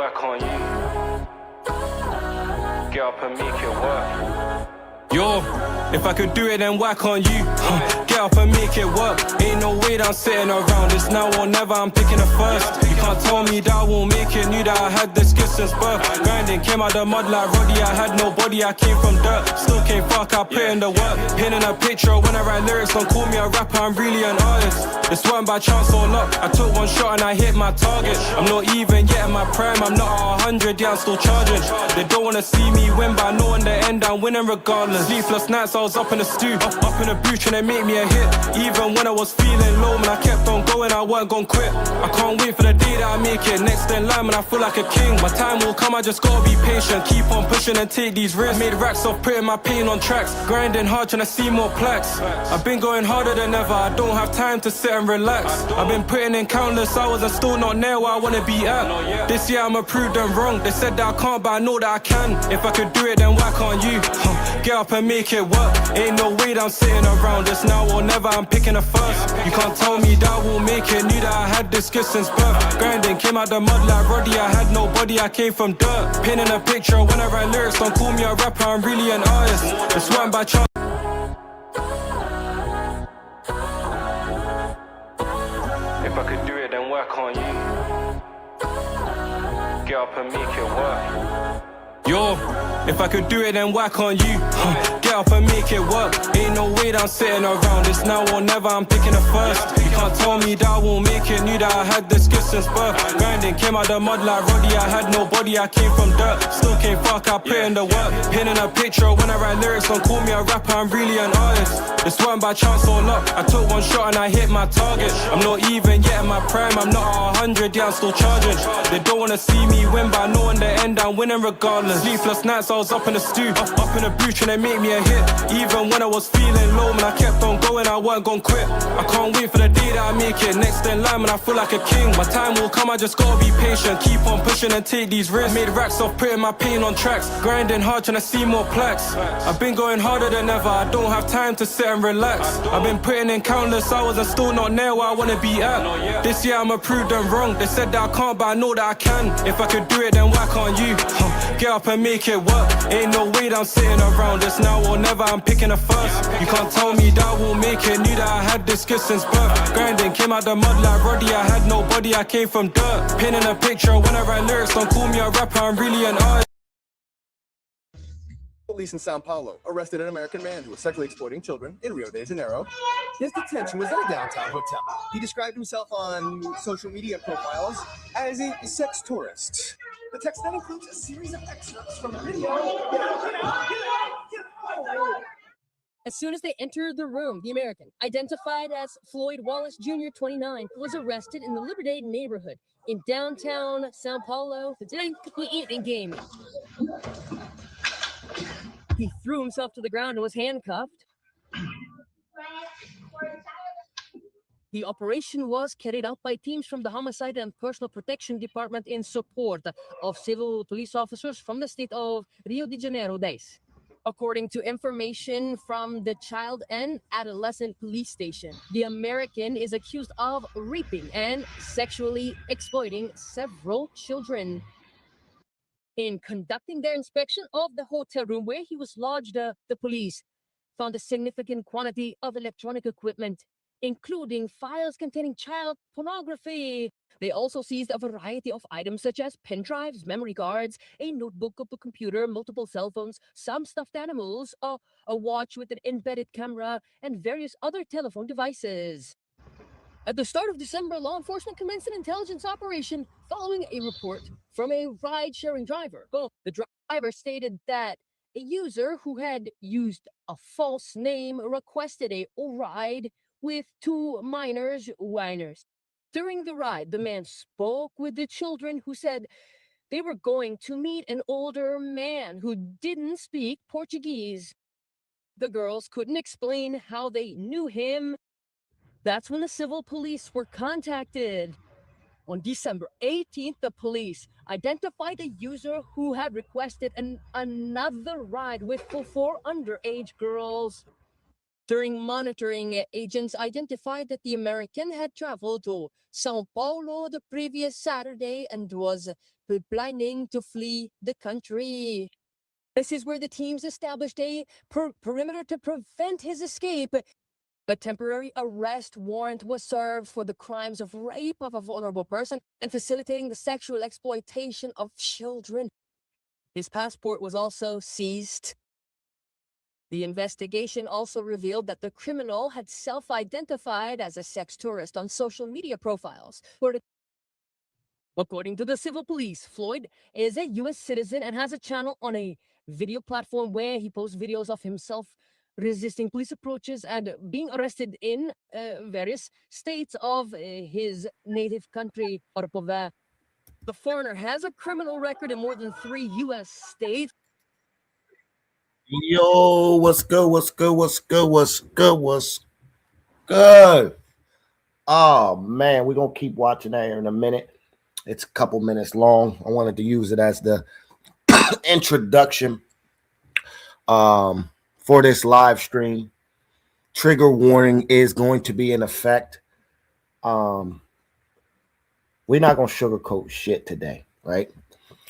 work on you. Get up and make it work. Yo, if I could do it, then whack on you. Get up and make it work. Ain't no way that I'm sitting around. It's now or never, I'm picking it first. You can't tell me that I won't make it. Knew that I had the skills since birth. Grinding, came out the mud like Roddy. I had nobody, I came from dirt. Still came fuck, I put in the work. Pinning a picture when I write lyrics. Don't call me a rapper, I'm really an artist. This one by chance or luck. I took one shot and I hit my target. I'm not even yet in my prime. I'm not at 100, yeah, I'm still charging. They don't wanna see me win, but I know in the end I'm winning regardless. Sleepless nights, I was up in the stew, up in the booth trying to make me a hit. Even when I was feeling low, man, I kept on going, I weren't gon' quit. I can't wait for the day that I make it. Next in line, man, I feel like a king. My time will come, I just gotta be patient. Keep on pushing and take these risks. Made racks off putting my pain on tracks. Grinding hard, trying to see more plaques. I've been going harder than ever, I don't have time to sit and relax. I've been putting in countless hours and still not near where I wanna be at. This year I'ma prove them wrong. They said that I can't, but I know that I can. If I could do it, then why can't you? Get up and make it work. Ain't no way that I'm sitting around. It's now or never, I'm picking it first. You can't tell me that I won't make it. Knew that I had this skill since birth. Grinding, came out the mud like Roddy. I had nobody, I came from dirt. Pinning a picture when I write lyrics. Don't call me a rapper, I'm really an artist. It's one by chance. If I could do it, then work on you. Get up and make it work. Yo, if I could do it, then whack on you. Get up and make it work. Ain't no way that I'm sitting around. It's now or never, I'm picking it first. You can't tell me that I won't make it. Knew that I had the skills since birth. Grinding, came out the mud like Roddy. I had nobody, I came from dirt. Still came fuck, I put in the work. Pinning a picture when I write lyrics. Don't call me a rapper, I'm really an artist. This one by chance or luck. I took one shot and I hit my target. I'm not even yet in my prime. I'm not at 100, yeah, I'm still charging. They don't wanna see me win, but I know in the end I'm winning regardless. Sleepless nights, I was up in the stew, up in the booth trying to make me a hit. Even when I was feeling low, man, I kept on going, I weren't gon' quit. I can't wait for the day that I make it. Next in line, man, I feel like a king. My time will come, I just gotta be patient. Keep on pushing and take these risks. Made racks off putting my pain on tracks. Grinding hard, trying to see more plaques. I've been going harder than ever, I don't have time to sit and relax. I've been putting in countless hours and still not near where I wanna be at. This year I'ma prove them wrong. They said that I can't, but I know that I can. If I could do it, then why can't you? Get up and make it work. Ain't no way that I'm sitting around. It's now or never, I'm picking it first. You can't tell me that I won't make it. Knew that I had this skill since birth. Grinding, came out the mud like Roddy. I had nobody, I came from dirt. Pinning a picture when I write lyrics. Don't call me a rapper, I'm really an artist. Police in Sao Paulo arrested an American man who was sexually exploiting children in Rio de Janeiro. His detention was at a downtown hotel. He described himself on social media profiles as a sex tourist. The text then includes a series of excerpts from a video. As soon as they entered the room, the American, identified as Floyd Wallace Jr., 29, was arrested in the Liberdade neighborhood in downtown Sao Paulo. Today, we eat and game. He threw himself to the ground and was handcuffed. The operation was carried out by teams from the Homicide and Personal Protection Department in support of civil police officers from the state of Rio de Janeiro days. According to information from the Child and Adolescent Police Station, the American is accused of raping and sexually exploiting several children. In conducting their inspection of the hotel room where he was lodged, the police found a significant quantity of electronic equipment, including files containing child pornography. They also seized a variety of items such as pen drives, memory cards, a notebook, a computer, multiple cell phones, some stuffed animals, a watch with an embedded camera, and various other telephone devices. At the start of December, law enforcement commenced an intelligence operation following a report from a ride-sharing driver. The driver stated that a user who had used a false name requested a ride with two minors, whiners. During the ride, the man spoke with the children who said they were going to meet an older man who didn't speak Portuguese. The girls couldn't explain how they knew him. That's when the civil police were contacted. On December 18th, the police identified a user who had requested another ride with four underage girls. During monitoring, agents identified that the American had traveled to Sao Paulo the previous Saturday and was planning to flee the country. This is where the teams established a perimeter to prevent his escape. A temporary arrest warrant was served for the crimes of rape of a vulnerable person and facilitating the sexual exploitation of children. His passport was also seized. The investigation also revealed that the criminal had self-identified as a sex tourist on social media profiles. According to the civil police, Floyd is a U.S. citizen and has a channel on a video platform where he posts videos of himself resisting police approaches and being arrested in various states of his native country, Orpova. The foreigner has a criminal record in more than 3 U.S. states. Yo, what's good? What's good? What's good? What's good? What's good? Oh man, we're gonna keep watching that here in a minute. It's a couple minutes long. I wanted to use it as the introduction for this live stream. Trigger warning is going to be in effect. We're not gonna sugarcoat shit today, right?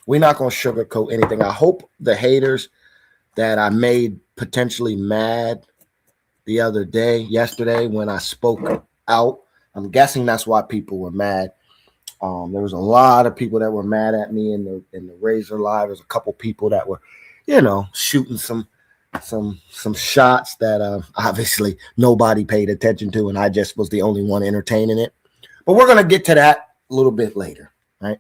We're not gonna sugarcoat anything. I hope the haters that I made potentially mad the other day, yesterday, when I spoke out. I'm guessing that's why people were mad. There was a lot of people that were mad at me in the Razor Live. There's a couple people that were, shooting some shots that obviously nobody paid attention to, and I just was the only one entertaining it. But we're gonna get to that a little bit later, right?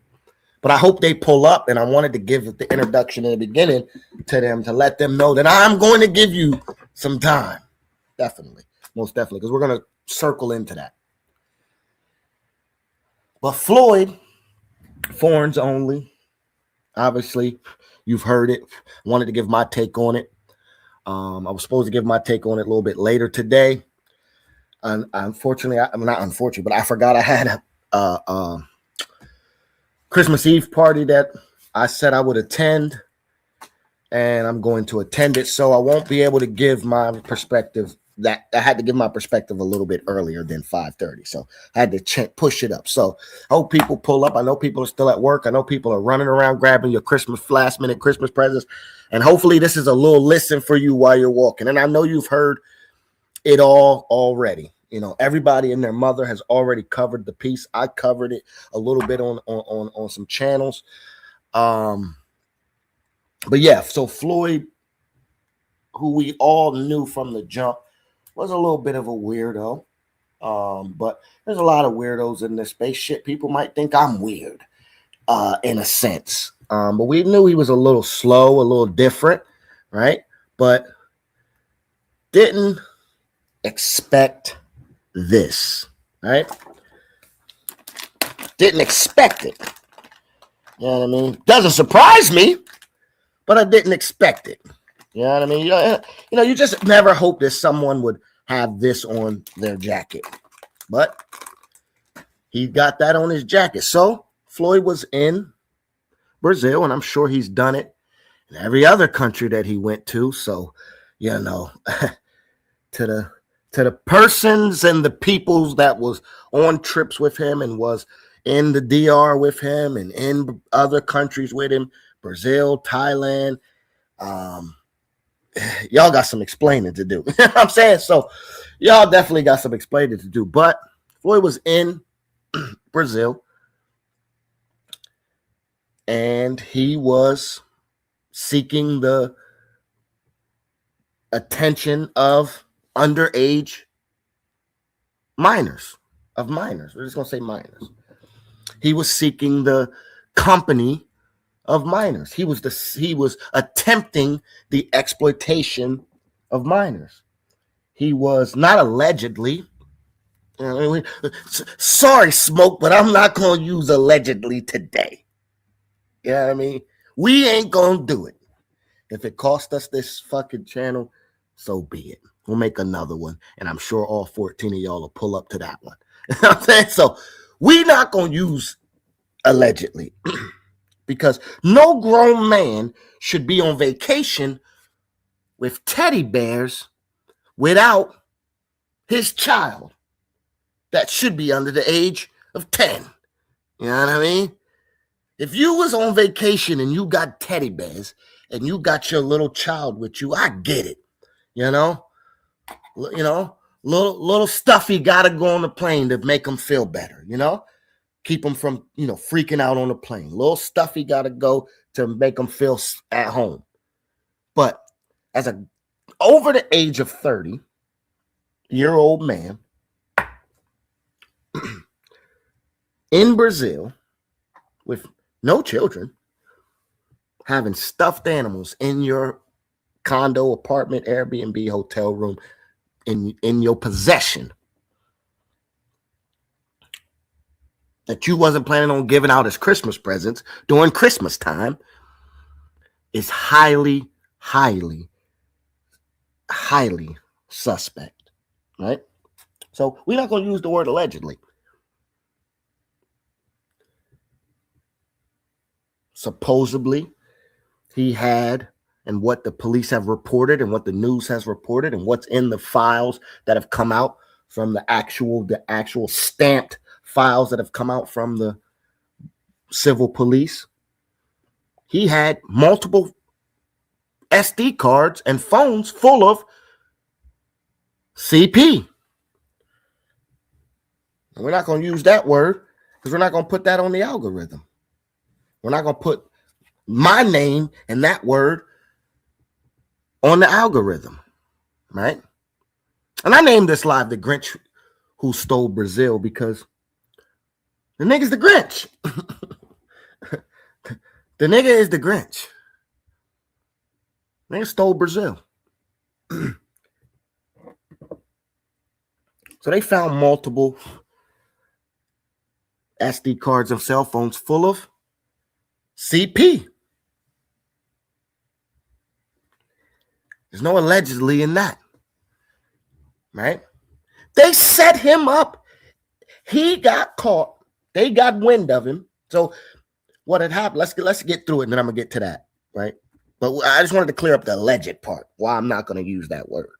But I hope they pull up, and I wanted to give the introduction in the beginning to them to let them know that I'm going to give you some time. Definitely. Most definitely, because we're going to circle into that. But Floyd, foreigners only. Obviously, you've heard it. I wanted to give my take on it. I was supposed to give my take on it a little bit later today. Unfortunately, not unfortunately, but I forgot I had a Christmas Eve party that I said I would attend, and I'm going to attend it, so I won't be able to give my perspective. That I had to give my perspective a little bit earlier than 5:30, so I had to push it up. So I hope people pull up. I know people are still at work. I know people are running around grabbing your last minute Christmas presents, and hopefully this is a little listen for you while you're walking. And I know you've heard it all already. Everybody and their mother has already covered the piece. I covered it a little bit on some channels. But yeah, so Floyd, who we all knew from the jump, was a little bit of a weirdo. But there's a lot of weirdos in this space. Shit, people might think I'm weird, in a sense. But we knew he was a little slow, a little different, right? But didn't expect this, right? Didn't expect it. You know what I mean? Doesn't surprise me, but I didn't expect it. You know what I mean? You just never hope that someone would have this on their jacket, but he got that on his jacket. So Floyd was in Brazil, and I'm sure he's done it in every other country that he went to. So, to the persons and the peoples that was on trips with him and was in the DR with him and in other countries with him, Brazil, Thailand, y'all got some explaining to do. You know what I'm saying? So y'all definitely got some explaining to do. But Floyd was in Brazil, and he was seeking the attention of underage minors. We're just going to say minors. He was seeking the company of minors. He was attempting the exploitation of minors. He was not allegedly. Sorry, Smoke, but I'm not going to use allegedly today. You know what I mean? We ain't going to do it. If it cost us this fucking channel, so be it. We'll make another one, and I'm sure all 14 of y'all will pull up to that one. You know what I'm saying? So we're not going to use allegedly because no grown man should be on vacation with teddy bears without his child that should be under the age of 10. You know what I mean? If you was on vacation and you got teddy bears and you got your little child with you, I get it. You know, little stuff you gotta go on the plane to make them feel better. Keep them from freaking out on the plane. Little stuff you gotta go to make them feel at home. But as a over the age of 30-year-old man in Brazil with no children, having stuffed animals in your condo, apartment, Airbnb, hotel room, in your possession that you wasn't planning on giving out as Christmas presents during Christmas time is highly, highly, highly suspect, right? So we're not going to use the word allegedly. Supposedly, he had, and what the police have reported and what the news has reported and what's in the files that have come out from the actual stamped files that have come out from the civil police, he had multiple SD cards and phones full of CP. And we're not going to use that word because we're not going to put that on the algorithm. We're not going to put my name and that word on the algorithm, right? And I named this live the Grinch who stole Brazil because the nigga's the Grinch. The nigga is the Grinch. Nigga stole Brazil. So they found multiple SD cards and cell phones full of CP. There's no allegedly in that, right? They set him up. He got caught. They got wind of him. So what had happened? Let's get through it, and then I'm gonna get to that, right? But I just wanted to clear up the alleged part. Why I'm not gonna use that word.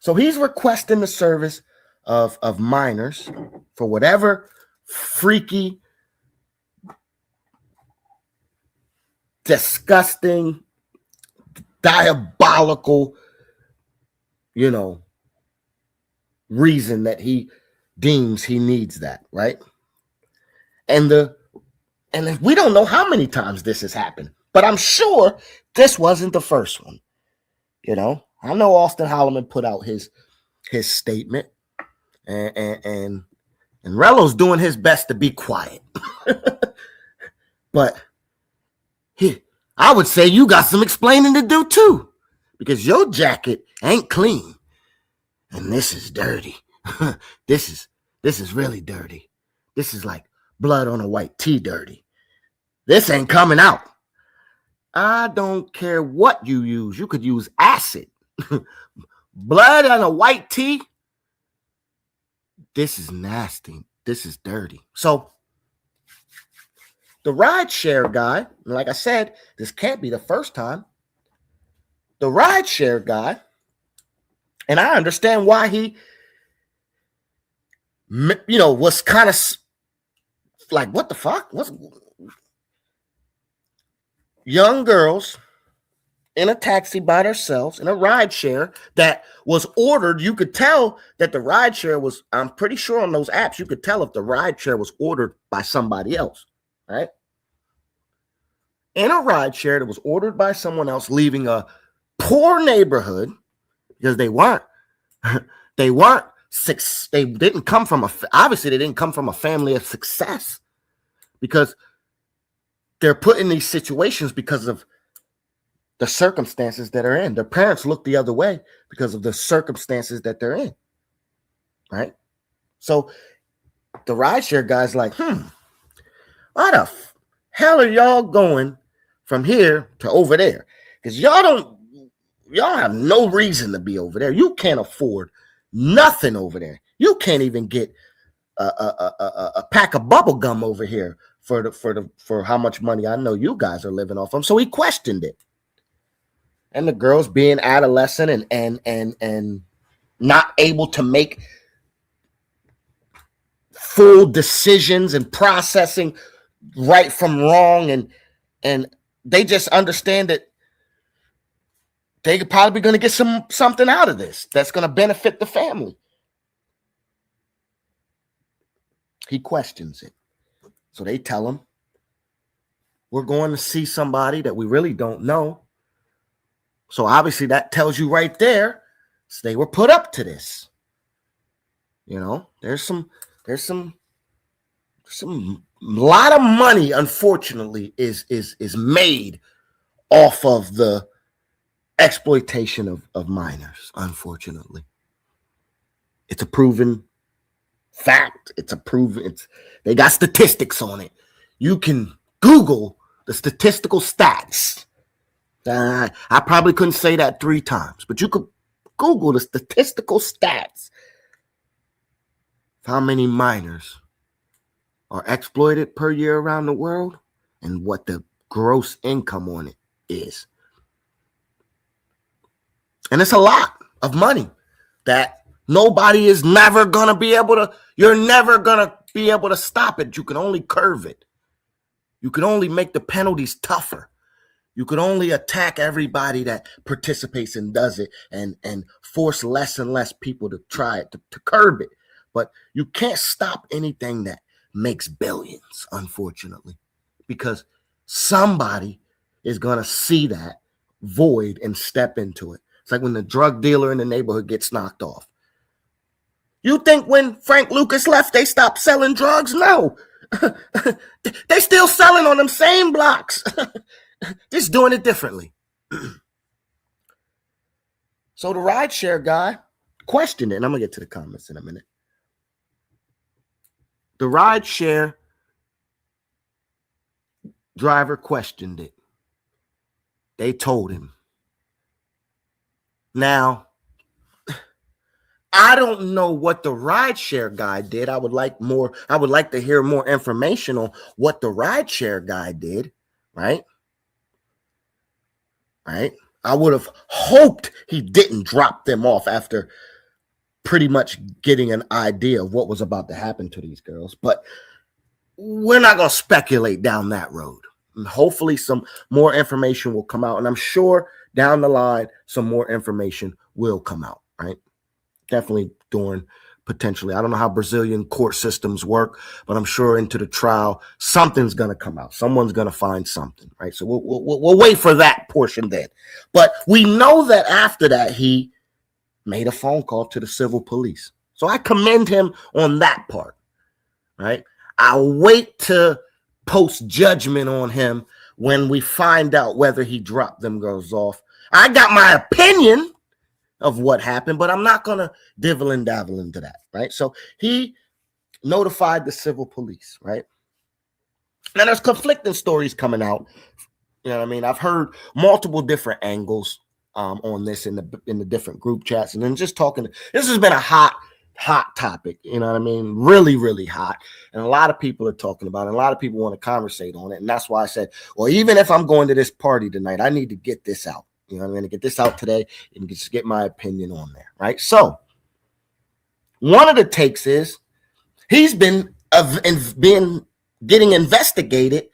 So he's requesting the service of minors for whatever freaky, disgusting, diabolical, reason that he deems he needs that, right? And we don't know how many times this has happened, but I'm sure this wasn't the first one. I know Austin Holloman put out his statement, and Rello's doing his best to be quiet. But I would say you got some explaining to do too, because your jacket ain't clean, and this is dirty. This is really dirty. This is like blood on a white tee dirty. This ain't coming out. I don't care what you use. You could use acid. Blood on a white tee. This is nasty. This is dirty. So the rideshare guy, like I said, this can't be the first time. The rideshare guy, and I understand why he, was kind of like, what the fuck? What's young girls in a taxi by themselves in a rideshare that was ordered. You could tell that the rideshare was, I'm pretty sure on those apps, you could tell if the rideshare was ordered by somebody else, right? In a rideshare that was ordered by someone else, leaving a poor neighborhood because they didn't come from obviously they didn't come from a family of success, because they're put in these situations because of the circumstances that are in. Their parents look the other way because of the circumstances that they're in, right? So the rideshare guy's like, why the hell are y'all going from here to over there? Because y'all have no reason to be over there. You can't afford nothing over there. You can't even get a pack of bubble gum over here for how much money I know you guys are living off of. So he questioned it. And the girls, being adolescent and not able to make full decisions and processing right from wrong, and they just understand that they're probably going to get something out of this that's going to benefit the family. He questions it. So they tell him, we're going to see somebody that we really don't know. So obviously that tells you right there, so they were put up to this. You know, there's some lot of money, unfortunately, is made off of the exploitation of minors. Unfortunately, it's a proven fact. They got statistics on it. You can Google the statistical stats. I probably couldn't say that 3 times, but you could Google the statistical stats of how many minors are exploited per year around the world and what the gross income on it is. And it's a lot of money that nobody is never going to be able to, you're never going to be able to stop it. You can only curve it. You can only make the penalties tougher. You can only attack everybody that participates and does it and force less and less people to try it, to curb it. But you can't stop anything that makes billions, unfortunately, because somebody is going to see that void and step into it. It's like when the drug dealer in the neighborhood gets knocked off. You think when Frank Lucas left, they stopped selling drugs? No. They still selling on them same blocks. Just doing it differently. So the rideshare guy questioned it, and I'm going to get to the comments in a minute. The rideshare driver questioned it. They told him. Now, I don't know what the rideshare guy did. I would like to hear more information on what the rideshare guy did, right? Right? I would have hoped he didn't drop them off after pretty much getting an idea of what was about to happen to these girls. But we're not going to speculate down that road. And hopefully some more information will come out. And I'm sure down the line, some more information will come out, right? Definitely during potentially, I don't know how Brazilian court systems work, but I'm sure into the trial, something's going to come out. Someone's going to find something, right? So we'll wait for that portion then. But we know that after that, he made a phone call to the civil police. So I commend him on that part, right? I'll wait to post judgment on him when we find out whether he dropped them girls off. I got my opinion of what happened, but I'm not going to divil and dabble into that, right? So he notified the civil police, right? Now there's conflicting stories coming out. You know what I mean? I've heard multiple different angles on this in the different group chats, and then just talking. This has been a hot topic. You know what I mean? Really, really hot, and a lot of people are talking about it. And a lot of people want to conversate on it, and that's why I said, well, even if I'm going to this party tonight, I need to get this out. You know, I'm going to get this out today and just get my opinion on there, right? So one of the takes is he's been getting investigated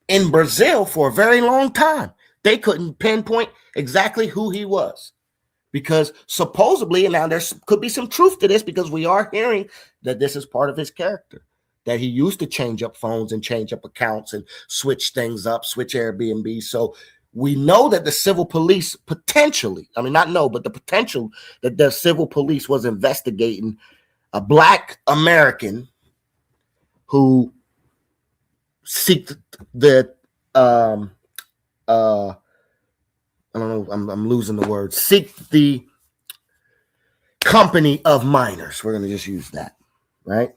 in Brazil for a very long time. They couldn't pinpoint exactly who he was because supposedly, and now there could be some truth to this because we are hearing that this is part of his character, that he used to change up phones and change up accounts and switch things up, switch Airbnb. So we know that the civil police potentially, I mean, not know, but the potential that the civil police was investigating a Black American who seeked the, I don't know, I'm losing the word, seek the company of minors. We're going to just use that, right?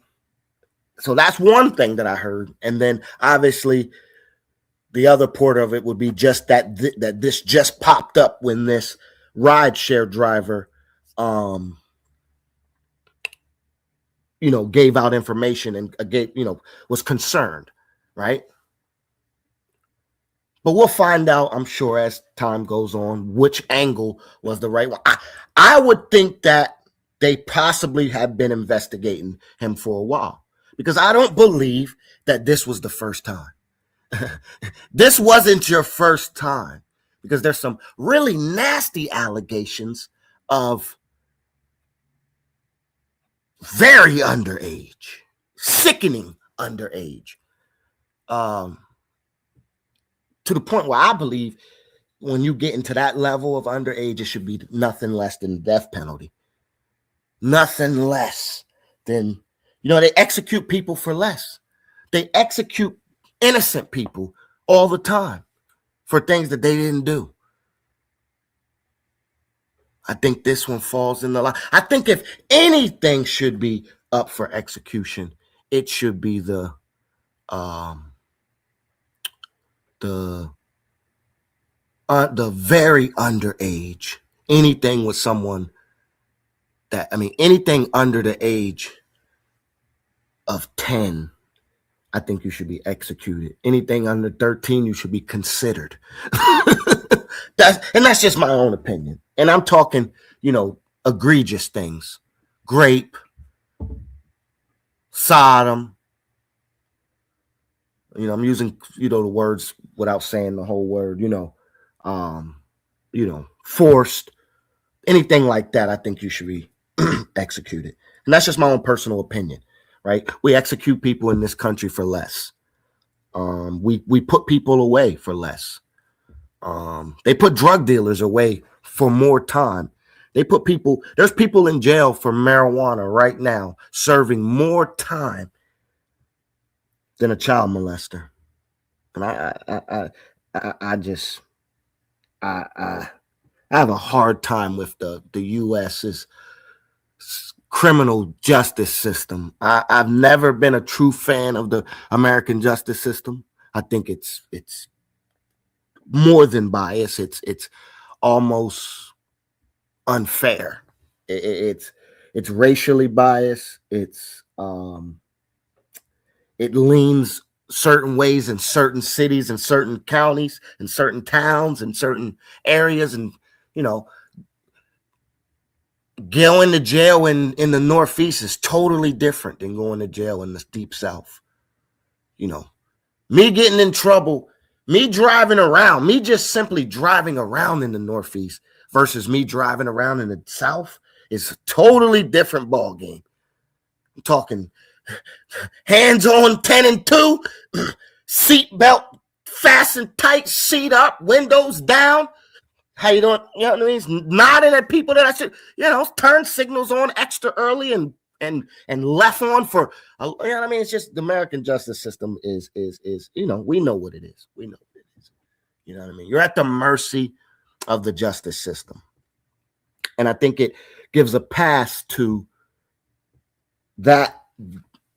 So that's one thing that I heard. And then obviously, the other part of it would be just that this just popped up when this rideshare driver, gave out information and was concerned, right? But we'll find out, I'm sure, as time goes on, which angle was the right one. I would think that they possibly have been investigating him for a while because I don't believe that this was the first time. This wasn't your first time, because there's some really nasty allegations of very underage, sickening underage, to the point where I believe when you get into that level of underage, it should be nothing less than death penalty. Nothing less than, they execute people for less. They execute innocent people all the time for things that they didn't do. I think this one falls in the line. I think if anything should be up for execution, it should be the very underage. Anything with someone anything under the age of 10, I think you should be executed. Anything under 13, you should be considered. That's just my own opinion. And I'm talking, egregious things. Grape, Sodom. I'm using, the words without saying the whole word, forced, anything like that. I think you should be executed. And that's just my own personal opinion, right? We execute people in this country for less. We put people away for less. They put drug dealers away for more time. There's people in jail for marijuana right now serving more time than a child molester. And I have a hard time with the U.S.'s criminal justice system. I've never been a true fan of the American justice system. I think it's more than biased. It's almost unfair. It's racially biased. It leans certain ways in certain cities and certain counties and certain towns and certain areas, and going to jail in the Northeast is totally different than going to jail in the Deep South. Me getting in trouble, me just simply driving around in the Northeast versus me driving around in the South is a totally different ball game. I'm talking hands on 10 and 2, seatbelt fastened tight, seat up, windows down. How you doing? You know what I mean? Nodding at people that I should, turn signals on extra early and left on for, It's just the American justice system is we know what it is. We know what it is. You know what I mean? You're at the mercy of the justice system. And I think it gives a pass to that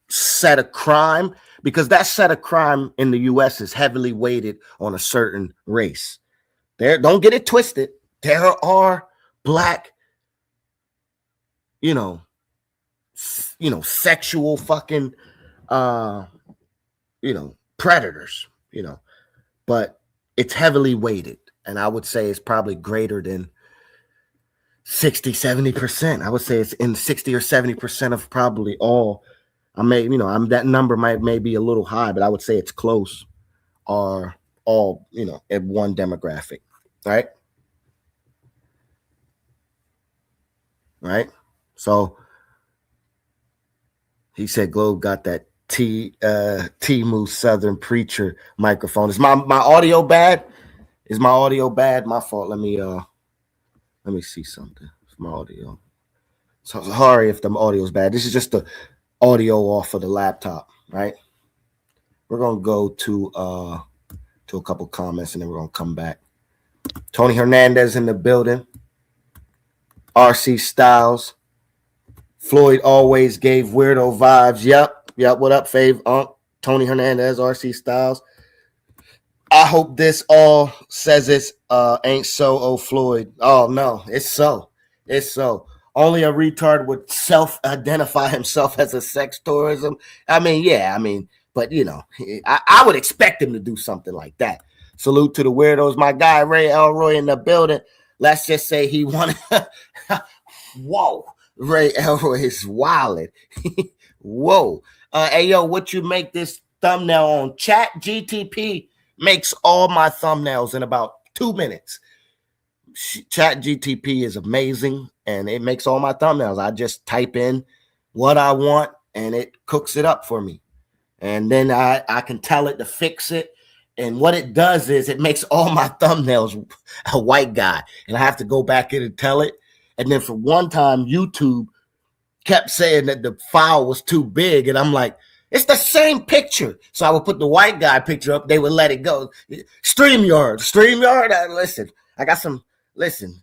set of crime, because that set of crime in the U.S. is heavily weighted on a certain race. Don't get it twisted. There are black, sexual fucking, predators, but it's heavily weighted. And I would say it's probably greater than 60, 70%. I would say it's in 60 or 70% of probably all. That number may be a little high, but I would say it's close, or all, at one demographic, right? Right. So he said Globe got that T-Moose Southern Preacher microphone. Is my audio bad? Is my audio bad? My fault. Let me see something. It's my audio. So sorry if the audio is bad. This is just the audio off of the laptop, right? We're gonna go to a couple comments and then we're gonna come back. Tony Hernandez in the building. RC Styles. Floyd always gave weirdo vibes. Yep. What up, Fave? Tony Hernandez, RC Styles. I hope this all says it's ain't so, oh Floyd. Oh no, it's so. It's so. Only a retard would self-identify himself as a sex tourism. But I would expect him to do something like that. Salute to the weirdos. My guy Ray Elroy in the building. Let's just say he wanted. Whoa, Ray Elroy is wildin'. Whoa. Hey, yo, what you make this thumbnail on? Chat GTP makes all my thumbnails in about 2 minutes. Chat GTP is amazing, and it makes all my thumbnails. I just type in what I want, and it cooks it up for me. And then I can tell it to fix it. And what it does is it makes all my thumbnails a white guy. And I have to go back in and tell it. And then for one time, YouTube kept saying that the file was too big. And I'm like, it's the same picture. So I would put the white guy picture up. They would let it go. StreamYard. Listen, I got some, listen.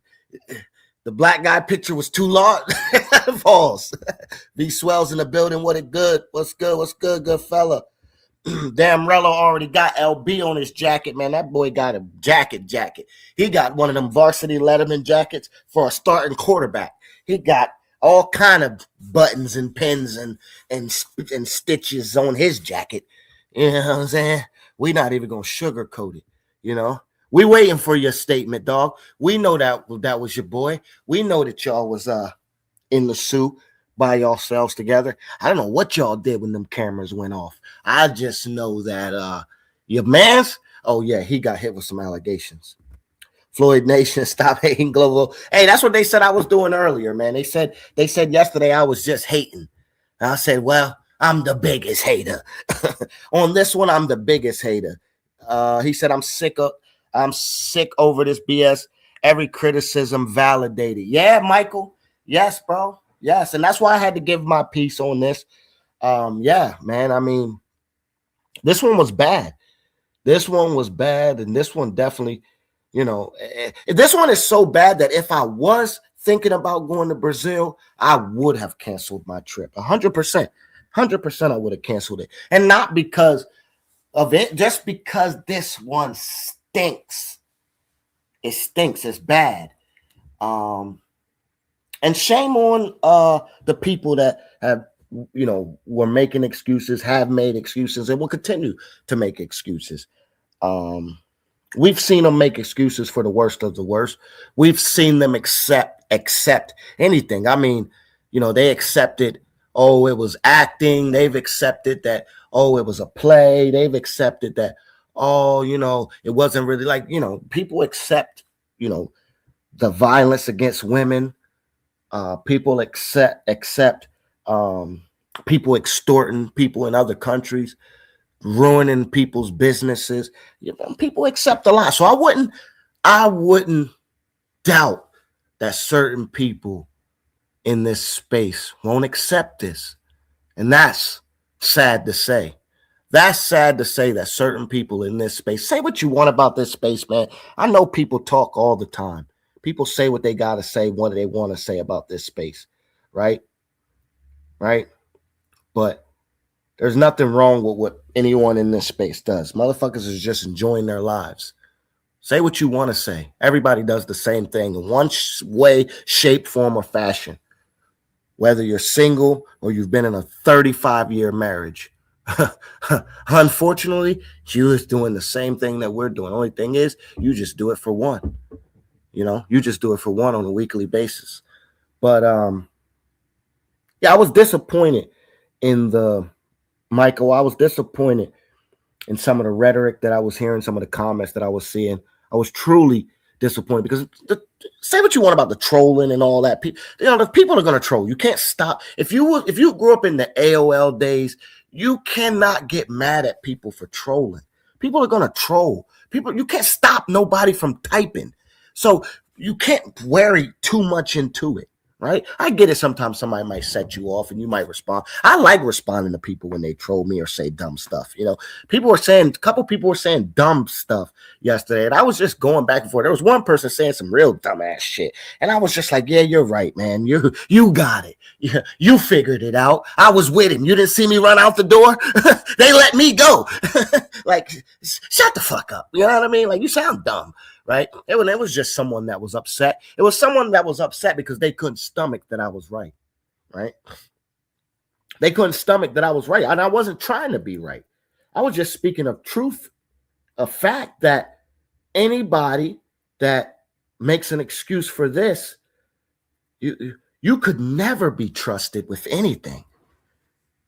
The black guy picture was too long. False. B Swells in the building. What it good? What's good, good fella? Damn, Rello already got LB on his jacket, man. That boy got a jacket. He got one of them varsity Letterman jackets for a starting quarterback. He got all kind of buttons and pins and stitches on his jacket. You know what I'm saying? We not even gonna sugarcoat it, you know. We waiting for your statement, dog. We know that was your boy. We know that y'all was in the suit by yourselves together. I don't know what y'all did when them cameras went off. I just know that your man's, oh yeah, he got hit with some allegations. Floyd Nation, stop hating global. Hey, that's what they said I was doing earlier, man. They said yesterday I was just hating. And I said, well, I'm the biggest hater. On this one, I'm the biggest hater. He said I'm sick over this BS. Every criticism validated. Yeah, Michael. Yes, bro. Yes, and that's why I had to give my piece on this. Yeah, man. I mean, this one was bad. And this one definitely, you know, this one is so bad that if I was thinking about going to Brazil, I would have canceled my trip. 100%. 100% I would have canceled it. And not because of it, just because this one stinks. It stinks. It's bad. And shame on the people that have, you know, were making excuses, have made excuses, and will continue to make excuses. We've seen them make excuses for the worst of the worst. We've seen them accept anything. I mean, you know, they accepted, oh, it was acting. They've accepted that, oh, it was a play. They've accepted that, oh, you know, it wasn't really like, you know, people accept, you know, the violence against women. People accept people extorting people in other countries, ruining people's businesses. You know, people accept a lot. So I wouldn't doubt that certain people in this space won't accept this. And that's sad to say. That's sad to say that certain people in this space, say what you want about this space, man. I know people talk all the time. People say what they got to say, what they want to say about this space, right? Right? But there's nothing wrong with what anyone in this space does. Motherfuckers is just enjoying their lives. Say what you want to say. Everybody does the same thing in one way, shape, form, or fashion. Whether you're single or you've been in a 35-year marriage. Unfortunately, you is doing the same thing that we're doing. Only thing is, you just do it for one. You know, you just do it for one on a weekly basis. But yeah, I was disappointed in Michael. I was disappointed in some of the rhetoric that I was hearing, some of the comments that I was seeing. I was truly disappointed because say what you want about the trolling and all that. You know, the people are going to troll. You can't stop. If you grew up in the AOL days, you cannot get mad at people for trolling. People are going to troll. You can't stop nobody from typing. So you can't worry too much into it, right? I get it. Sometimes somebody might set you off and you might respond. I like responding to people when they troll me or say dumb stuff. You know, a couple people were saying dumb stuff yesterday, and I was just going back and forth. There was one person saying some real dumbass shit, and I was just like, yeah, you're right, man. You got it. Yeah, you figured it out. I was with him. You didn't see me run out the door. They let me go. Like, shut the fuck up. You know what I mean? Like, you sound dumb. Right? It was just someone that was upset. It was someone that was upset because they couldn't stomach that I was right. Right? They couldn't stomach that I was right. And I wasn't trying to be right. I was just speaking of truth, a fact that anybody that makes an excuse for this, you could never be trusted with anything.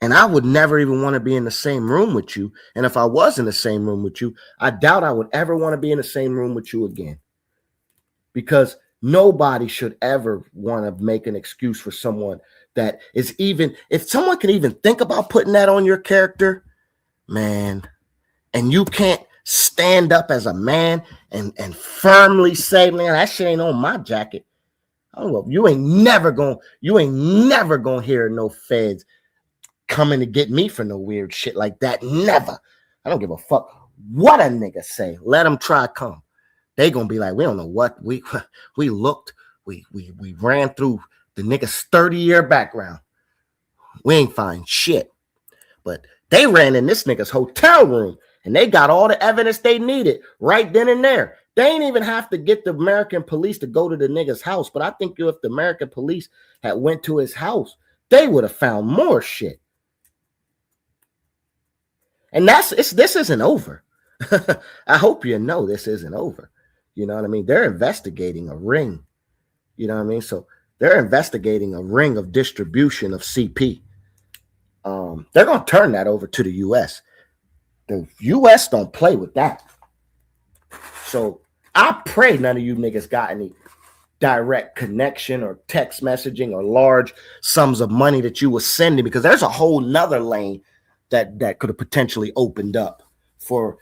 And I would never even want to be in the same room with you. And if I was in the same room with you, I doubt I would ever want to be in the same room with you again. Because nobody should ever want to make an excuse for someone that is even, if someone can even think about putting that on your character, man, and you can't stand up as a man and firmly say, man, that shit ain't on my jacket. I don't know. You ain't never gonna hear no feds coming to get me for no weird shit like that. Never. I don't give a fuck what a nigga say. Let them try come. They gonna be like, we don't know what we looked. We ran through the nigga's 30-year background. We ain't find shit. But they ran in this nigga's hotel room and they got all the evidence they needed right then and there. They ain't even have to get the American police to go to the nigga's house. But I think if the American police had went to his house, they would have found more shit. And this isn't over. I hope you know this isn't over. You know what I mean? They're investigating a ring. You know what I mean? So they're investigating a ring of distribution of CP. They're going to turn that over to the U.S. The U.S. don't play with that. So I pray none of you niggas got any direct connection or text messaging or large sums of money that you were sending, because there's a whole nother lane that could have potentially opened up for,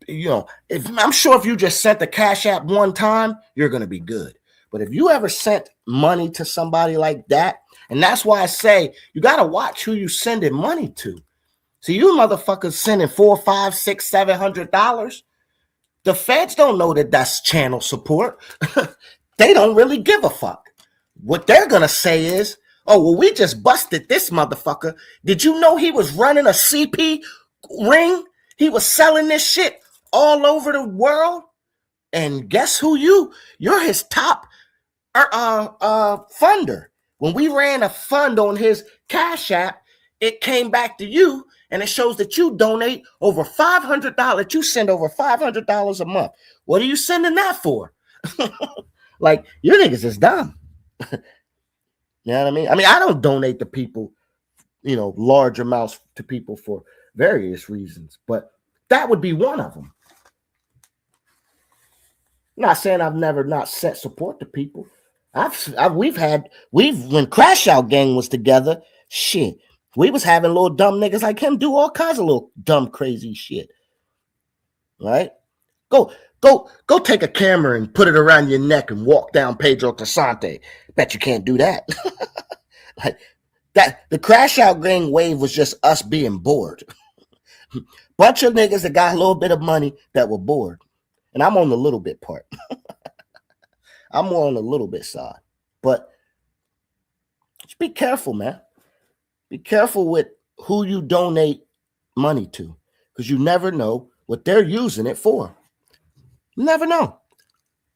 you know, if I'm sure if you just sent the Cash App one time, you're going to be good. But if you ever sent money to somebody like that, and that's why I say you got to watch who you sending money to. See, you motherfuckers sending $400, $500, $600, $700. The feds don't know that that's channel support. They don't really give a fuck. What they're going to say is, oh, well, we just busted this motherfucker. Did you know he was running a CP ring? He was selling this shit all over the world. And guess who you're his top funder. When we ran a fund on his Cash App, it came back to you, and it shows that you donate over $500. You send over $500 a month. What are you sending that for? Like, you niggas is dumb. You know what I mean? I mean, I don't donate to people, you know, large amounts to people for various reasons, but that would be one of them. I'm not saying I've never not sent support to people. When Crash Out Gang was together, shit, we was having little dumb niggas like him do all kinds of little dumb crazy shit. Right? Go take a camera and put it around your neck and walk down Pedro Casante. Bet you can't do that. Like that, the Crash Out Gang wave was just us being bored. Bunch of niggas that got a little bit of money that were bored. And I'm on the little bit part. I'm more on the little bit side. But just be careful, man. Be careful with who you donate money to, because you never know what they're using it for. You never know.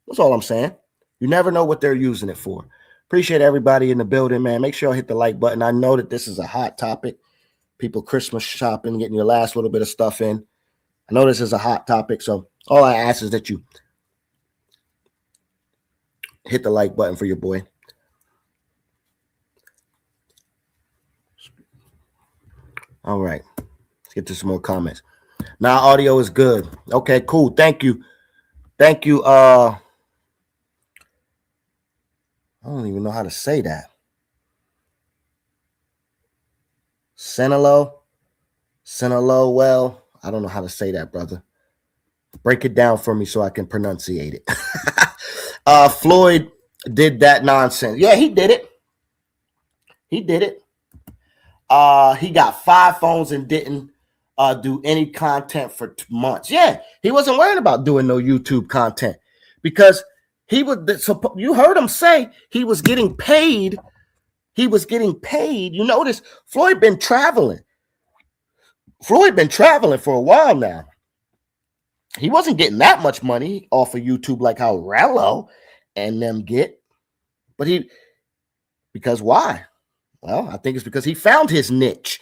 That's all I'm saying. You never know what they're using it for. Appreciate everybody in the building, man. Make sure you hit the like button. I know that this is a hot topic. People Christmas shopping, getting your last little bit of stuff in. I know this is a hot topic, so all I ask is that you hit the like button for your boy. All right. Let's get to some more comments. Now audio is good. Okay, cool. Thank you. Thank you. I don't even know how to say that. Senelo. Well, I don't know how to say that, brother. Break it down for me so I can pronunciate it. Floyd did that nonsense. Yeah, he did it. He did it. He got 5 phones and didn't do any content for months. Yeah, he wasn't worried about doing no YouTube content because he was. So you heard him say he was getting paid. He was getting paid. You notice Floyd been traveling. Floyd been traveling for a while now. He wasn't getting that much money off of YouTube like how Rello and them get. But because why? Well, I think it's because he found his niche.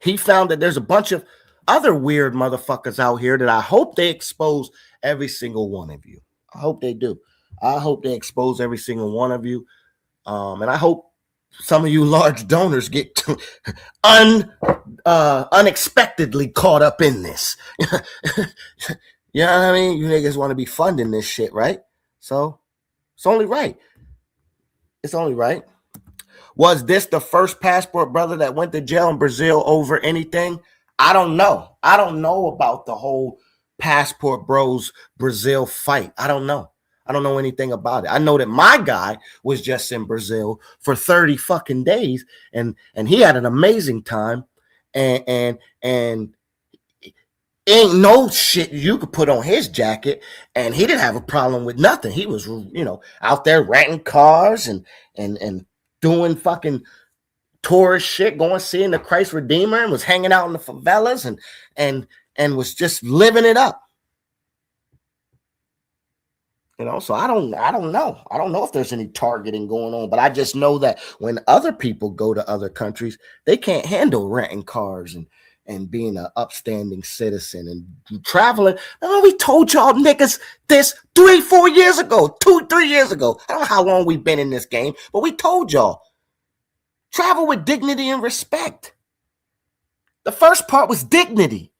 He found that there's a bunch of other weird motherfuckers out here that I hope they expose every single one of you. I hope they do. I hope they expose every single one of you. And I hope some of you large donors get unexpectedly caught up in this. You know what I mean? You niggas want to be funding this shit, right? So it's only right. It's only right. Was this the first passport brother that went to jail in Brazil over anything? I don't know. I don't know about the whole passport bros Brazil fight. I don't know. I don't know anything about it. I know that my guy was just in Brazil for 30 fucking days and he had an amazing time and ain't no shit you could put on his jacket, and he didn't have a problem with nothing. He was, out there renting cars and doing fucking tourist shit, going seeing the Christ Redeemer, and was hanging out in the favelas and was just living it up. So I don't know. I don't know if there's any targeting going on, but I just know that when other people go to other countries, they can't handle renting cars and being an upstanding citizen and traveling. We told y'all niggas this 3-4 years ago, 2-3 years ago. I don't know how long we've been in this game, but we told y'all. Travel with dignity and respect. The first part was dignity.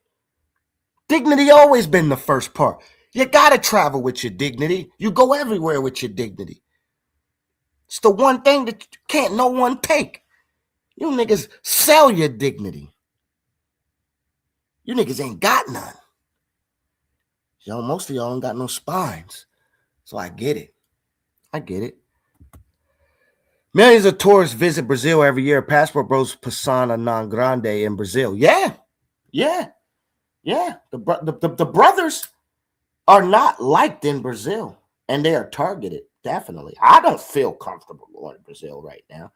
Dignity always been the first part. You gotta travel with your dignity. You go everywhere with your dignity. It's the one thing that can't no one take. You niggas sell your dignity. You niggas ain't got none. Most of y'all ain't got no spines. So I get it. I get it. Millions of tourists visit Brazil every year. Passport bros persona non grande in Brazil. Yeah. The brothers are not liked in Brazil, and they are targeted, definitely. I don't feel comfortable going to Brazil right now.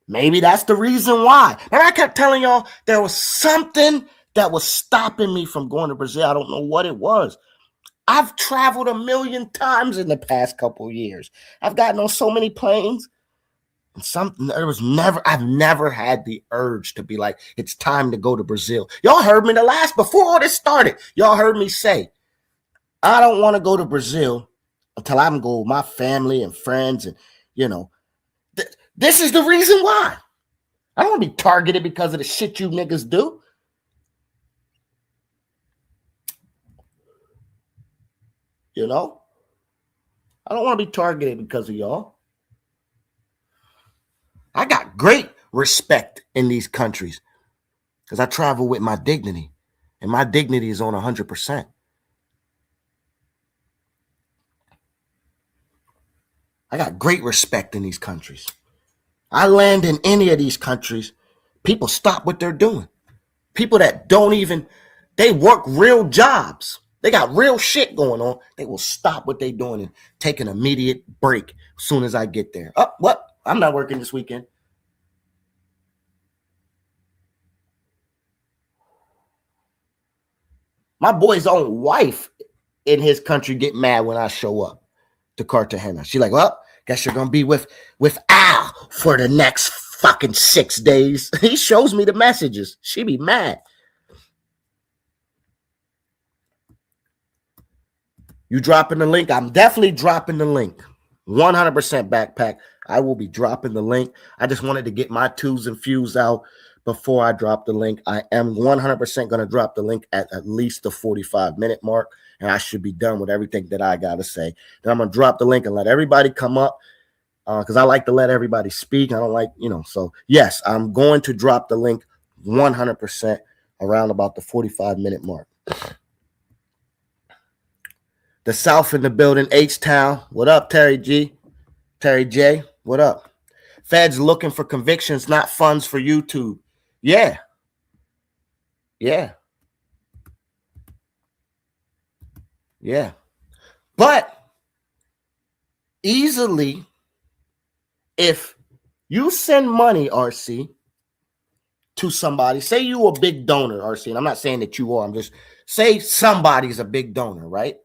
Maybe that's the reason why. And I kept telling y'all there was something that was stopping me from going to Brazil. I don't know what it was. I've traveled 1 million times in the past couple years. I've gotten on so many planes. And I've never had the urge to be like, it's time to go to Brazil. Y'all heard me before all this started, y'all heard me say, I don't want to go to Brazil until I can go with my family and friends. And, this is the reason why. I don't want to be targeted because of the shit you niggas do. I don't want to be targeted because of y'all. I got great respect in these countries because I travel with my dignity, and my dignity is on 100%. I got great respect in these countries. I land in any of these countries, people stop what they're doing. People that they work real jobs. They got real shit going on. They will stop what they're doing and take an immediate break as soon as I get there. Oh, what? I'm not working this weekend. My boy's own wife in his country get mad when I show up to Cartagena. She's like, well, guess you're going to be with Al for the next fucking 6 days. He shows me the messages. She be mad. You dropping the link? I'm definitely dropping the link. 100% backpack. I will be dropping the link. I just wanted to get my twos and fews out before I drop the link. I am 100% going to drop the link at least the 45-minute mark, and I should be done with everything that I got to say. Then I'm going to drop the link and let everybody come up because I like to let everybody speak. I don't like, so yes, I'm going to drop the link 100% around about the 45-minute mark. The South in the building, H-Town. What up, Terry G? Terry J, what up? Feds looking for convictions, not funds for YouTube. Yeah. But easily, if you send money, RC, to somebody, say you a big donor, RC, and I'm not saying that you are, I'm just say somebody's a big donor, right?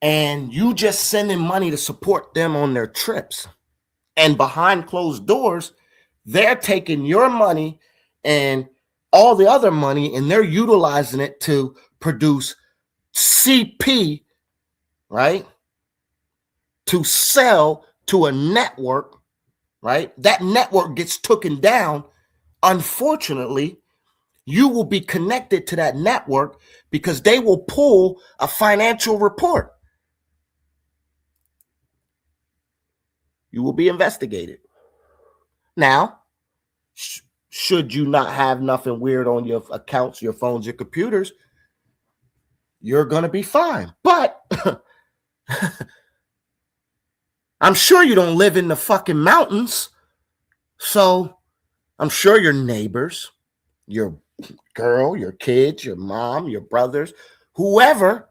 And you just sending money to support them on their trips. And behind closed doors, they're taking your money and all the other money, and they're utilizing it to produce CP, right? To sell to a network, right? That network gets taken down. Unfortunately, you will be connected to that network because they will pull a financial report. You will be investigated. Now, should you not have nothing weird on your accounts, your phones, your computers, you're going to be fine. But I'm sure you don't live in the fucking mountains. So I'm sure your neighbors, your girl, your kids, your mom, your brothers, whoever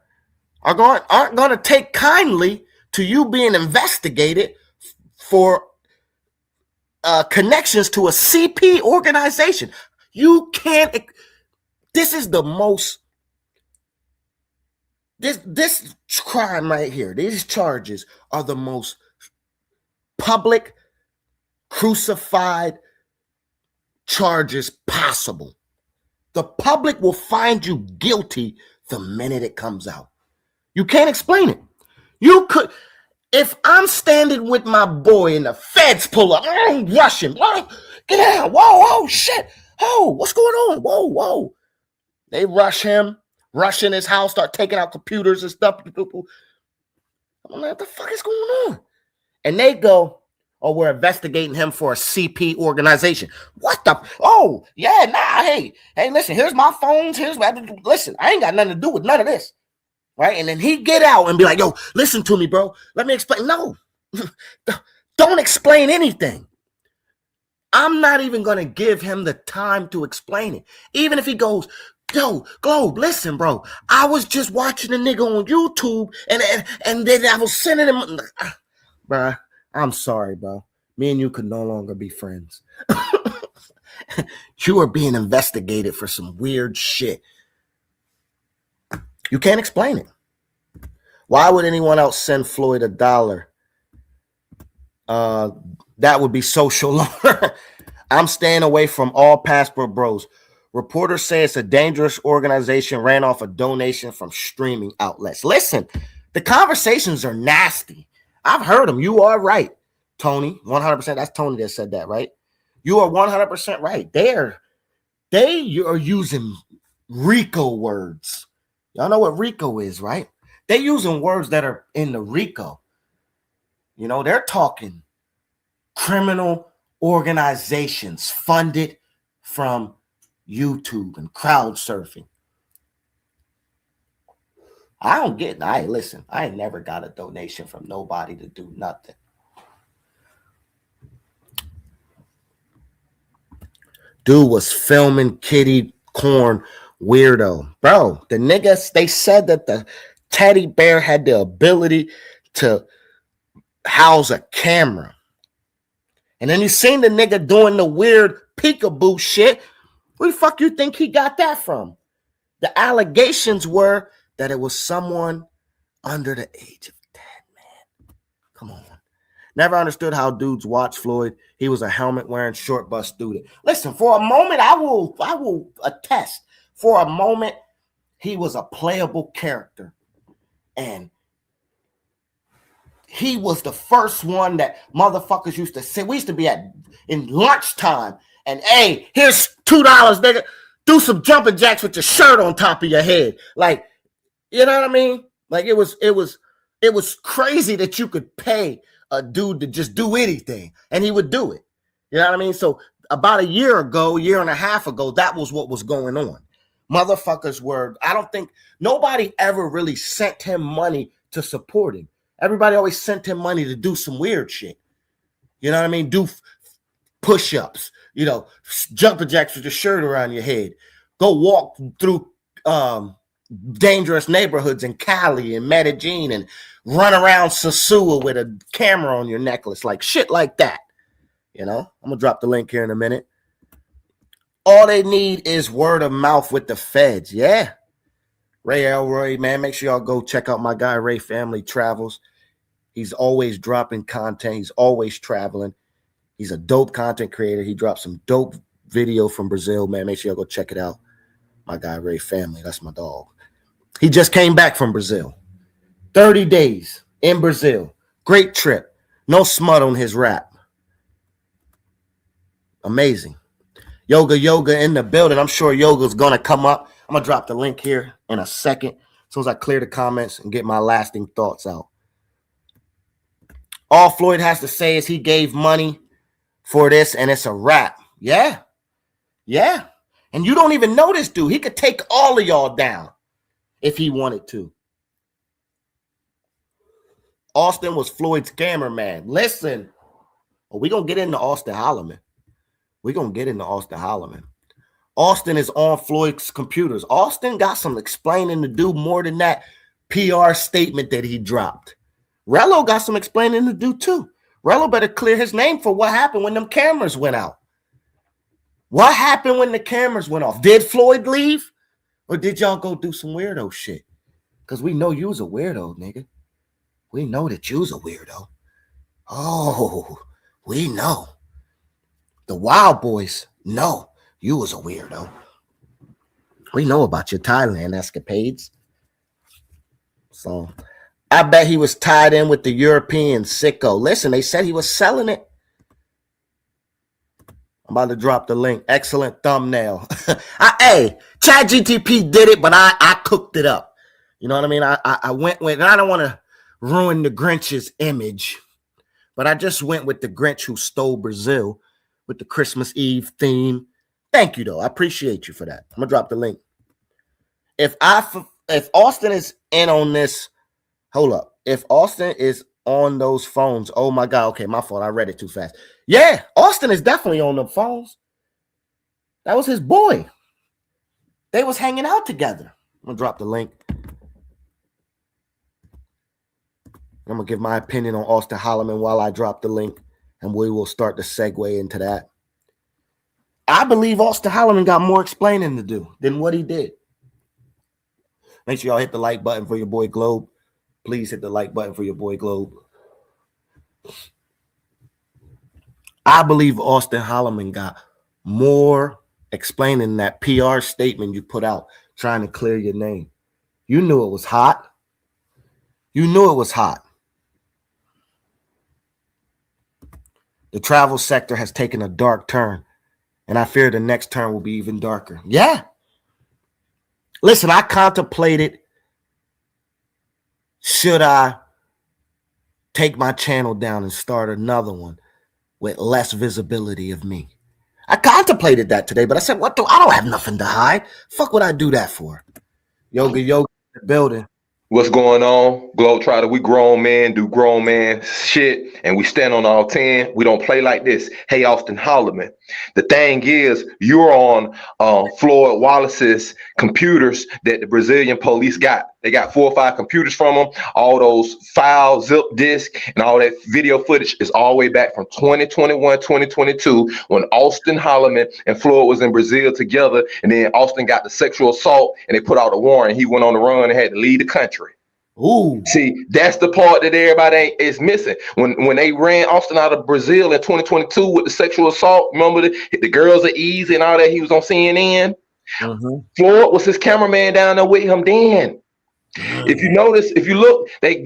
aren't going to take kindly to you being investigated for connections to a CP organization. You can't. This is the most. This crime right here. These charges are the most public, crucified charges possible. The public will find you guilty the minute it comes out. You can't explain it. You could, if I'm standing with my boy and the feds pull up, I'm rushing. Get out. Whoa, oh, shit. Oh, what's going on? Whoa, whoa. They rush him, rush in his house, start taking out computers and stuff. I'm like, what the fuck is going on? And they go, oh, we're investigating him for a CP organization. What the? Oh, yeah, nah, hey, listen, here's my phones. Listen, I ain't got nothing to do with none of this. Right? And then he get out and be like, yo, listen to me, bro. Let me explain. No, don't explain anything. I'm not even going to give him the time to explain it. Even if he goes, yo, Globe, listen, bro. I was just watching a nigga on YouTube and then I was sending him. Bro, I'm sorry, bro. Me and you could no longer be friends. You are being investigated for some weird shit. You can't explain it. Why would anyone else send Floyd $1? That would be social. I'm staying away from all passport bros. Reporters say it's a dangerous organization ran off a donation from streaming outlets. Listen, the conversations are nasty. I've heard them. You are right, Tony. 100%. That's Tony that said that, right? You are 100% right. They are using RICO words. Y'all know what RICO is, right? They're using words that are in the RICO. You know, they're talking criminal organizations funded from YouTube and crowd surfing. I don't get it. Listen, I ain't never got a donation from nobody to do nothing. Dude was filming kitty corn weirdo. Bro, the niggas, they said that the teddy bear had the ability to house a camera. And then you seen the nigga doing the weird peekaboo shit. Where the fuck you think he got that from? The allegations were that it was someone under the age of 10, man. Come on. Never understood how dudes watch Floyd. He was a helmet-wearing, short-bus student. Listen, for a moment, I will attest. For a moment, he was a playable character. And he was the first one that motherfuckers used to say. We used to be in lunchtime. And, hey, here's $2, nigga. Do some jumping jacks with your shirt on top of your head. Like, you know what I mean? Like, it was crazy that you could pay a dude to just do anything, and he would do it. You know what I mean? So about a year and a half ago, that was what was going on. Motherfuckers I don't think nobody ever really sent him money to support him. Everybody always sent him money to do some weird shit. You know what I mean? Do push-ups, you know, jumping jacks with your shirt around your head. Go walk through dangerous neighborhoods in Cali and Medellin and run around Sosua with a camera on your necklace, like shit like that. You know, I'm gonna drop the link here in a minute. All they need is word of mouth with the feds. Yeah. Ray Elroy, man, make sure y'all go check out my guy Ray Family Travels. He's always dropping content. He's always traveling. He's a dope content creator. He dropped some dope video from Brazil, man. Make sure y'all go check it out. My guy Ray Family, that's my dog. He just came back from Brazil. 30 days in Brazil. Great trip. No smut on his rap. Amazing. Yoga in the building. I'm sure Yoga's going to come up. I'm going to drop the link here in a second as soon as I clear the comments and get my lasting thoughts out. All Floyd has to say is he gave money for this and it's a wrap. Yeah. Yeah. And you don't even know this dude. He could take all of y'all down if he wanted to. Austin was Floyd's cameraman. Listen, we're going to get into Austin Holloman. Austin is on Floyd's computers. Austin got some explaining to do more than that PR statement that he dropped. Rello got some explaining to do too. Rello better clear his name for what happened when them cameras went out. What happened when the cameras went off? Did Floyd leave? Or did y'all go do some weirdo shit? Because we know you was a weirdo, nigga. We know that you was a weirdo. Oh, we know. The Wild Boys know you was a weirdo. We know about your Thailand escapades. So I bet he was tied in with the European sicko. Listen, they said he was selling it. I'm about to drop the link. Excellent thumbnail. Hey, ChatGTP did it, but I cooked it up. You know what I mean? I went with, and I don't want to ruin the Grinch's image, but I just went with the Grinch who stole Brazil with the Christmas Eve theme. Thank you, though. I appreciate you for that. I'm going to drop the link. If Austin is in on this, hold up. If Austin is on those phones, oh my God. Okay, my fault. I read it too fast. Yeah, Austin is definitely on the phones. That was his boy. They was hanging out together. I'm going to drop the link. I'm going to give my opinion on Austin Holloman while I drop the link, and we will start to segue into that. I believe Austin Holloman got more explaining to do than what he did. Make sure y'all hit the like button for your boy Globe. Please hit the like button for your boy Globe. I believe Austin Holloman got more explaining that PR statement you put out trying to clear your name. You knew it was hot. The travel sector has taken a dark turn, and I fear the next turn will be even darker. Yeah. Listen, I contemplated, should I take my channel down and start another one with less visibility of me? I contemplated that today, but I said, I don't have nothing to hide. Fuck would I do that for? Yoga in the building. What's going on? Globetrotter, we grown men, do grown man shit, and we stand on all 10. We don't play like this. Hey, Austin Holloman. The thing is, you're on Floyd Wallace's computers that the Brazilian police got. They got 4 or 5 computers from him. All those files, zip disk, and all that video footage is all the way back from 2021, 2022, when Austin Holloman and Floyd was in Brazil together, and then Austin got the sexual assault, and they put out a warrant. He went on the run and had to leave the country. Ooh. See, that's the part that everybody is missing. When they ran Austin out of Brazil in 2022 with the sexual assault, remember the girls are easy and all that, he was on CNN. Mm-hmm. Floyd was his cameraman down there with him then. Mm-hmm. If you notice, if you look, they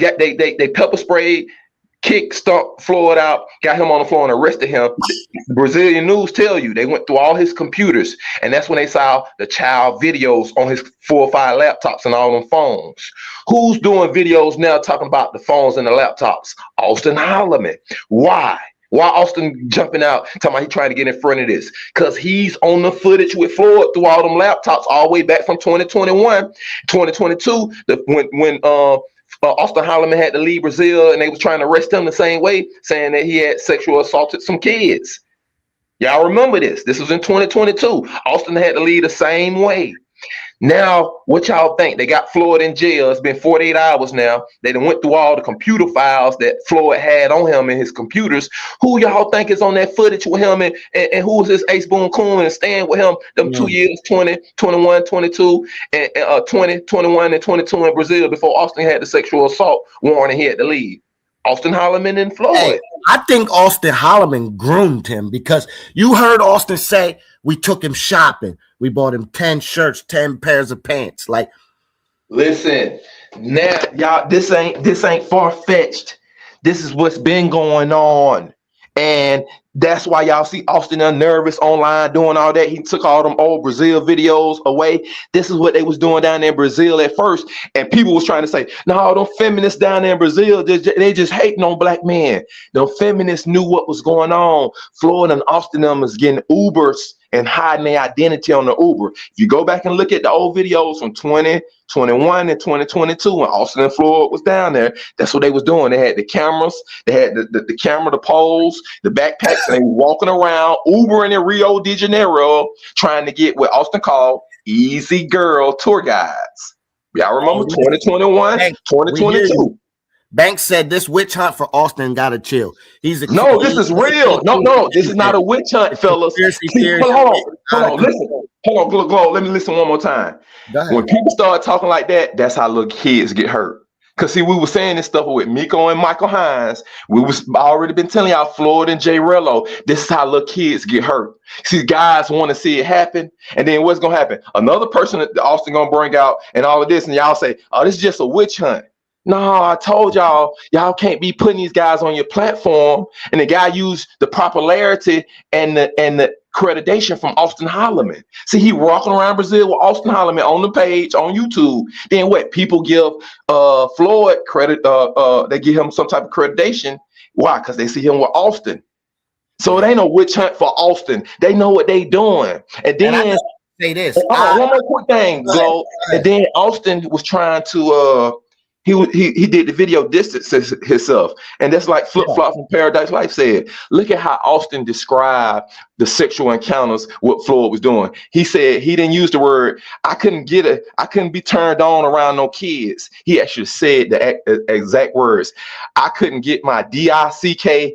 pepper sprayed, kicked, stomped Floyd out, got him on the floor and arrested him. Brazilian news tell you they went through all his computers, and that's when they saw the child videos on his 4 or 5 laptops and all them phones. Who's doing videos now talking about the phones and the laptops? Austin Holloman. Why? Why Austin jumping out talking about he trying to get in front of this? Because he's on the footage with Floyd through all them laptops all the way back from 2021, 2022. When Austin Holloman had to leave Brazil and they was trying to arrest him the same way, saying that he had sexual assaulted some kids. Y'all remember this? This was in 2022. Austin had to leave the same way. Now, what y'all think? They got Floyd in jail. It's been 48 hours now. They done went through all the computer files that Floyd had on him in his computers. Who y'all think is on that footage with him, and who is this Ace Boone Coon and staying with him them 2 years, 20, 21, 22, and 20, 21, and 22 in Brazil before Austin had the sexual assault warrant and he had to leave? Austin Holloman and Floyd. Hey, I think Austin Holloman groomed him, because you heard Austin say, we took him shopping. We bought him 10 shirts, 10 pairs of pants. Like, listen, now y'all, this ain't far-fetched This is what's been going on. And that's why y'all see Austin nervous online doing all that. He took all them old Brazil videos away. This is what they was doing down there in Brazil at first. And people was trying to say, no, them feminists down there in Brazil, they just hating on black men. Them feminists knew what was going on. Floyd and Austin was getting Ubers and hiding their identity on the Uber. If you go back and look at the old videos from 2021 and 2022 when Austin and Floyd was down there, that's what they was doing. They had the cameras, they had the camera, the poles, the backpacks, and they were walking around Ubering in Rio de Janeiro trying to get what Austin called easy girl tour guides. Y'all remember 2021, 2022. Banks said this witch hunt for Austin gotta chill. No, this is real. No, this is not a witch hunt, fellas. Hold on, Glow. Let me listen one more time. When people start talking like that, that's how little kids get hurt. Cause see, we were saying this stuff with Miko and Michael Hines. We was already been telling y'all Floyd and Jay Rello. This is how little kids get hurt. See, guys want to see it happen, and then what's gonna happen? Another person that Austin gonna bring out and all of this, and y'all say, "Oh, this is just a witch hunt." No, I told y'all can't be putting these guys on your platform. And the guy used the popularity and the accreditation from Austin Holloman. See, he walking around Brazil with Austin Holloman on the page on YouTube. Then what? People give Floyd credit. They give him some type of accreditation. Why? Because they see him with Austin. So it ain't no witch hunt for Austin. They know what they doing. And then say this. One more quick thing, Glow. And then Austin was trying to He did the video distance himself, and that's like Flip Flop from Paradise Life said. Look at how Austin described the sexual encounters what Floyd was doing. He said he didn't use the word I couldn't be turned on around no kids. He actually said the exact words. I couldn't get my DICKHARD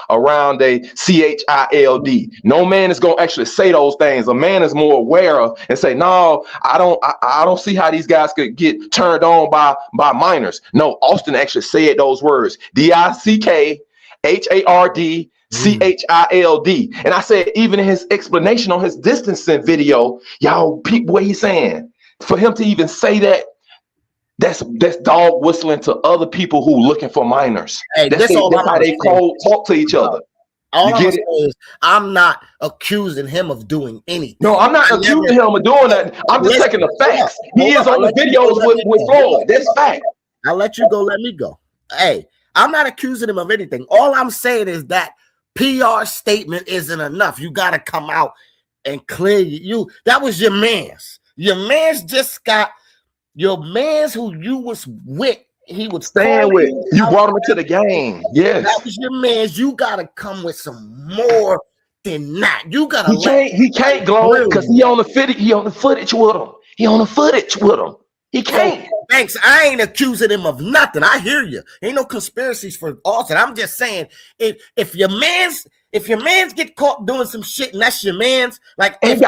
around a CHILD. No man is gonna actually say those things. A man is more aware of and say, no, I don't see how these guys could get turned on by minors. No, Austin actually said those words. DICKHARD CHILD. And I said, even in his explanation on his distancing video, y'all peep what he's saying. For him to even say that, that's dog whistling to other people who looking for minors. Hey, that's how they talk to each other. All I'm saying is, I'm not accusing him of doing anything. No, I'm not accusing him of doing that. I'm just taking the facts. He is on the videos with Floyd. That's fact. I'll let you go. Let me go. Hey, I'm not accusing him of anything. All I'm saying is that PR statement isn't enough. You got to come out and clear you. That was your man's. Your man's just got your man's who you was with. He would stand with. You brought him into the game. Yes, that was your man's. You got to come with some more than that. You got to. He can't Glow because he on the footage. He on the footage with him. He can't. Thanks. I ain't accusing him of nothing. I hear you. Ain't no conspiracies for Austin. I'm just saying, if your man's get caught doing some shit and that's your man's, like if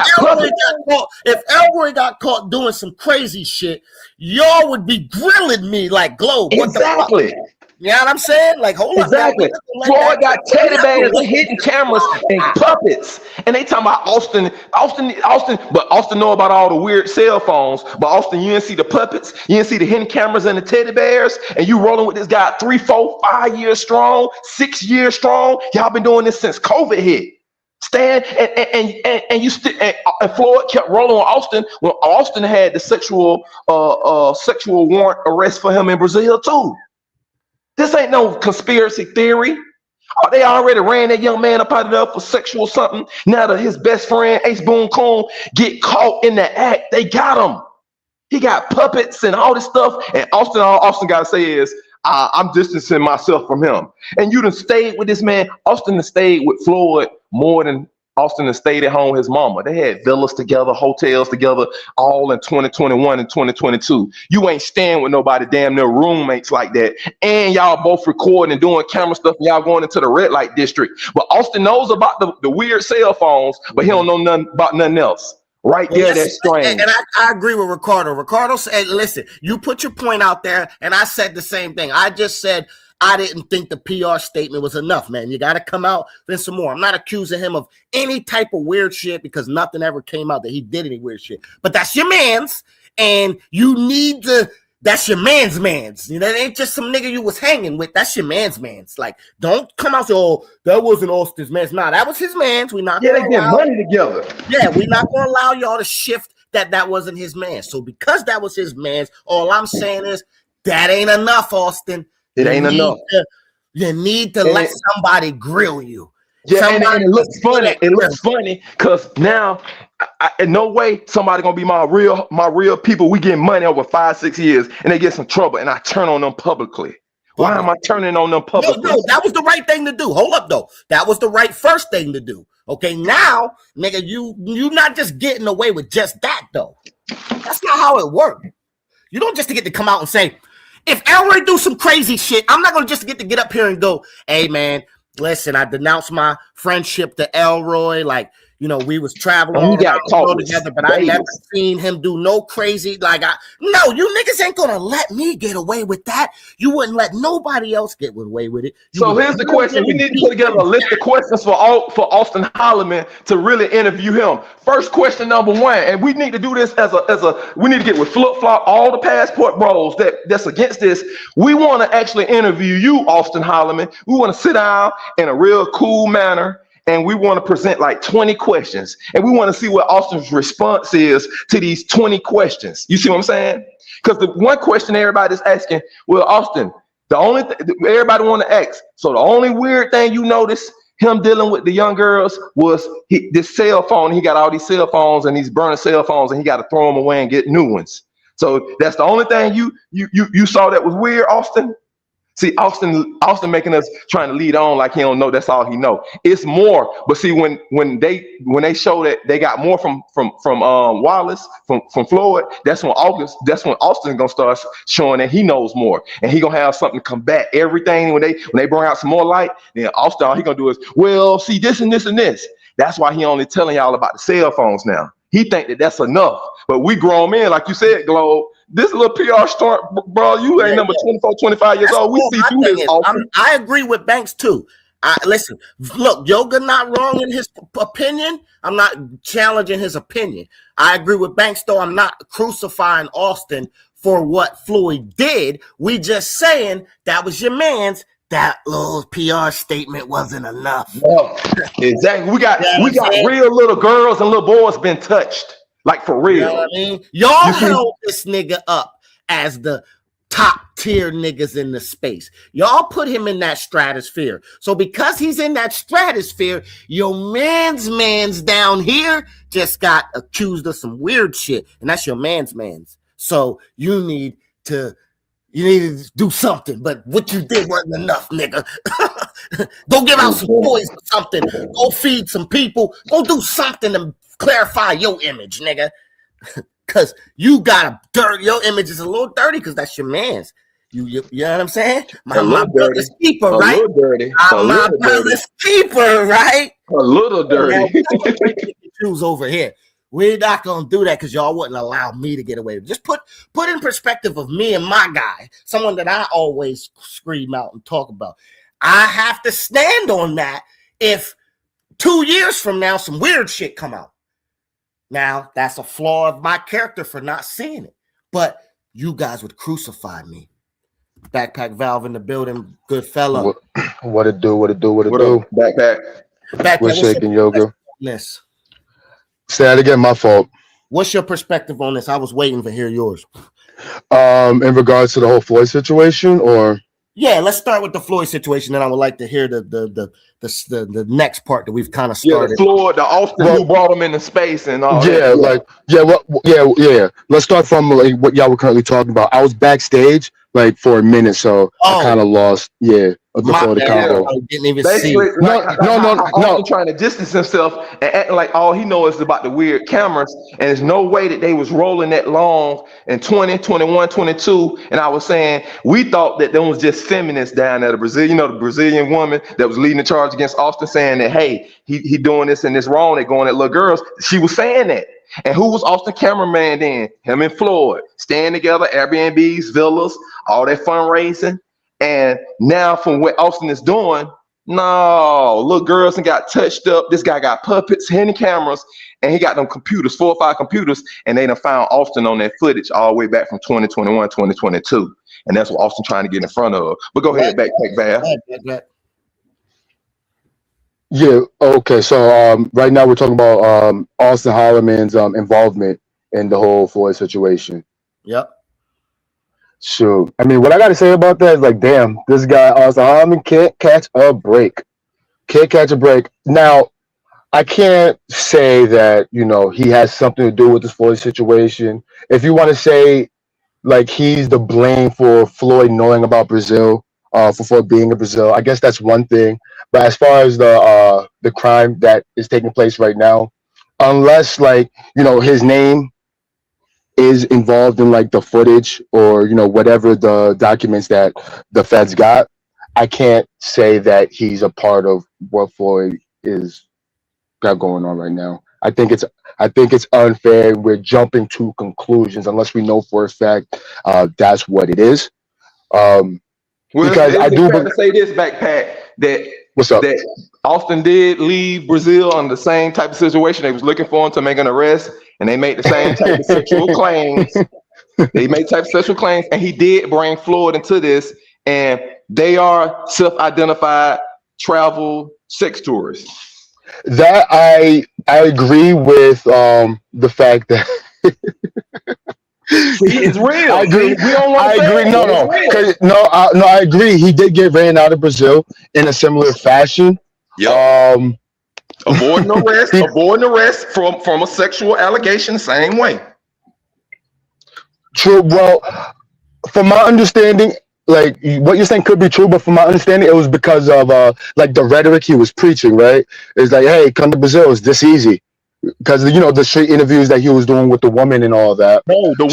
Elroy got caught doing some crazy shit, y'all would be grilling me like Glow. Exactly. What the fuck? You know what I'm saying? Like, hold on. Exactly. Floyd got teddy bears and hidden cameras and puppets. And they talking about Austin, but Austin know about all the weird cell phones. But Austin, you didn't see the puppets, you didn't see the hidden cameras and the teddy bears, and you rolling with this guy 3, 4, 5 years strong, 6 years strong. Y'all been doing this since COVID hit. Stan and you and Floyd kept rolling on Austin when Austin had the sexual warrant arrest for him in Brazil too. This ain't no conspiracy theory. Oh, they already ran that young man up out of there for sexual something. Now that his best friend, Ace Boone Coon, get caught in the act, they got him. He got puppets and all this stuff. And all Austin got to say is, I'm distancing myself from him. And you done stayed with this man. Austin done stayed with Floyd more than Austin done stayed at home with his mama. They had villas together, hotels together, all in 2021 and 2022. You ain't staying with nobody damn near roommates like that. And y'all both recording and doing camera stuff, and y'all going into the red light district. But Austin knows about the weird cell phones, but he don't know nothing about nothing else. Right there, that's strange. And I agree with Ricardo. Ricardo said, listen, you put your point out there, and I said the same thing. I just said I didn't think the PR statement was enough, man. You got to come out with some more. I'm not accusing him of any type of weird shit because nothing ever came out that he did any weird shit. But that's your man's, and you need to that's your man's. You know, that ain't just some nigga you was hanging with. That's your man's. Like, don't come out and say, oh, that wasn't Austin's man's. Nah, that was his man's. We not Yeah, gonna they get allow, money together. yeah, we not gonna allow y'all to shift that wasn't his man. So because that was his man's, all I'm saying is that ain't enough, Austin. It ain't enough. You need to let somebody grill you. Yeah, and it looks funny. It looks funny because now, in no way somebody gonna be my real people. We get money over 5-6 years, and they get some trouble, and I turn on them publicly. Why am I turning on them publicly? No, that was the right thing to do. Hold up, though. That was the right first thing to do. Okay, now, nigga, you not just getting away with just that, though. That's not how it works. You don't just get to come out and say, if Elroy do some crazy shit, I'm not gonna just get up here and go, hey man, listen, I denounced my friendship to Elroy. Like, you know, we was traveling all around the world together, but I never seen him do no crazy. Like, no, you niggas ain't gonna let me get away with that. You wouldn't let nobody else get away with it. So here's the question: we need to put together a list of questions for Austin Holloman to really interview him. First question, number one, and we need to do this as a we need to get with Flip Flop, all the passport bros that's against this. We want to actually interview you, Austin Holloman. We want to sit down in a real cool manner. And we want to present like 20 questions. And we want to see what Austin's response is to these 20 questions. You see what I'm saying? Because the one question everybody's asking, well, Austin, the only everybody want to ask. So the only weird thing you notice him dealing with the young girls was this cell phone. He got all these cell phones and these burning cell phones, and he got to throw them away and get new ones. So that's the only thing you saw that was weird, Austin. See, Austin making us trying to lead on like he don't know. That's all he know. It's more, but see, when they show that they got more from Wallace from Floyd, that's when Austin gonna start showing that he knows more, and he gonna have something to combat everything. When they bring out some more light, then Austin all he gonna do is, well, see this and this and this. That's why he only telling y'all about the cell phones now. He think that that's enough, but we grown men, like you said, Globe. This little PR stunt, bro, you ain't number 24, 25 years old. We see through this. I agree with Banks too. Listen, look, Yoga not wrong in his opinion. I'm not challenging his opinion. I agree with Banks, though. I'm not crucifying Austin for what Floyd did. We just saying that was your man's. That little PR statement wasn't enough. No, exactly. We got real little girls and little boys been touched. Like for real. You know what I mean? Y'all held this nigga up as the top tier niggas in the space. Y'all put him in that stratosphere. So because he's in that stratosphere, your man's down here just got accused of some weird shit. And that's your man's. So you need to do something. But what you did wasn't enough, nigga. Go give out some toys or something. Go feed some people. Go do something to clarify your image, nigga. Cause you got your image is a little dirty because that's your man's. You know what I'm saying? My brother's keeper, right? A little dirty. My brother's keeper, right? A little dirty. Choose over here. We're not gonna do that because y'all wouldn't allow me to get away with it. Just put in perspective of me and my guy, someone that I always scream out and talk about. I have to stand on that if 2 years from now some weird shit come out. Now, that's a flaw of my character for not seeing it. But you guys would crucify me. Backpack Valve in the building, good fella. What it do? Backpack. We're shaking Yoga. Yes. Say that again, my fault. What's your perspective on this? I was waiting to hear yours. In regards to the whole Floyd situation, or? Yeah, let's start with the Floyd situation, then I would like to hear the next part that we've kind of started. Yeah, Floyd, the Austin who brought him into space and all. Yeah. Let's start from like what y'all were currently talking about. I was backstage like for a minute, so I kind of lost. Before the combo. Didn't even basically, see. No. Trying to distance himself and acting like all he knows is about the weird cameras, and there's no way that they was rolling that long in 20, 21, 22. And I was saying we thought that there was just feminists down there, the Brazilian woman that was leading the charge against Austin, saying that hey, he doing this and this wrong. They're going at little girls. She was saying that. And who was Austin cameraman then? Him and Floyd staying together, Airbnbs, villas, all that fundraising. And now from what Austin is doing, No, little girls and got touched up. This guy got puppets, hidden cameras, and he got them computers, 4 or 5 computers, and they done found Austin on that footage all the way back from 2021, 2022. And that's what Austin trying to get in front of. But go ahead, backpack Val. Yeah, okay. So right now we're talking about Austin Holloman's involvement in the whole Floyd situation. Yep. So, I mean, what I got to say about that is like, damn, this guy, Austin Holloman, can't catch a break. Can't catch a break. Now, I can't say that, you know, he has something to do with this Floyd situation. If you want to say, like, he's the blame for Floyd knowing about Brazil, for Floyd being in Brazil, I guess that's one thing. But as far as the crime that is taking place right now, unless, like, you know, his name is involved in like the footage or, you know, whatever the documents that the feds got, I can't say that he's a part of what Floyd is got going on right now. I think it's unfair. We're jumping to conclusions unless we know for a fact that's what it is. Because I do to say this, backpack, that what's up? That Austin did leave Brazil on the same type of situation. They was looking for him to make an arrest, and they made the same type of sexual claims. They made type of sexual claims, and he did bring Floyd into this, and they are self-identified travel sex tourists. That I agree with the fact that it's real. I agree. We don't want I agree. No, I agree. He did get ran out of Brazil in a similar fashion. Yep. Avoiding arrest from a sexual allegation, same way. True. Well, from my understanding, like what you're saying could be true, but from my understanding, it was because of like the rhetoric he was preaching. Right? It's like, hey, come to Brazil. It's this easy. Because, you know, the street interviews that he was doing with the woman and all that. No, the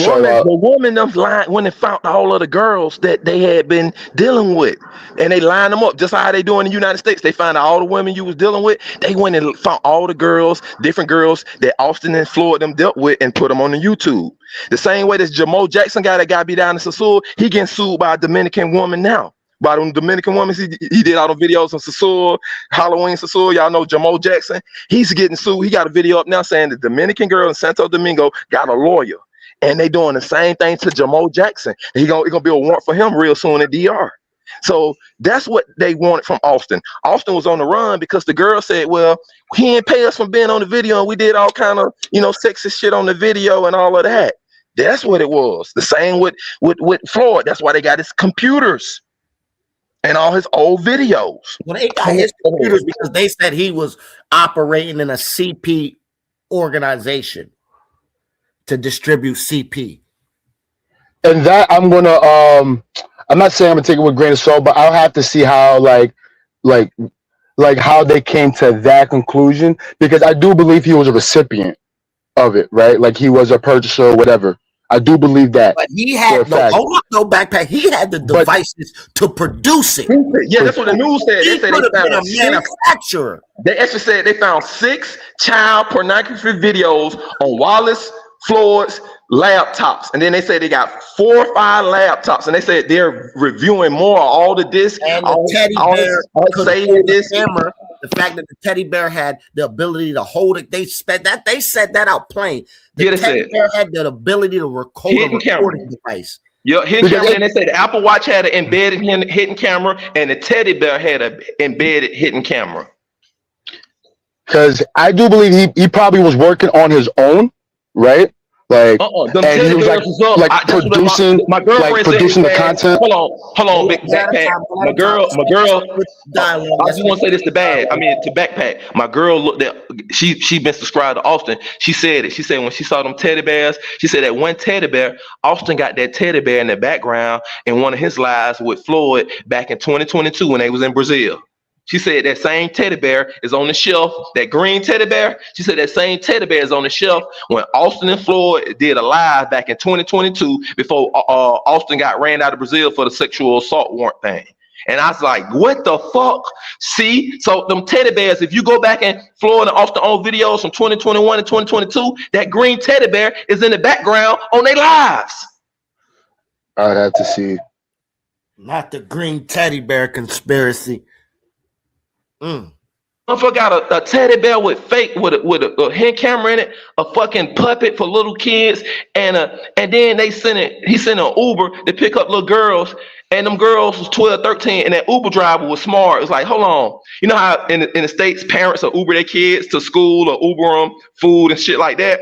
woman them lying when they found all of the girls that they had been dealing with, and they lined them up just how they do in the United States. They found all the women you was dealing with. They went and found all the girls, different girls that Austin and Floyd them dealt with, and put them on the YouTube. The same way this Jamal Jackson guy that got beat down in Sassoon, he getting sued by a Dominican woman now. By them Dominican women, he did all the videos on Sassoon, Halloween Sassoon. Y'all know Jamal Jackson. He's getting sued. He got a video up now saying the Dominican girl in Santo Domingo got a lawyer, and they doing the same thing to Jamal Jackson. He gonna be a warrant for him real soon at DR. So that's what they wanted from Austin. Austin was on the run because the girl said, "Well, he didn't pay us for being on the video, and we did all kind of, you know, sexist shit on the video and all of that." That's what it was. The same with Floyd. That's why they got his computers and all his old videos. Well, they got his computers because they said he was operating in a CP organization to distribute CP. And that I'm not saying I'm gonna take it with a grain of salt, but I'll have to see how like how they came to that conclusion, because I do believe he was a recipient of it, right? Like he was a purchaser or whatever. I do believe that. But he had no backpack. He had the devices to produce it. Yeah, that's what the news said. He could have been a manufacturer. They actually said they found 6 child pornography videos on Wallace Floyd's laptops, and then they said they got 4 or 5 laptops, and they said they're reviewing more of all the discs and the teddy bear saved this camera. The fact that the teddy bear had the ability to hold it, they said that out plain. The teddy bear had the ability to record a recording device. Yeah, hidden camera, and they said the Apple Watch had an embedded hidden camera, and the teddy bear had an embedded hidden camera. Because I do believe he probably was working on his own, right? Like, and he was producing the content. Hold on, big backpack. My girl. I just want to say this to backpack. My girl looked at. She been subscribed to Austin. She said it. She said when she saw them teddy bears, she said that one teddy bear. Austin got that teddy bear in the background in one of his lives with Floyd back in 2022 when they was in Brazil. She said that same teddy bear is on the shelf, that green teddy bear. She said that same teddy bear is on the shelf when Austin and Floyd did a live back in 2022 before Austin got ran out of Brazil for the sexual assault warrant thing. And I was like, what the fuck? See? So them teddy bears, if you go back and Floyd and Austin on videos from 2021 and 2022, that green teddy bear is in the background on their lives. I'd have to see. Not the green teddy bear conspiracy. Motherfucker got a teddy bear with a hand camera in it, a fucking puppet for little kids, and then he sent an Uber to pick up little girls, and them girls was 12, 13, and that Uber driver was smart. It's like, hold on, you know how in the States parents will Uber their kids to school or Uber them food and shit like that.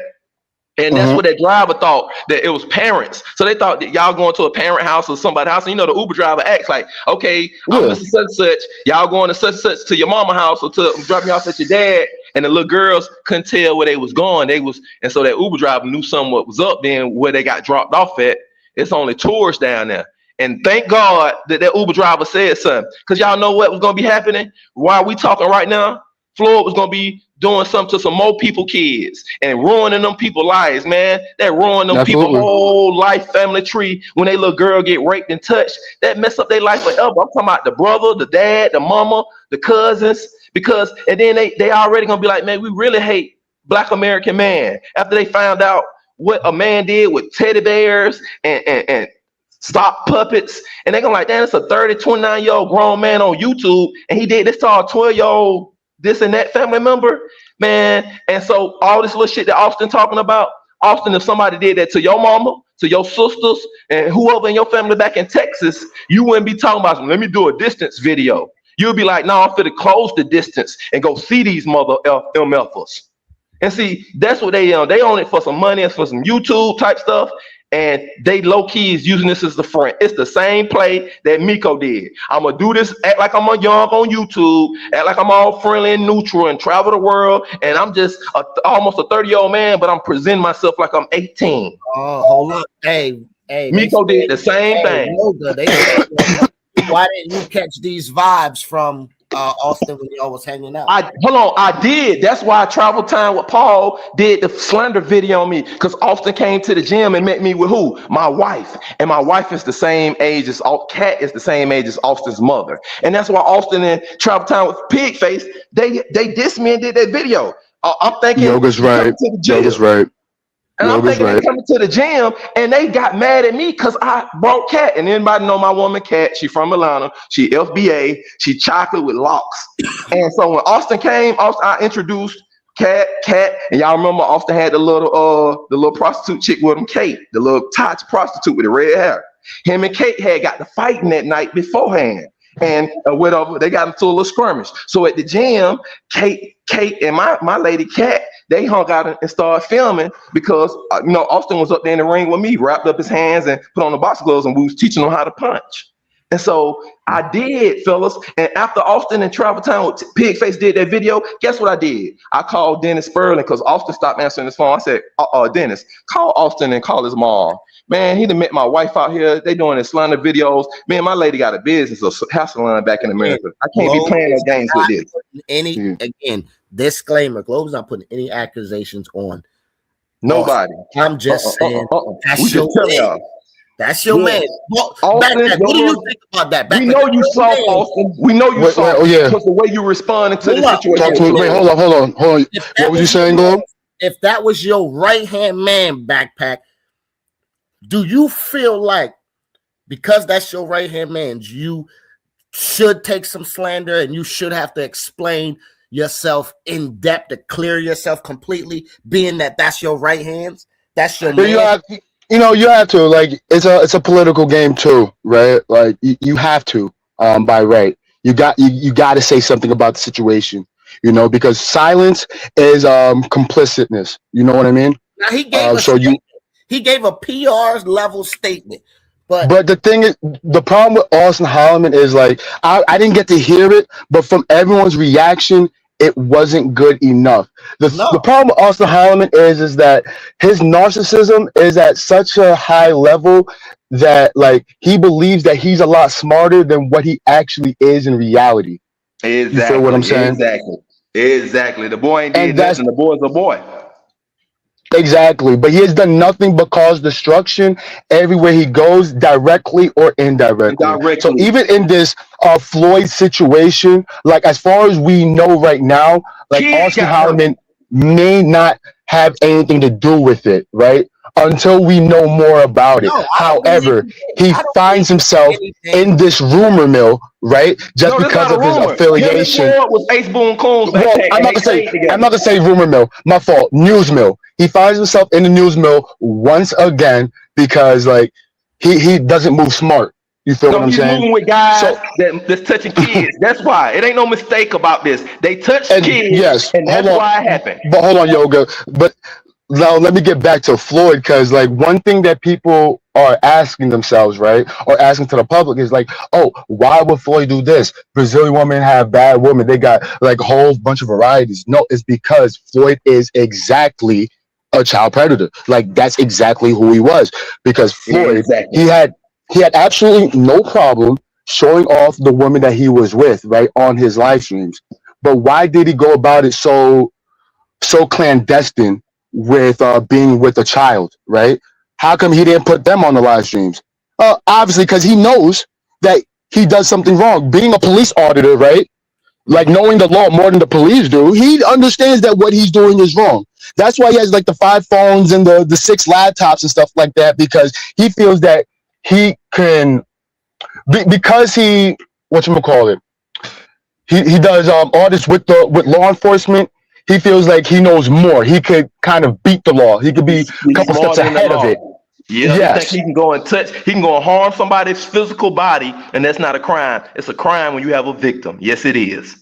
And that's what that driver thought, that it was parents. So they thought that y'all going to a parent house or somebody's house. And the Uber driver acts like, okay, I'm Mr. Such and such. Y'all going to such and such to your mama house or to drop me off at your dad. And the little girls couldn't tell where they was going. And so that Uber driver knew something what was up then where they got dropped off at. It's only tourists down there. And thank God that Uber driver said something. Because y'all know what was going to be happening while we talking right now? Floyd was going to be doing something to some more people kids and ruining them people lives, man. That ruin them people whole life family tree when they little girl get raped and touched. That mess up their life forever. I'm talking about the brother, the dad, the mama, the cousins, and then they already gonna be like, man, we really hate Black American man after they found out what a man did with teddy bears and sock puppets, and they gonna like, damn, it's a 30, 29-year-old grown man on YouTube, and he did this to our 12-year-old this and that family member, man. And so all this little shit that Austin talking about, Austin, if somebody did that to your mama, to your sisters, and whoever in your family back in Texas, you wouldn't be talking about, let me do a distance video. You'll be like, no, I'm finna close the distance and go see these mother MFers. And see, that's what they own it for some money and for some YouTube type stuff. And they low key is using this as the front. It's the same play that Miko did. I'm gonna do this, act like I'm a young on YouTube, act like I'm all friendly and neutral and travel the world, and I'm just almost a 30-year-old man, but I'm presenting myself like I'm 18. Oh, hold up. Hey, Miko did the same thing. Why didn't you catch these vibes from Austin when y'all was hanging out? I did. That's why Travel Time with Paul did the slander video on me, because Austin came to the gym and met me with who? My wife. And my wife is the same age as Kat is the same age as Austin's mother. And that's why Austin and Travel Time with Pigface, they dissed me and did that video. I'm thinking Yoga's right. Yoga's right. And I'm thinking they coming to the gym, and they got mad at me because I brought Kat. And anybody know my woman Kat? She from Atlanta. She FBA. She chocolate with locks. And so when Austin came, I introduced Kat, and y'all remember Austin had the little prostitute chick with him, Kate, the little touch prostitute with the red hair. Him and Kate had got to fighting that night beforehand. And whatever, they got into a little skirmish. So at the gym, Kate and my lady Kat, they hung out and started filming because Austin was up there in the ring with me, wrapped up his hands and put on the box gloves, and we was teaching them how to punch. And so I did, fellas. And after Austin and Travel Time with Pigface did that video, guess what I did? I called Dennis Sperling because Austin stopped answering his phone. I said, Dennis, call Austin and call his mom. Man, he done met my wife out here. They doing his slander videos. Man, my lady got a business, a hair salon back in America. I can't be playing no games with this. Again, disclaimer, Globe's not putting any accusations on nobody. I'm just saying that's your man. That's your man. Well, Austin, what do you think about that? We know you saw Austin. We know you saw because the way you responded to the situation. Wait, hold on. What was you saying, Globe? If that was your right-hand man, Backpack, do you feel like because that's your right-hand man, you should take some slander and you should have to explain yourself in depth to clear yourself completely, being that that's your right hands? That's your man. You have to, like, it's a political game too, right? Like you have to, by right. You got to say something about the situation, because silence is complicitness. You know what I mean? Now he gave a PR level statement. But the thing is, the problem with Austin Holloman is, like, I didn't get to hear it, but from everyone's reaction, it wasn't good enough. The problem with Austin Holloman is that his narcissism is at such a high level that, like, he believes that he's a lot smarter than what he actually is in reality. Exactly. You feel what I'm saying? Exactly. The boy ain't did nothing. The boy's a boy. Exactly, but he has done nothing but cause destruction everywhere he goes, directly or indirectly. So even in this Floyd situation, like, as far as we know right now, like, Austin Holloman may not have anything to do with it, right? until we know more about it. No, However, he I don't finds himself anything. in this rumor mill, right? Just No, that's because not a of his rumor. affiliation. Floyd was Ace Boone Coon's Well, backpack, I'm and not they gonna say stayed together. I'm not gonna say rumor mill. My fault. News mill. He finds himself in the news mill once again because like he doesn't move smart. You feel what No, I'm he's saying? moving with guys So that's touching kids. That's why. It ain't no mistake about this. They touched and kids, yes, and hold that's on, why it happened. but hold on, Yoga. But now let me get back to Floyd because like one thing that people are asking themselves, right, or asking to the public is like, oh, why would Floyd do this? Brazilian women have bad women. They got like a whole bunch of varieties. No, it's because Floyd is exactly a child predator. Like that's exactly who he was. Because Floyd, Exactly. he had absolutely no problem showing off the woman that he was with, right, on his live streams. But why did he go about it so clandestine with being with a child, right? How come he didn't put them on the live streams? Obviously, because he knows that he does something wrong. Being a police auditor, right? Like knowing the law more than the police do, he understands that what he's doing is wrong. That's why he has like the 5 phones and the 6 laptops and stuff like that, because he feels that he can, because he, whatchamacallit, he does all this with law enforcement. He feels like he knows more. He could kind of beat the law. He could be a He's couple steps smarter than the ahead of law. it. Yeah, he thinks Yes, he can go and touch, he can go and harm somebody's physical body, and that's not a crime. It's a crime when you have a victim. Yes, it is.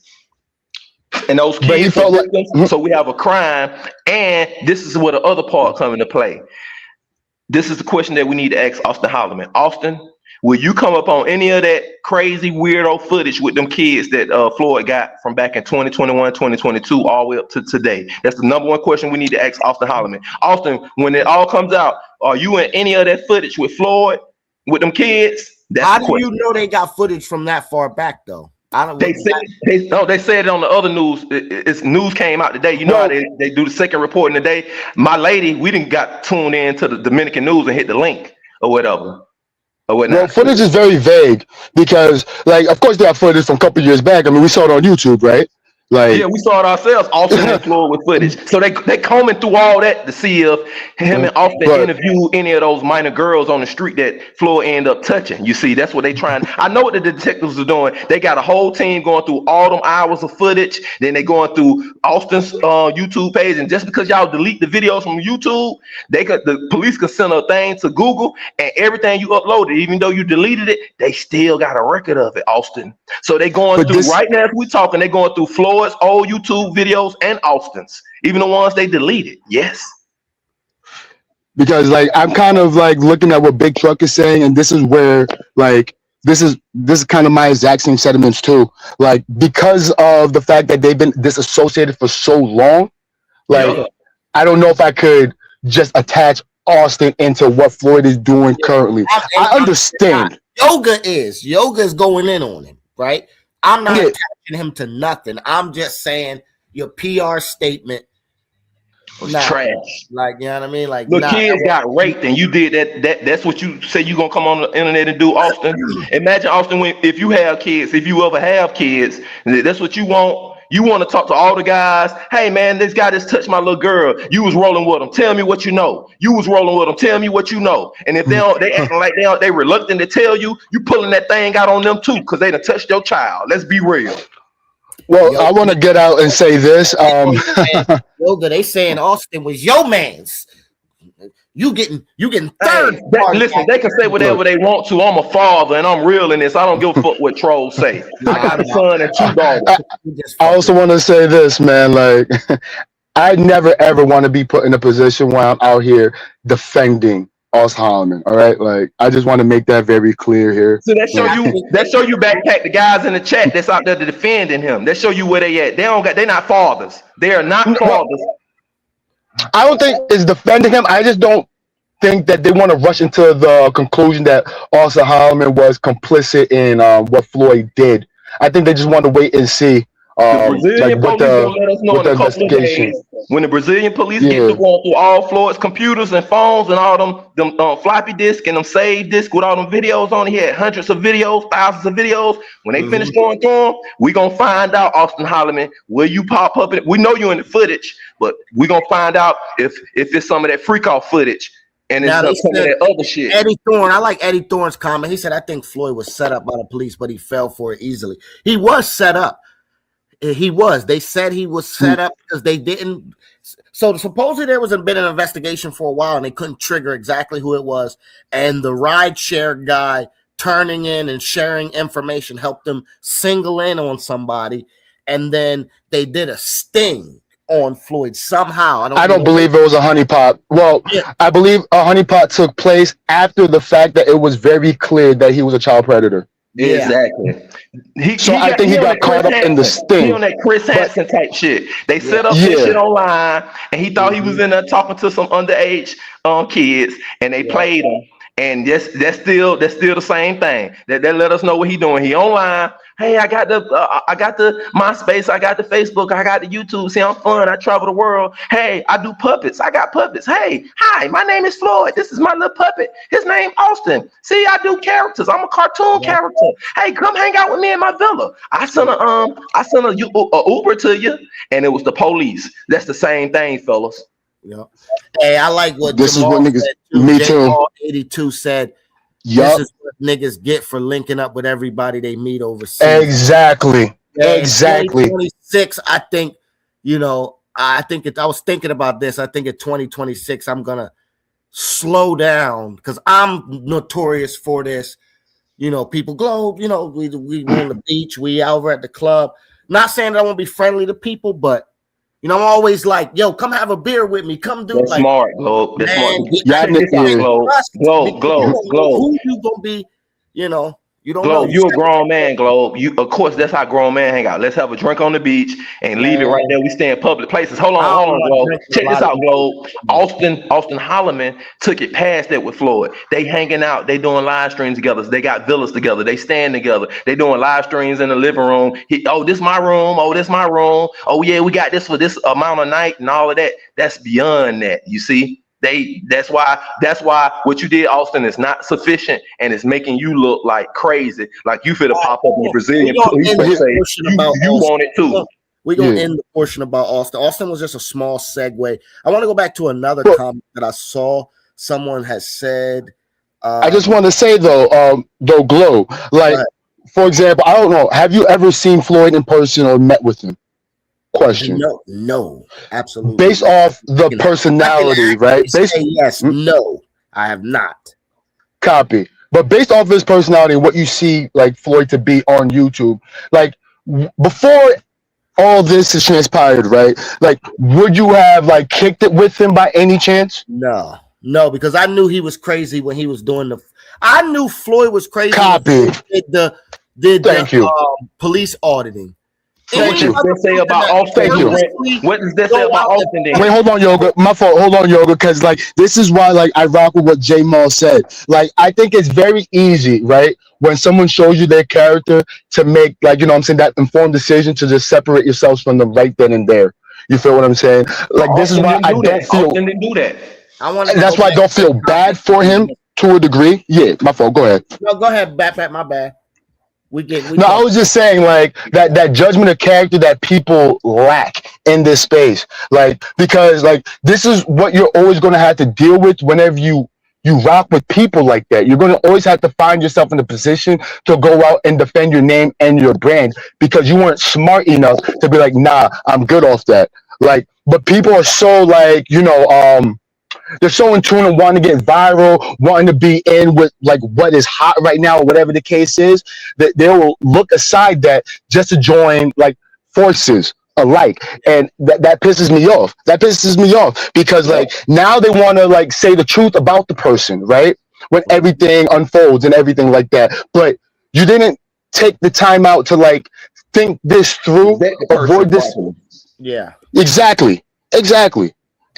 And those but he kids are felt like victims, so we have a crime. And this is where the other part come into play. This is the question that we need to ask Austin Holloman. Austin, will you come up on any of that crazy weirdo footage with them kids that Floyd got from back in 2021, 2022, all the way up to today? That's the number one question we need to ask Austin Holloman. Austin, when it all comes out, are you in any of that footage with Floyd, with them kids? That's How the do question. you know they got footage from that far back though? I don't. They said they said it on the other news. It's news came out today. You know how well, they do the second reporting today. My lady, we didn't got tuned in to the Dominican news and hit the link or whatever or well, whatnot. footage is very vague because, like, of course, they have footage from a couple years back. I mean, we saw it on YouTube, right? Yeah, Like, we saw it ourselves, Austin and Floyd with footage. So they combing through all that to see if him and Austin but interviewed any of those minor girls on the street that Floyd ended up touching. You see, that's what they trying. I know what the detectives are doing. They got a whole team going through all them hours of footage. Then they going through Austin's YouTube page, and just because y'all delete the videos from YouTube, the police can send a thing to Google, and everything you uploaded, even though you deleted it, they still got a record of it, Austin. So they going but through this right now as we talking. They going through Floyd's old YouTube videos and Austin's, even the ones they deleted. Yes. because like I'm kind of like looking at what Big Truck is saying, and this is where like this is kind of my exact same sentiments too. Like because of the fact that they've been disassociated for so long, like Yep. I don't know if I could just attach Austin into what Floyd is doing currently. I understand. Yoga is going in on him, right? I'm not Yeah. attaching him to nothing. I'm just saying your PR statement Was nah, trash. like you know what I mean. Like Look, nah, kids got raped, and you did that. That's what you say you gonna come on the internet and do, Austin. Imagine, Austin, if you have kids, if you ever have kids, that's what you want. You want to talk to all the guys. Hey, man, this guy just touched my little girl. You was rolling with him. Tell me what you know. You was rolling with him. Tell me what you know. And if they acting like they reluctant to tell you, you pulling that thing out on them too, because they done touched your child. Let's be real. Well, I want to get out and say this. Yoga, they saying Austin was your man's. You getting third. Hey, listen, they can say whatever they want to. I'm a father and I'm real in this. I don't give a fuck what trolls say. I got a son and 2 daughters. I also want to say this, man. Like, I never ever want to be put in a position where I'm out here defending Austin Holloman. All right, like I just want to make that very clear here. So that show you backpack the guys in the chat that's out there defending him. That show you where they at. They're not fathers. They are not fathers. I don't think it's defending him. I just don't think that they want to rush into the conclusion that Austin Holloman was complicit in what Floyd did. I think they just want to wait and see. The Brazilian like police will let us know in a couple of investigation. days. When the Brazilian police get to going through all Floyd's computers and phones and all them floppy disk and them save disk with all them videos on it, he had hundreds of videos, thousands of videos. When they finish going through them, we gonna find out, Austin Holloman, will you pop up? We know you in the footage, but we gonna find out if it's some of that freak off footage And Now they it's some of said that other shit. Eddie Thorne. I like Eddie Thorne's comment. He said, "I think Floyd was set up by the police, but he fell for it easily." He was set up. He was. They said he was set up because they didn't. So supposedly there was been an investigation for a while, and they couldn't trigger exactly who it was. And the rideshare guy turning in and sharing information helped them single in on somebody, and then they did a sting on Floyd somehow. I don't believe it was a honeypot. Well, Yeah. I believe a honeypot took place after the fact that it was very clear that he was a child predator. Yeah. Exactly. I think he got caught up in the sting. He on that Chris Hansen type shit. They set up this shit online, and he thought he was in there talking to some underage kids, and they played him. And that's still the same thing. That let us know what he doing. He online. Hey, I got the MySpace, I got the Facebook, I got the YouTube. See, I'm fun. I travel the world. Hey, I do puppets. I got puppets. Hey, hi, my name is Floyd. This is my little puppet. His name Austin. See, I do characters. I'm a cartoon character. Hey, come hang out with me in my villa. I sent a Uber to you, and it was the police. That's the same thing, fellas. Yeah. Hey, I like what this Jamal is what niggas. said too. Me Jamal too. 82 said. Yup. This is what niggas get for linking up with everybody they meet overseas. Exactly. Yeah, Exactly. 2026, I think, I was thinking about this. I think in 2026, I'm gonna slow down because I'm notorious for this. People glow, we on the beach, we over at the club. Not saying that I won't be friendly to people, but I'm always like, yo, come have a beer with me. Come do That's like smart, Globe. That's man, smart. Y'all Check this out, Globe. Globe. who you gonna be, you don't know. Globe, you a grown man, Globe. Of course, that's how grown men hang out. Let's have a drink on the beach and leave it right there. We stay in public places. Hold on, Globe. Check this out, Globe. Austin Holloman took it past that with Floyd. They hanging out. They doing live streams together. They got villas together. They stand together. They doing live streams in the living room. This my room. Oh, this my room. Oh yeah, we got this for this amount of night and all of that. That's beyond that. You see. That's why what you did, Austin, is not sufficient, and it's making you look like crazy, like you finna pop up in the Brazilian. You want it too. We're gonna end the portion about Austin. Austin was just a small segue. I want to go back to another comment that I saw. Someone has said. I just want to say though, Glow, like for example, I don't know. Have you ever seen Floyd in person or met with him? Question. No, absolutely. Based off the personality, right? Yes, no, I have not. Copy. But based off his personality, what you see like Floyd to be on YouTube, like before all this is transpired, right? Like, would you have like kicked it with him by any chance? No, because I knew he was crazy when he was doing I knew Floyd was crazy. Copy. When he did the police auditing. Thank you. What does that say about Austin? What does that say about Austin? Wait, hold on, Yoga. My fault. Hold on, Yoga, because like this is why like I rock with what J Mal said. Like I think it's very easy, right? When someone shows you their character to make like that informed decision to just separate yourselves from them right then and there. You feel what I'm saying? Like this is why I don't feel. Austin didn't do that. That's why I don't feel bad for him to a degree. Yeah, my fault. Go ahead. No, go ahead, Bat. My bad. I was just saying like that judgment of character that people lack in this space, like because like this is what you're always going to have to deal with whenever you rock with people like that. You're going to always have to find yourself in a position to go out and defend your name and your brand because you weren't smart enough to be like, nah, I'm good off that. Like, but people are so like they're so in tune and wanting to get viral, wanting to be in with like what is hot right now, or whatever the case is, that they will look aside that just to join like forces alike. And that pisses me off. That pisses me off because like now they want to like say the truth about the person, right? When everything unfolds and everything like that. But you didn't take the time out to like think this through, avoid this. Yeah. Exactly.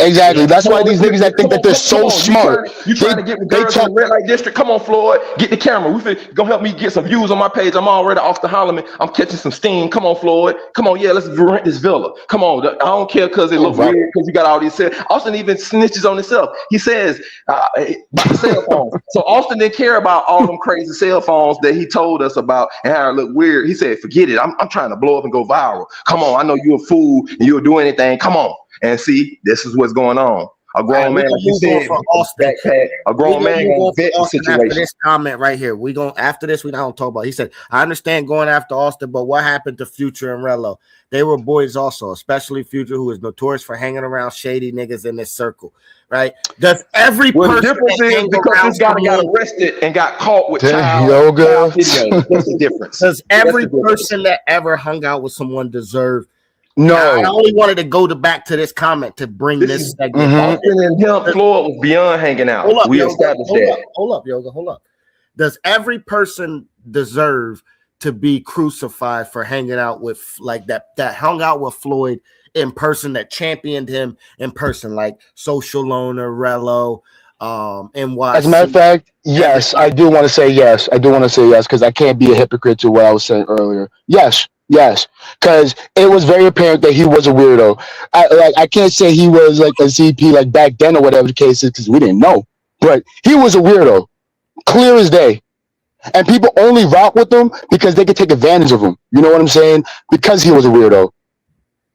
That's why these niggas that think that they're so smart. You trying to get the girls in the red light district? Come on, Floyd. Get the camera. Gonna help me get some views on my page. I'm already off the Holloman. I'm catching some steam. Come on, Floyd. Come on, let's rent this villa. Come on. I don't care because it looks weird because you got all these. Austin even snitches on himself. He says about the cell phones. So Austin didn't care about all them crazy cell phones that he told us about and how it looked weird. He said, forget it. I'm trying to blow up and go viral. Come on. I know you're a fool and you'll do anything. Come on. And see, this is what's going on. A grown man, like you said, for Austin. backpack. A grown man gonna vet the Austin situation. after this comment right here. We going after this. We don't talk about. He said, "I understand going after Austin, but what happened to Future and Rello? They were boys also, especially Future, who is notorious for hanging around shady niggas in this circle, right? Does every Well, the person difference is because this guy got arrested and got caught with child yoga. videos. That's the difference. Does every person that ever hung out with someone deserve? No. I only wanted to go back to this comment to bring this segment. Austin and him, Floyd was beyond hanging out. Hold up, we Yoga. established that. Hold up, Yoga. Hold up. Does every person deserve to be crucified for hanging out with like that hung out with Floyd in person, that championed him in person, like Social Loner, Rello, NYC? As a matter of fact, yes, I do want to say yes. I do want to say yes because I can't be a hypocrite to what I was saying earlier. Yes, because it was very apparent that he was a weirdo. I can't say he was like a CP like back then or whatever the case is because we didn't know, but he was a weirdo, clear as day. And people only rock with him because they could take advantage of him. You know what I'm saying? Because he was a weirdo.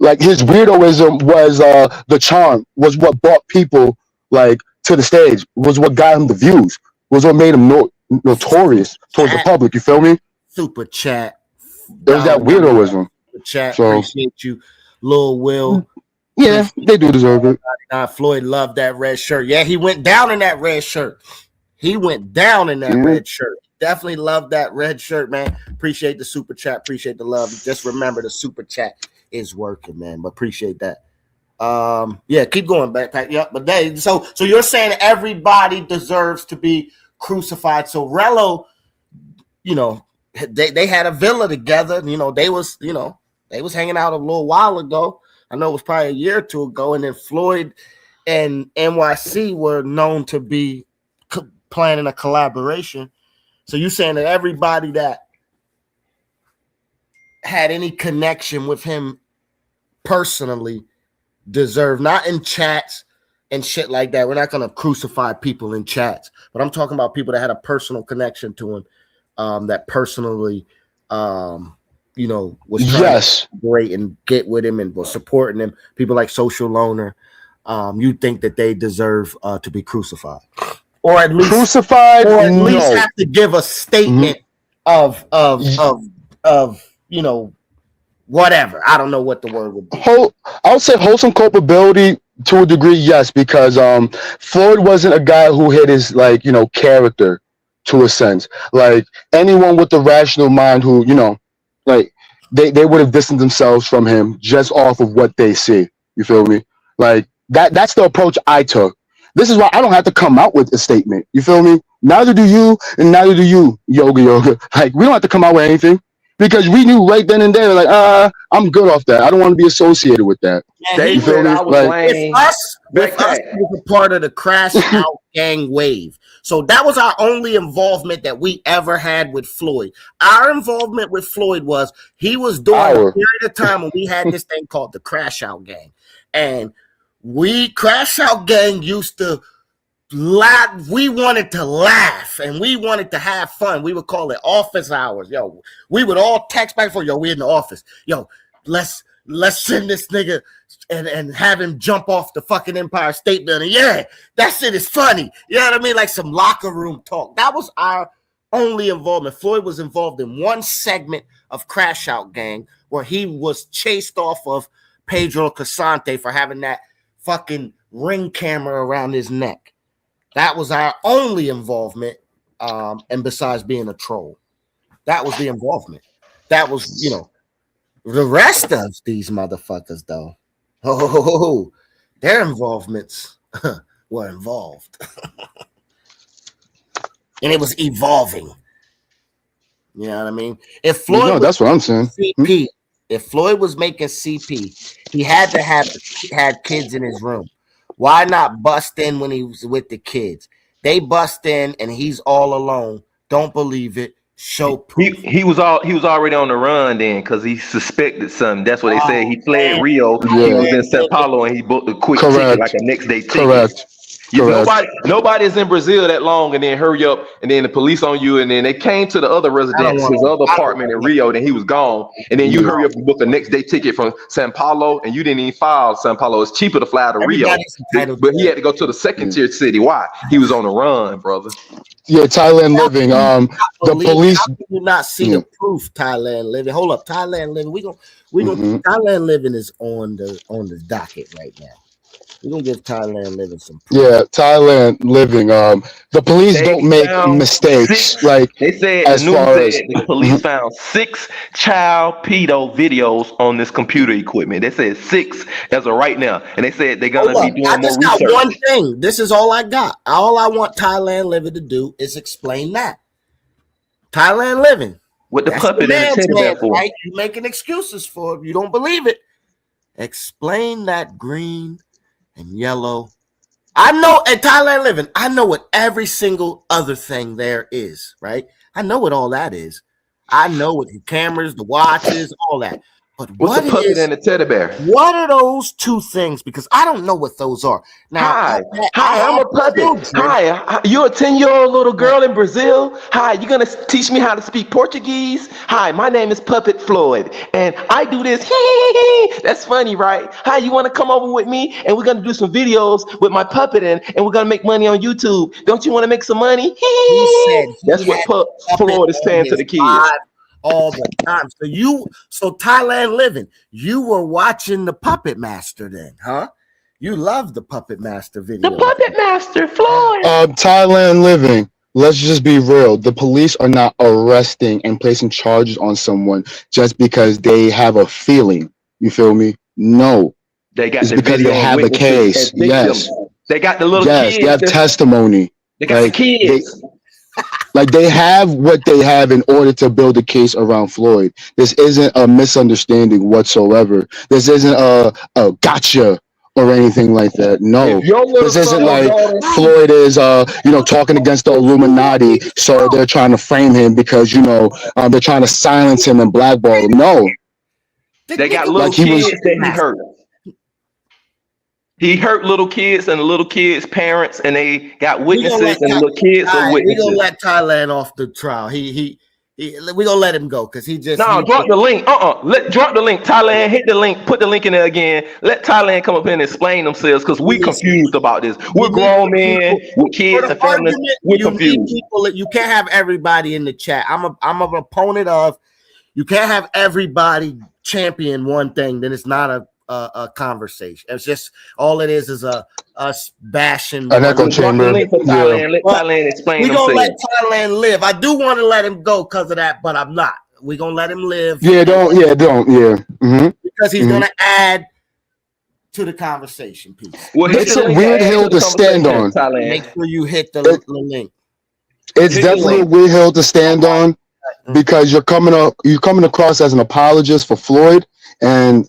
Like his weirdoism was the charm, was what brought people like to the stage, was what got him the views, was what made him notorious towards the public. You feel me? Super chat. There was that weirdoism. Super chat. So, appreciate you, Lil Will. Yeah, they do deserve it. Floyd loved that red shirt. Yeah, he went down in that red shirt. Red shirt. Definitely love that red shirt, man. Appreciate the super chat. Appreciate the love. Just remember the super chat is working, man. But appreciate that. Yeah, keep going, backpack. Yep. But so you're saying everybody deserves to be crucified. So Rello, you know, they had a villa together. You know, they was hanging out a little while ago. I know it was probably a year or two ago, and then Floyd and NYC were known to be planning a collaboration. So you're saying that everybody that had any connection with him personally deserve, not in chats and shit like that. We're not going to crucify people in chats, but I'm talking about people that had a personal connection to him, that personally, was trying to great and get with him and was supporting him. People like Social Loner, you think that they deserve to be crucified, or at least crucified, or at least have to give a statement of whatever. I don't know what the word would be. I would say wholesome culpability to a degree, yes, because Floyd wasn't a guy who hid his character to a sense. Like anyone with a rational mind who, they would have distanced themselves from him just off of what they see. You feel me? Like that's the approach I took. This is why I don't have to come out with a statement. You feel me? Neither do you, and neither do you, Yoga. Like, we don't have to come out with anything because we knew right then and there, like, I'm good off that. I don't want to be associated with that. They said I was lame. With us, we were part of the Crash Out gang wave. So that was our only involvement that we ever had with Floyd. Our involvement with Floyd was he was during a period of time when we had this thing called the Crash Out gang. And Crash Out gang used to laugh. We wanted to laugh and we wanted to have fun. We would call it office hours. Yo, we would all text back for, yo, we in the office. Yo, let's send this nigga and have him jump off the fucking Empire State Building. Yeah, that shit is funny. You know what I mean? Like some locker room talk. That was our only involvement. Floyd was involved in one segment of Crash Out gang where he was chased off of Pedro Casante for having that fucking ring camera around his neck. That was our only involvement. And besides being a troll, that was the involvement. That was, the rest of these motherfuckers, though, their involvements were involved. And it was evolving. You know what I mean? If Floyd that's what I'm saying. CP, if Floyd was making CP, he had to have kids in his room. Why not bust in when he was with the kids? They bust in and he's all alone. Don't believe it. Show proof. He was already on the run then because he suspected something. That's what they said. He fled Rio. Yeah. He was in Sao Paulo and he booked a quick ticket, like a next day ticket. Correct. Nobody is in Brazil that long, and then hurry up, and then the police on you, and then they came to the other residence, his other apartment in Rio, then he was gone, and then you hurry up and book a next day ticket from Sao Paulo, and you didn't even file Sao Paulo. It's cheaper to fly to Rio, but he had to go to the second tier city. Why? He was on the run, brother. Yeah, Thailand living. The police. How can you not see the proof? Thailand living. Hold up, Thailand living. We gonna Thailand living is on the docket right now. We're gonna give Thailand living some proof. Yeah, Thailand living. The police don't make mistakes. Like they said, the news said the police found 6 child pedo videos on this computer equipment. They said 6 as of right now, and they said they're gonna be doing more research. I just got one thing. This is all I got. All I want Thailand living to do is explain that. Thailand living with the puppet and the teddy bear for. Right? You making excuses for it. You don't believe it. Explain that green and yellow. I know at Thailand living, I know what every single other thing there is, right? I know what all that is. I know what the cameras, the watches, all that. But what's the puppet and the teddy bear? What are those 2 things? Because I don't know what those are. Now, hi, I'm a puppet. Hi, you're a 10-year-old little girl in Brazil. Hi, you're gonna teach me how to speak Portuguese. Hi, my name is Puppet Floyd, and I do this. That's funny, right? Hi, you want to come over with me, and we're gonna do some videos with my puppet, and we're gonna make money on YouTube. Don't you want to make some money? That's what Floyd is saying to the kids. All the time. So Thailand living, you were watching the Puppet Master then, huh? You love the Puppet Master video. The Puppet Master, Floyd. Thailand living. Let's just be real. The police are not arresting and placing charges on someone just because they have a feeling. You feel me? No. They got it's because they have a case. Yes. They got the little kids. Yes, they have testimony. They got the kids. Like they have what they have in order to build a case around Floyd. This isn't a misunderstanding whatsoever. This isn't a gotcha or anything like that. No, this isn't like Floyd is talking against the Illuminati, so they're trying to frame him because they're trying to silence him and blackball him. No, they got little kids that he hurt. He hurt little kids and the little kids' parents, and they got witnesses, and the little kids are witnesses. We're gonna let Thailand we're gonna let him go because he just drop the link. Drop the link. Thailand, hit the link, put the link in there again. Let Thailand come up here and explain themselves because we confused about this. We're grown men with kids and families. We're confused. You can't have everybody in the chat. I'm a proponent of you can't have everybody champion one thing, then it's not a conversation. It's just all it is us bashing an echo chamber. Let Thailand explain. We're gonna let Thailand live. I do want to let him go because of that, but I'm not. We're gonna let him live. Don't. Mm-hmm. Because he's gonna add to the conversation piece. Well, it's a weird hill to stand on. Make sure you hit the link. It's definitely a weird hill to stand on because you're coming across as an apologist for Floyd, and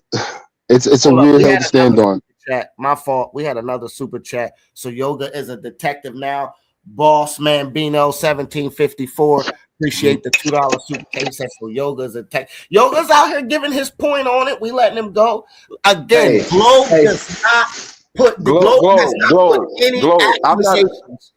it's a weird hill to stand on. Chat. My fault. We had another super chat. So Yoga is a detective now. Boss Man Bino 1754. Appreciate the $2 super case. That's for Yoga's a tech. Yoga's out here giving his point on it. We letting him go. Again, Globe does not put any accusations.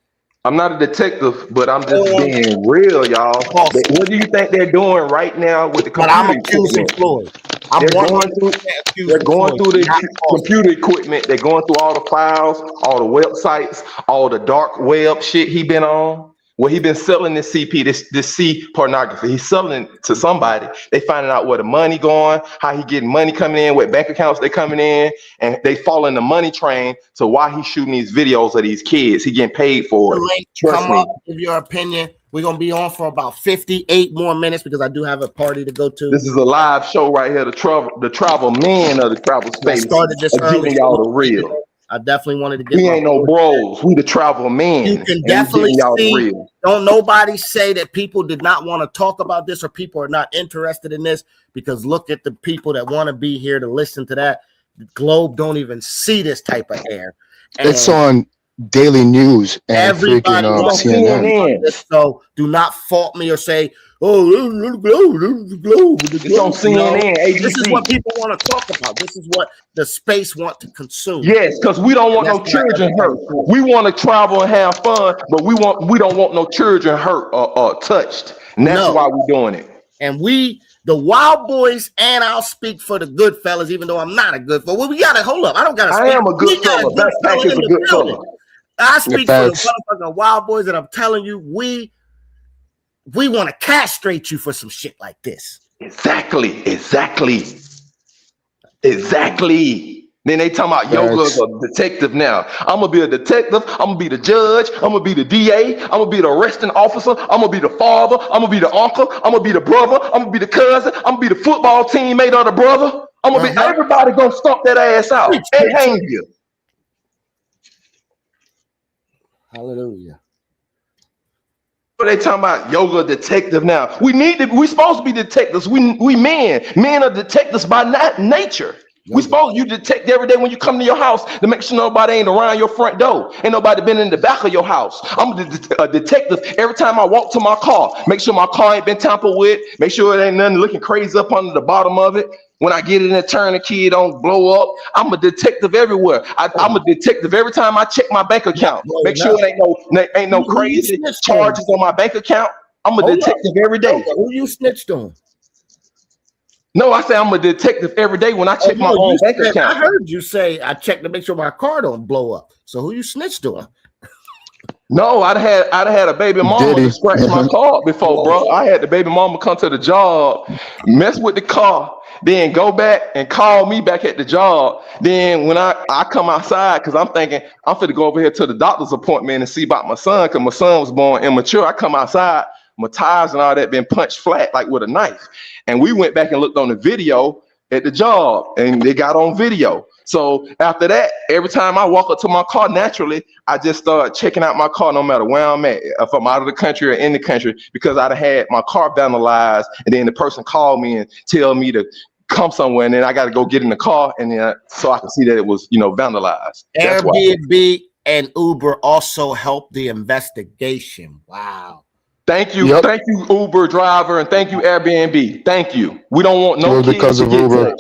I'm not a detective, but I'm just being real, y'all. What do you think they're doing right now with the computer? But I'm accusing Floyd. They're going through the computer equipment. They're going through all the files, all the websites, all the dark web shit he been on. Well, he been selling this CP, this C pornography. He's selling it to somebody. They finding out where the money going, how he getting money coming in, what bank accounts they coming in, and they following the money train. So why he shooting these videos of these kids? He getting paid for it. Come up, give your opinion. We're gonna be on for about 58 more minutes because I do have a party to go to. This is a live show right here. The travel man of the travel space. I started this early. Y'all the real. I definitely wanted to get. We ain't no bros. We the travel man. You can definitely see. Don't nobody say that people did not want to talk about this or people are not interested in this because look at the people that want to be here to listen to that. The Globe don't even see this type of air. And it's on Daily News and everybody freaking CNN. So do not fault me or say Oh, the globe. It's on CNN, ABC. This is what people want to talk about. This is what the space want to consume. Yes, because we don't want no children hurt. We want to travel and have fun, but we don't want no children hurt or touched. And that's why we're doing it. And we, the Wild Boys, and I'll speak for the good fellas, even though I'm not a good fella. Well, we gotta hold up. I don't gotta speak. I am a good fella. Backpack is a good fella. I speak for the motherfucking Wild Boys, and I'm telling you, we want to castrate you for some shit like this. Exactly. Then they talking about yoga's a detective now. I'm gonna be a detective. I'm gonna be the judge. I'm gonna be the DA. I'm gonna be the arresting officer. I'm gonna be the father. I'm gonna be the uncle. I'm gonna be the brother. I'm gonna be the cousin. I'm gonna be the football teammate of the brother. I'm gonna be everybody gonna stomp that ass out and hang you. Hallelujah. They talking about yoga detective now. We supposed to be detectives. We men are detectives by nature. We supposed you detect every day when you come to your house to make sure nobody ain't around your front door. Ain't nobody been in the back of your house. I'm a detective every time I walk to my car. Make sure my car ain't been tampered with. Make sure it ain't nothing looking crazy up under the bottom of it. When I get in and turn the key, it don't blow up. I'm a detective everywhere. I'm a detective every time I check my bank account. Make sure it ain't no crazy charges on my bank account. I'm a detective every day. Who you snitched on? No, I say I'm a detective every day when I check my own bank account. I heard you say I check to make sure my car don't blow up. So who you snitched on? No, I'd had a baby mama to scratch my car before, bro. I had the baby mama come to the job, mess with the car, then go back and call me back at the job. Then when I come outside, because I'm thinking I'm finna go over here to the doctor's appointment and see about my son, because my son was born immature. I come outside, my tires and all that been punched flat like with a knife. And we went back and looked on the video at the job, and they got on video. So after that, every time I walk up to my car, naturally, I just start checking out my car no matter where I'm at, if I'm out of the country or in the country, because I'd have had my car vandalized, and then the person called me and tell me to come somewhere, and then I got to go get in the car, and then so I can see that it was, vandalized. Airbnb and Uber also help the investigation. Wow. Thank you, Thank you, Uber driver, and thank you, Airbnb. Thank you. We don't want no kids because of Uber.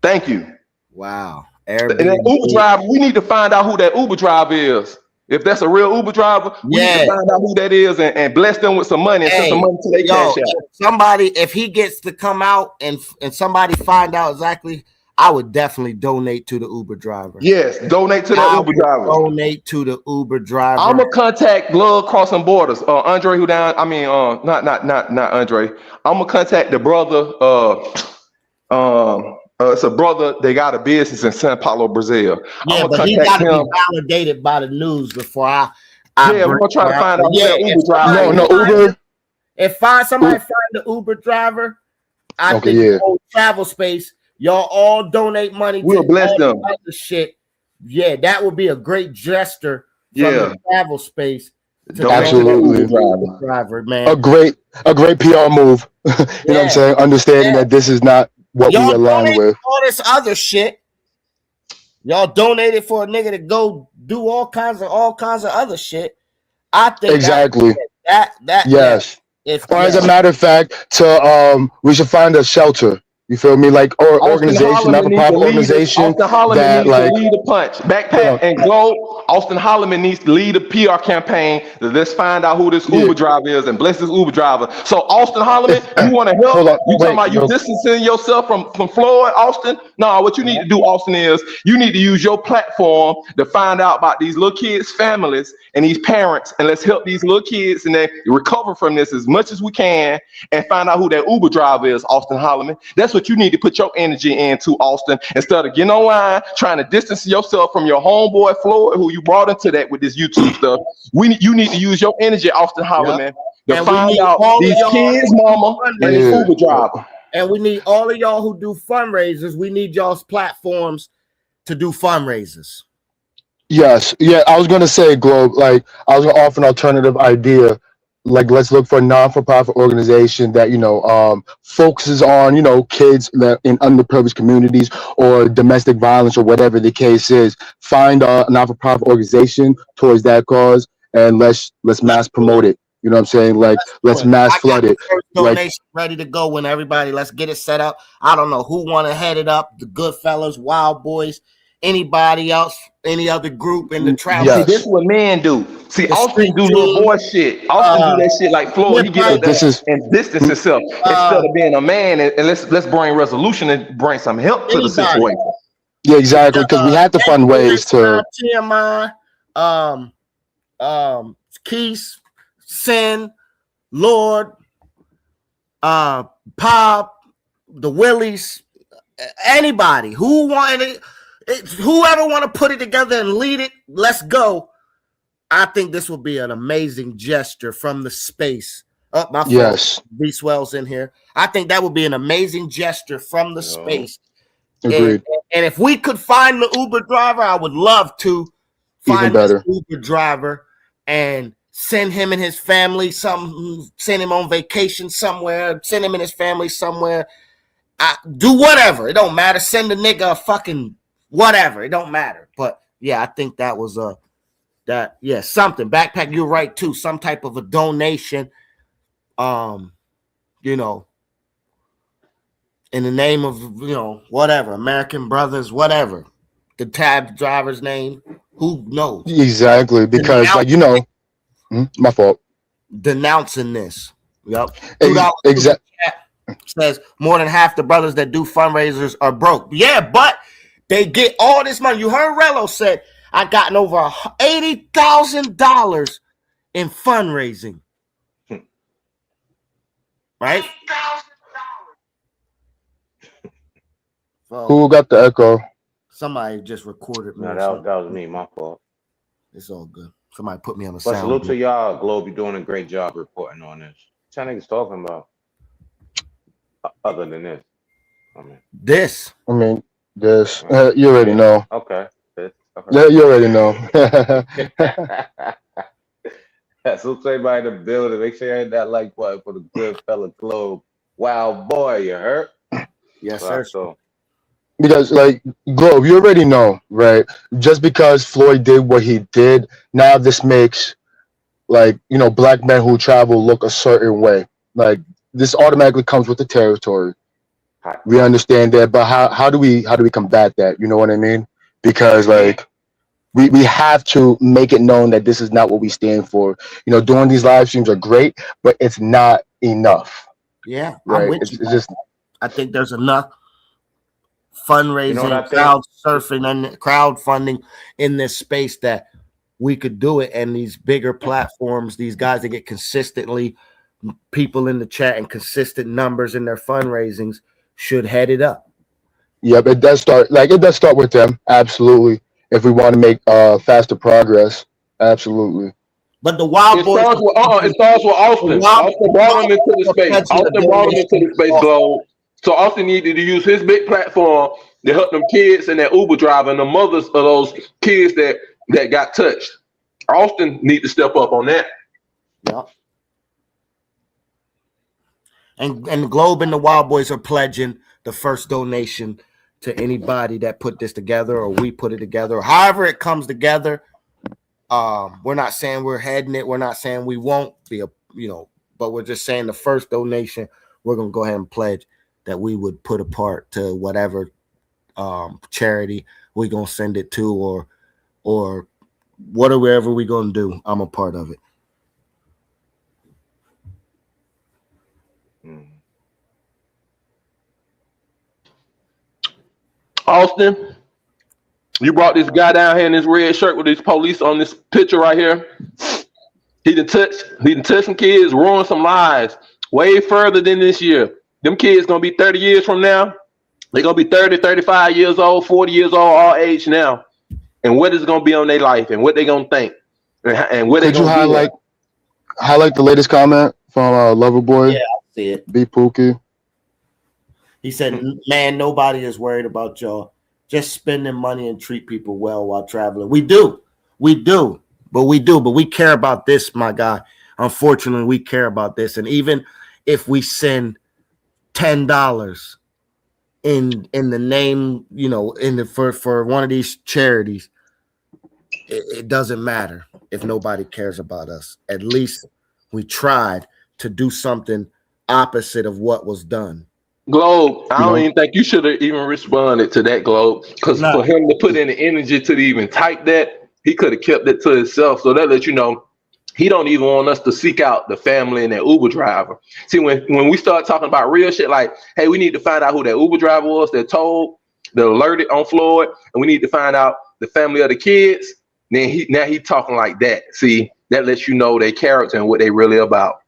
Thank you. Wow. And that Uber driver, we need to find out who that Uber driver is. If that's a real Uber driver, we need to find out who that is and bless them with some money and send some money to their cash out. If he gets to come out and somebody find out exactly, I would definitely donate to the Uber driver. Yes, donate to the Uber driver. Donate to the Uber driver. I'm gonna contact Blood Crossing Borders. Andre, not Andre. I'm gonna contact the brother. It's a brother. They got a business in Sao Paulo, Brazil. Yeah, but he got to be validated by the news before I we're gonna try to find out who that Uber driver. Uber. If somebody find the Uber driver, I think the whole travel space. Y'all all donate money. We'll bless them. Other shit. Yeah, that would be a great gesture from the travel space. Absolutely, driver, man. A great PR move. You know what I'm saying? Understanding that this is not what we align with. All this other shit. Y'all donated for a nigga to go do all kinds of other shit. I think exactly that yes. As a matter of fact, we should find a shelter. You feel me? Like or organization, not a private organization. Austin Holloman needs to lead the punch. Backpack and go. Austin Holloman needs to lead a PR campaign. Let's find out who this Uber driver is and bless this Uber driver. So Austin Holloman, you want to help? You talking about you distancing yourself from Floyd, Austin? No, what you need to do, Austin, is you need to use your platform to find out about these little kids' families and these parents, and let's help these little kids and they recover from this as much as we can and find out who that Uber driver is, Austin Holloman. That's what you need to put your energy into, Austin, instead of getting online, trying to distance yourself from your homeboy Floyd, who you brought into that with this YouTube stuff. You need to use your energy, Austin Holloman, to find out these kids' mama and this Uber driver. And we need all of y'all who do fundraisers. We need y'all's platforms to do fundraisers. Yes. Yeah, I was going to say, Globe, like I was going to offer an alternative idea. Like, let's look for a non-for-profit organization that, focuses on, kids that in underprivileged communities or domestic violence or whatever the case is. Find a non-for-profit organization towards that cause and let's mass promote it. You know what I'm saying? Like, let's mass flood it. First Like, donation ready to go when everybody. Let's get it set up. I don't know who want to head it up. The Goodfellas, Wild Boys, anybody else, any other group in the trap. See, yes. this is what men do. See, The Austin street do little team, boy shit. Austin do that shit like Floyd. He get up there This is and distance himself instead of being a man and let's bring resolution and bring some help to the anybody. situation. yeah, exactly. Because we had to find ways to. TMI, Keys, Sin, Lord, Pop, the Willies, anybody who wanted it, whoever want to put it together and lead it, let's go. I think this will be an amazing gesture from the space. Oh, my fault. Yes. B Swell's in here. I think that would be an amazing gesture from the space. Agreed. And if we could find the Uber driver, I would love to find the Uber driver and send him and his family send him on vacation somewhere, send him and his family somewhere. Do whatever. It don't matter. Send the nigga a fucking whatever. It don't matter. But yeah, I think that was something. Backpack, you're right too. Some type of a donation. You know, in the name of, you know, whatever, American Brothers, whatever. The cab driver's name, who knows? Exactly. Because, like, you know, my fault. Denouncing this. Yep. Exactly. Says more than half the brothers that do fundraisers are broke. Yeah, but they get all this money. You heard Rello said, I gotten over $80,000 in fundraising. Right? Who got the echo? Somebody just recorded me. No, that was me. My fault. It's all good. Somebody put me on the But sound. salute to y'all, Globe. You're doing a great job reporting on this. What y'all niggas talking about? Other than this, this. You already know. Okay. Yeah, you already know. So everybody in the building, make sure you hit that like button for the good fella Globe. Wow, boy, you hurt? Yes, sir. So. Because, like, Globe, you already know, right? Just because Floyd did what he did, now this makes, like, you know, black men who travel look a certain way. Like, this automatically comes with the territory. We understand that, but how do we combat that? You know what I mean? Because, like, we have to make it known that this is not what we stand for. You know, doing these live streams are great, but it's not enough. Yeah, right. I'm with you. It's just, I think there's enough fundraising, crowd surfing, and crowdfunding in this space that we could do it. And these bigger platforms, these guys that get consistently people in the chat and consistent numbers in their fundraisings should head it up. Yep, it does start with them, absolutely. If we want to make faster progress, absolutely. But the Wild Boys, it starts with Austin. Austin brought him into the space. Austin brought him into the space, Globe. So Austin needed to use his big platform to help them kids and that Uber driver and the mothers of those kids that got touched. Austin need to step up on that. Yeah. And the Globe and the Wild Boys are pledging the first donation to anybody that put this together, or we put it together, or however it comes together. We're not saying we're heading it. We're not saying we won't be but we're just saying the first donation, we're gonna go ahead and pledge that we would put a part to whatever charity we're gonna send it to, or whatever we're gonna do. I'm a part of it. Austin, you brought this guy down here in this red shirt with these police on this picture right here. He done touched some kids, ruined some lives way further than this year. Them kids gonna be 30 years from now. They're gonna be 30, 35 years old, 40 years old, all age now. And what is gonna be on their life and what they gonna think and what they gonna do. Highlight the latest comment from Loverboy? Yeah, I see it. B Pookie. He said, man, nobody is worried about y'all. Just spending money and treat people well while traveling. We do. But we care about this, my guy. Unfortunately, we care about this. And even if we send $10 in the name, for one of these charities, it doesn't matter if nobody cares about us. At least we tried to do something opposite of what was done. Globe, I don't even think you should have even responded to that, Globe, because for him to put in the energy to even type that, he could have kept it to himself. So that lets you know he don't even want us to seek out the family and that Uber driver. See, when we start talking about real shit, like, hey, we need to find out who that Uber driver was that alerted on Floyd, and we need to find out the family of the kids. Then he talking like that. See, that lets you know their character and what they really about.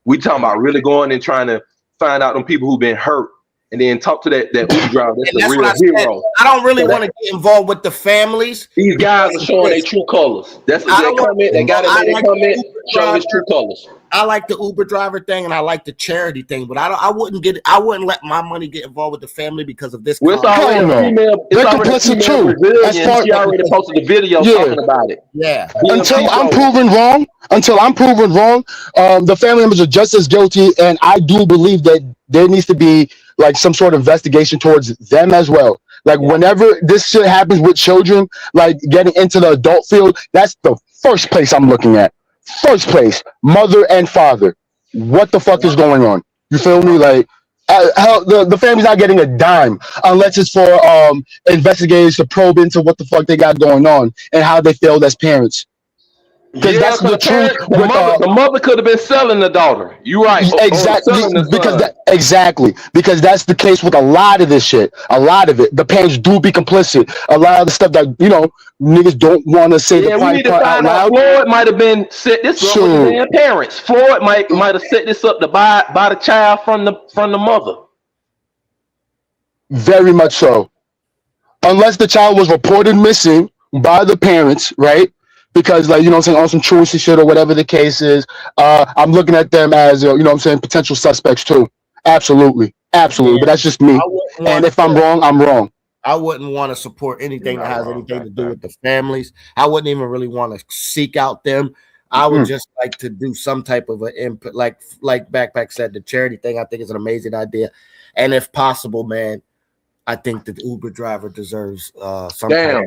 We talking about really going and trying to find out them people who've been hurt, and then talk to that Uber driver. That's the real hero. I don't really want to get involved with the families. These guys are showing their true colors. That's what they comment. They got to make a comment showing his true colors. I like the Uber driver thing and I like the charity thing, but I wouldn't let my money get involved with the family because of this. Well, it's already a female. It's already a female Brazilian. She already posted a video talking about it. Yeah. Until I'm proven wrong, the family members are just as guilty, and I do believe that there needs to be like some sort of investigation towards them as well. Like whenever this shit happens with children, like getting into the adult field, that's the first place I'm looking at. First place, mother and father. What the fuck is going on? You feel me? Like, the family's not getting a dime unless it's for investigators to probe into what the fuck they got going on and how they failed as parents. Because that's the truth. The mother could have been selling the daughter. You're right. Exactly. Because that's the case with a lot of this shit. A lot of it. The parents do be complicit. A lot of the stuff that, niggas don't want to say the quiet part out loud. Floyd might have been set this up with their parents. Floyd might have set this up to buy the child from the mother. Very much so. Unless the child was reported missing by the parents, right? Because, like, on some truancy shit or whatever the case is, I'm looking at them as, potential suspects too. Absolutely. Yeah. But that's just me. And if I'm wrong, I'm wrong. I wouldn't want to support anything that has anything to do with the families. I wouldn't even really want to seek out them. I would just like to do some type of an input, like Backpack said, the charity thing. I think is an amazing idea, and if possible, man, I think the Uber driver deserves some. Damn.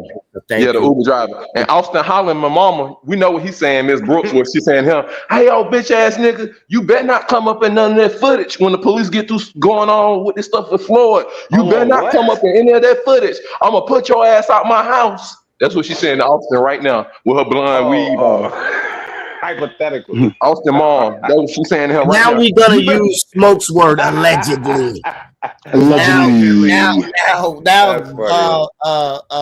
The Uber driver. And Austin Holland, my mama, we know what he's saying, Miss Brooks, what she's saying him. Hey, yo, bitch ass nigga, you better not come up in none of that footage when the police get through going on with this stuff with Floyd. You better not come up in any of that footage. I'm going to put your ass out my house. That's what she's saying to Austin right now with her blonde weave on. Hypothetically. Austin mom. That's what she's saying to him right now. Now we're going to use Smoke's word, allegedly. Now,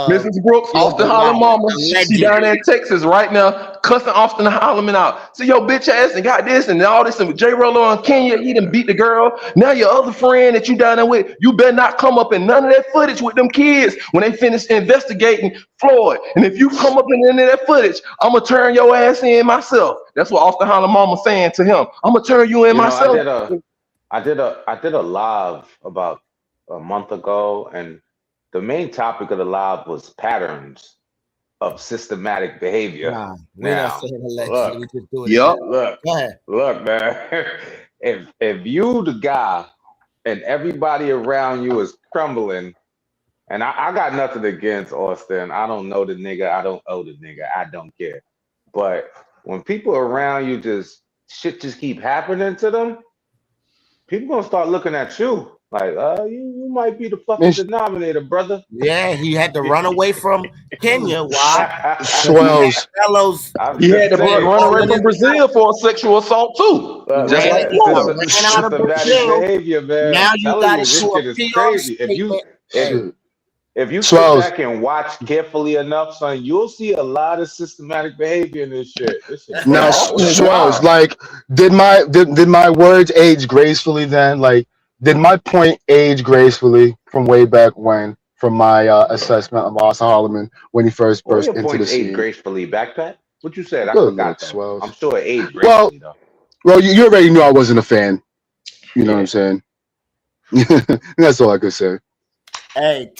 Mrs. Brooks, Austin Holland mama, she down there in Texas right now, cussing Austin Holland out. So your bitch ass and got this and all this, and J. Rollo and Kenya, he done beat the girl. Now your other friend that you down there with, you better not come up in none of that footage with them kids when they finish investigating Floyd. And if you come up in any of that footage, I'm gonna turn your ass in myself. That's what Austin Holland mama saying to him. I'm gonna turn you in myself. I did a live about a month ago, and the main topic of the live was patterns of systematic behavior. Now, look, man. If you the guy and everybody around you is crumbling, and I got nothing against Austin. I don't know the nigga. I don't owe the nigga. I don't care. But when people around you shit just keep happening to them, people gonna start looking at you like, you might be the fucking denominator, brother. Yeah, he had to run away from Kenya. Wow. Swells. He had to run away from Brazil for a sexual assault too. Just like systematic behavior, man. Now you got to show crazy. If you sit back and watch carefully enough, son, you'll see a lot of systematic behavior in this shit. Now, Swells, like, did my words age gracefully then? Like, did my point age gracefully from way back when, from my assessment of Austin Holloman when he first burst into the scene? Age gracefully, Backpack? What you said? I forgot. I'm sure it aged gracefully, though. Well, you already knew I wasn't a fan. You know what I'm saying? That's all I could say. Hey,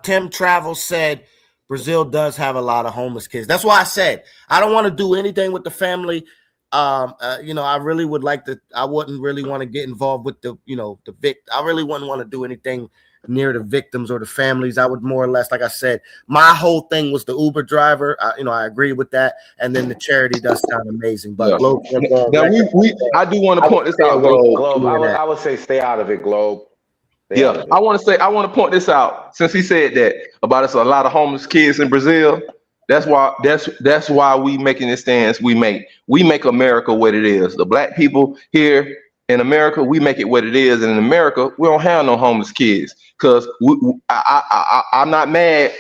Tim Travel said Brazil does have a lot of homeless kids. That's why I said I don't want to do anything with the family. I really would like to. I wouldn't really want to get involved with the victim. I really wouldn't want to do anything near the victims or the families. I would more or less, like I said, my whole thing was the Uber driver. I agree with that, and then the charity does sound amazing. But Globe, now I do want to point this out, Globe, I would say stay out of it, Globe. Yeah, I want to point this out since he said that about us a lot of homeless kids in Brazil. That's why we making this stance we make. We make America what it is. The black people here in America, we make it what it is. And in America, we don't have no homeless kids. Cause I'm not mad.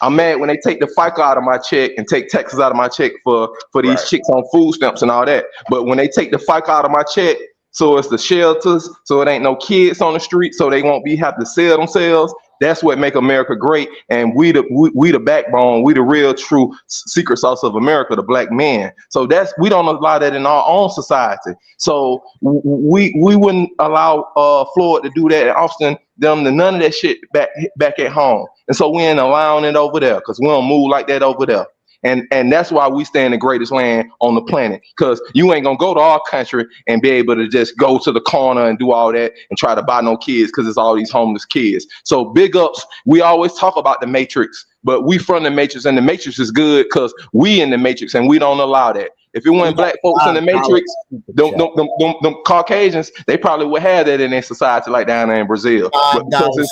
I'm mad when they take the FICA out of my check and take taxes out of my check for these chicks on food stamps and all that. But when they take the FICA out of my check, so it's the shelters, so it ain't no kids on the street, so they won't have to sell themselves. That's what make America great, and we the backbone, we the real true secret sauce of America, the black man. So we don't allow that in our own society. So we wouldn't allow Floyd to do that, and Austin them to none of that shit back at home. And so we ain't allowing it over there because we don't move like that over there. And that's why we stay in the greatest land on the planet, because you ain't gonna go to our country and be able to just go to the corner and do all that and try to buy no kids because it's all these homeless kids. So big ups. We always talk about the Matrix, but we from the Matrix, and the Matrix is good because we in the Matrix and we don't allow that. If it weren't black folks in the Matrix, them Caucasians, they probably would have that in their society like down there in Brazil. But because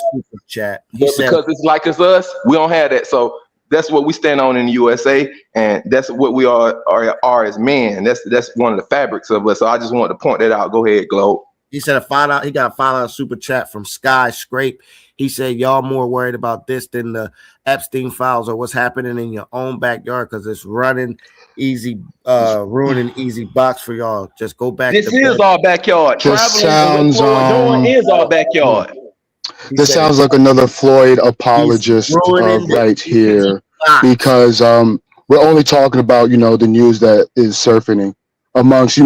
it's like it's us, we don't have that. So that's what we stand on in the USA, and that's what we are as men. That's one of the fabrics of us. So I just wanted to point that out. Go ahead, Globe. He said he got a $5 super chat from Sky Scrape. He said y'all more worried about this than the Epstein files or what's happening in your own backyard because it's ruining easy box for y'all. Just go back. This is our backyard. Traveling doing is our backyard. This sounds like another Floyd apologist right here, because we're only talking about, the news that is surfing amongst,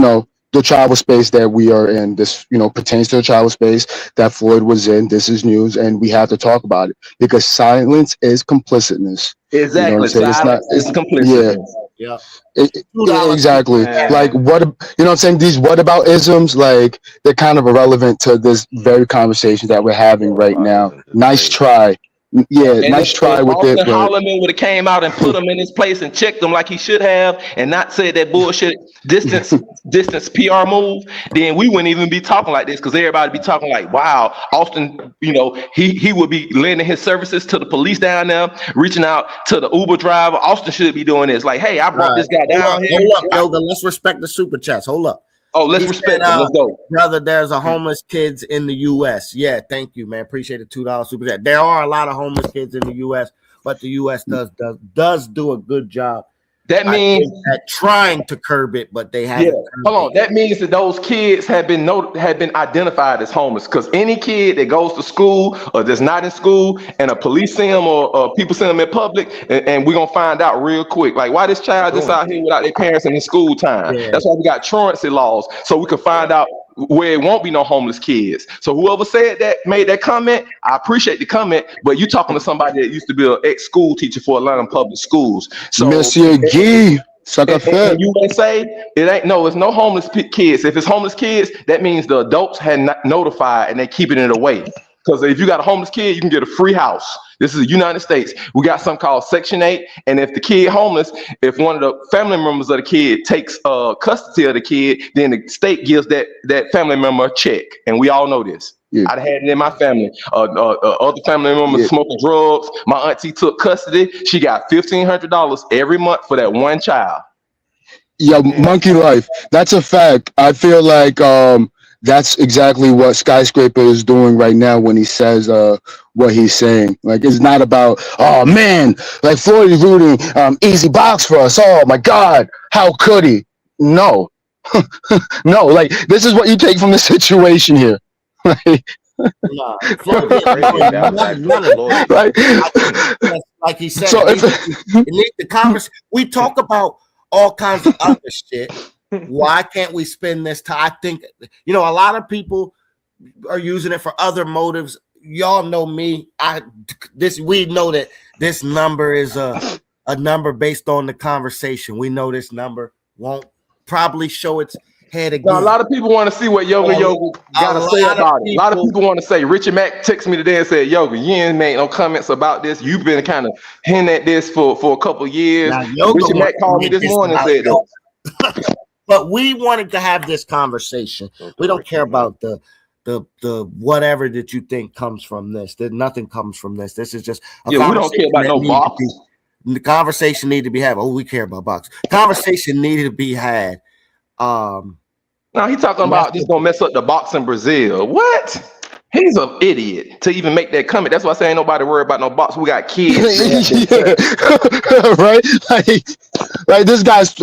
the travel space that we are in. This, pertains to the travel space that Floyd was in. This is news, and we have to talk about it because silence is complicitness. Exactly. It's complicit. Yeah. Exactly. Like what, I'm saying? These whataboutisms, like they're kind of irrelevant to this very conversation that we're having right now. Nice try. Yeah, and nice try with it. Holloman would have came out and put him in his place and checked him like he should have, and not said that bullshit distance PR move. Then we wouldn't even be talking like this, because everybody be talking like, wow, Austin, he would be lending his services to the police down there, reaching out to the Uber driver. Austin should be doing this. Like, hey, I brought this guy down here. Hold up, Elder. Let's respect the super chats. Hold up. Oh, let's respect them. Let's go. Brother, there's a homeless kids in the U.S. Yeah, thank you, man. Appreciate the $2 super chat. There are a lot of homeless kids in the U.S., but the U.S. does do a good job. That means at trying to curb it, but they haven't. Hold on. That means that those kids have been identified as homeless, because any kid that goes to school or that's not in school and a police see them or people see them in public, and we're gonna find out real quick. Like, why this child just out here without their parents in the school time? Yeah. That's why we got truancy laws, so we can find out where it won't be no homeless kids. So whoever made that comment, I appreciate the comment, but you talking to somebody that used to be an ex-school teacher for Atlanta public schools. So Monsieur Guy, in USA, it's no homeless kids. If it's homeless kids, that means the adults had not notified and they keeping it away. Because if you got a homeless kid, you can get a free house. This is the United States. We got something called Section 8. And if the kid homeless, if one of the family members of the kid takes custody of the kid, then the state gives that family member a check. And we all know this. Yeah. I'd had it in my family. Other family members smoking drugs. My auntie took custody. She got $1,500 every month for that one child. Yeah, monkey life. That's a fact. I feel like that's exactly what Skyscraper is doing right now when he says what he's saying. Like, it's not about, oh man, like Floyd is rooting easy box for us. Oh my God, how could he? No, no. Like, this is what you take from the situation here. Like he said, so the conversation. We talk about all kinds of other shit. Why can't we spend this time? I think, a lot of people are using it for other motives. Y'all know me. We know that this number is a number based on the conversation. We know this number won't probably show its head again. Now, a lot of people want to see what Yoga got to say about it. A lot of people want to say. Richard Mack texted me today and said, Yoga, you ain't made no comments about this. You've been kind of hinting at this for a couple of years. Richard Mack called me this morning and said that. But we wanted to have this conversation. We don't care about the whatever that you think comes from this. That nothing comes from this. This is just we don't care about no box. The conversation need to be had. Oh, we care about box. Conversation needed to be had. Now he talking about this gonna mess up the box in Brazil. What? He's an idiot to even make that comment. That's why I say ain't nobody worried about no box. We got kids. Right? Like this guy's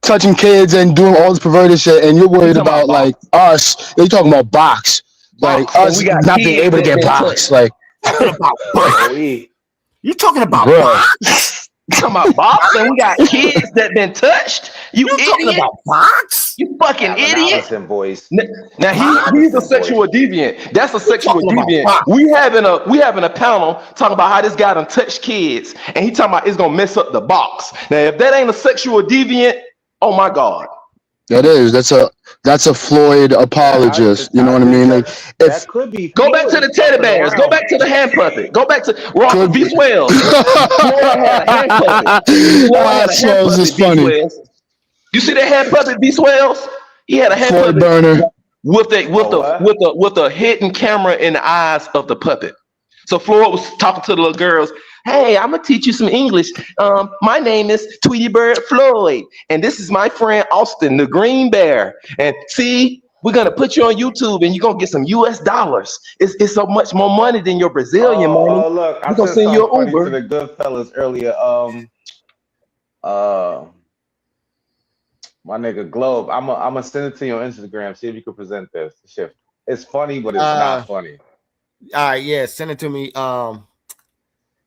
touching kids and doing all this perverted shit, and you're worried about like us. You're talking about box. Like us not being able to get box. Like talking about box. You talking about box? Talking about box, and we got kids that been touched. You idiot. Talking about box? You fucking idiot. Boys. Now he's a sexual deviant. That's a sexual deviant. We having a panel talking about how this guy done touched kids, and he talking about it's gonna mess up the box. Now if that ain't a sexual deviant, oh my God. That's a Floyd apologist. You know what I mean? Like, that could be. Go back to the teddy bears. Go back to the hand puppet. Go back to V. Swells. Floyd had a hand puppet. Swells is funny. You see that hand puppet, V. Swells? He had a hand Floyd puppet burner with a hidden camera in the eyes of the puppet. So Floyd was talking to the little girls. Hey, I'm gonna teach you some English. My name is Tweety Bird Floyd, and this is my friend Austin, the Green Bear. And see, we're gonna put you on YouTube, and you're gonna get some US dollars. It's so much more money than your Brazilian money. Oh, look, I gonna send you an Uber to the good fellas earlier. My nigga Globe, I'm gonna send it to you on Instagram. See if you can present this shift. It's funny, but it's not funny. All right, yeah, send it to me.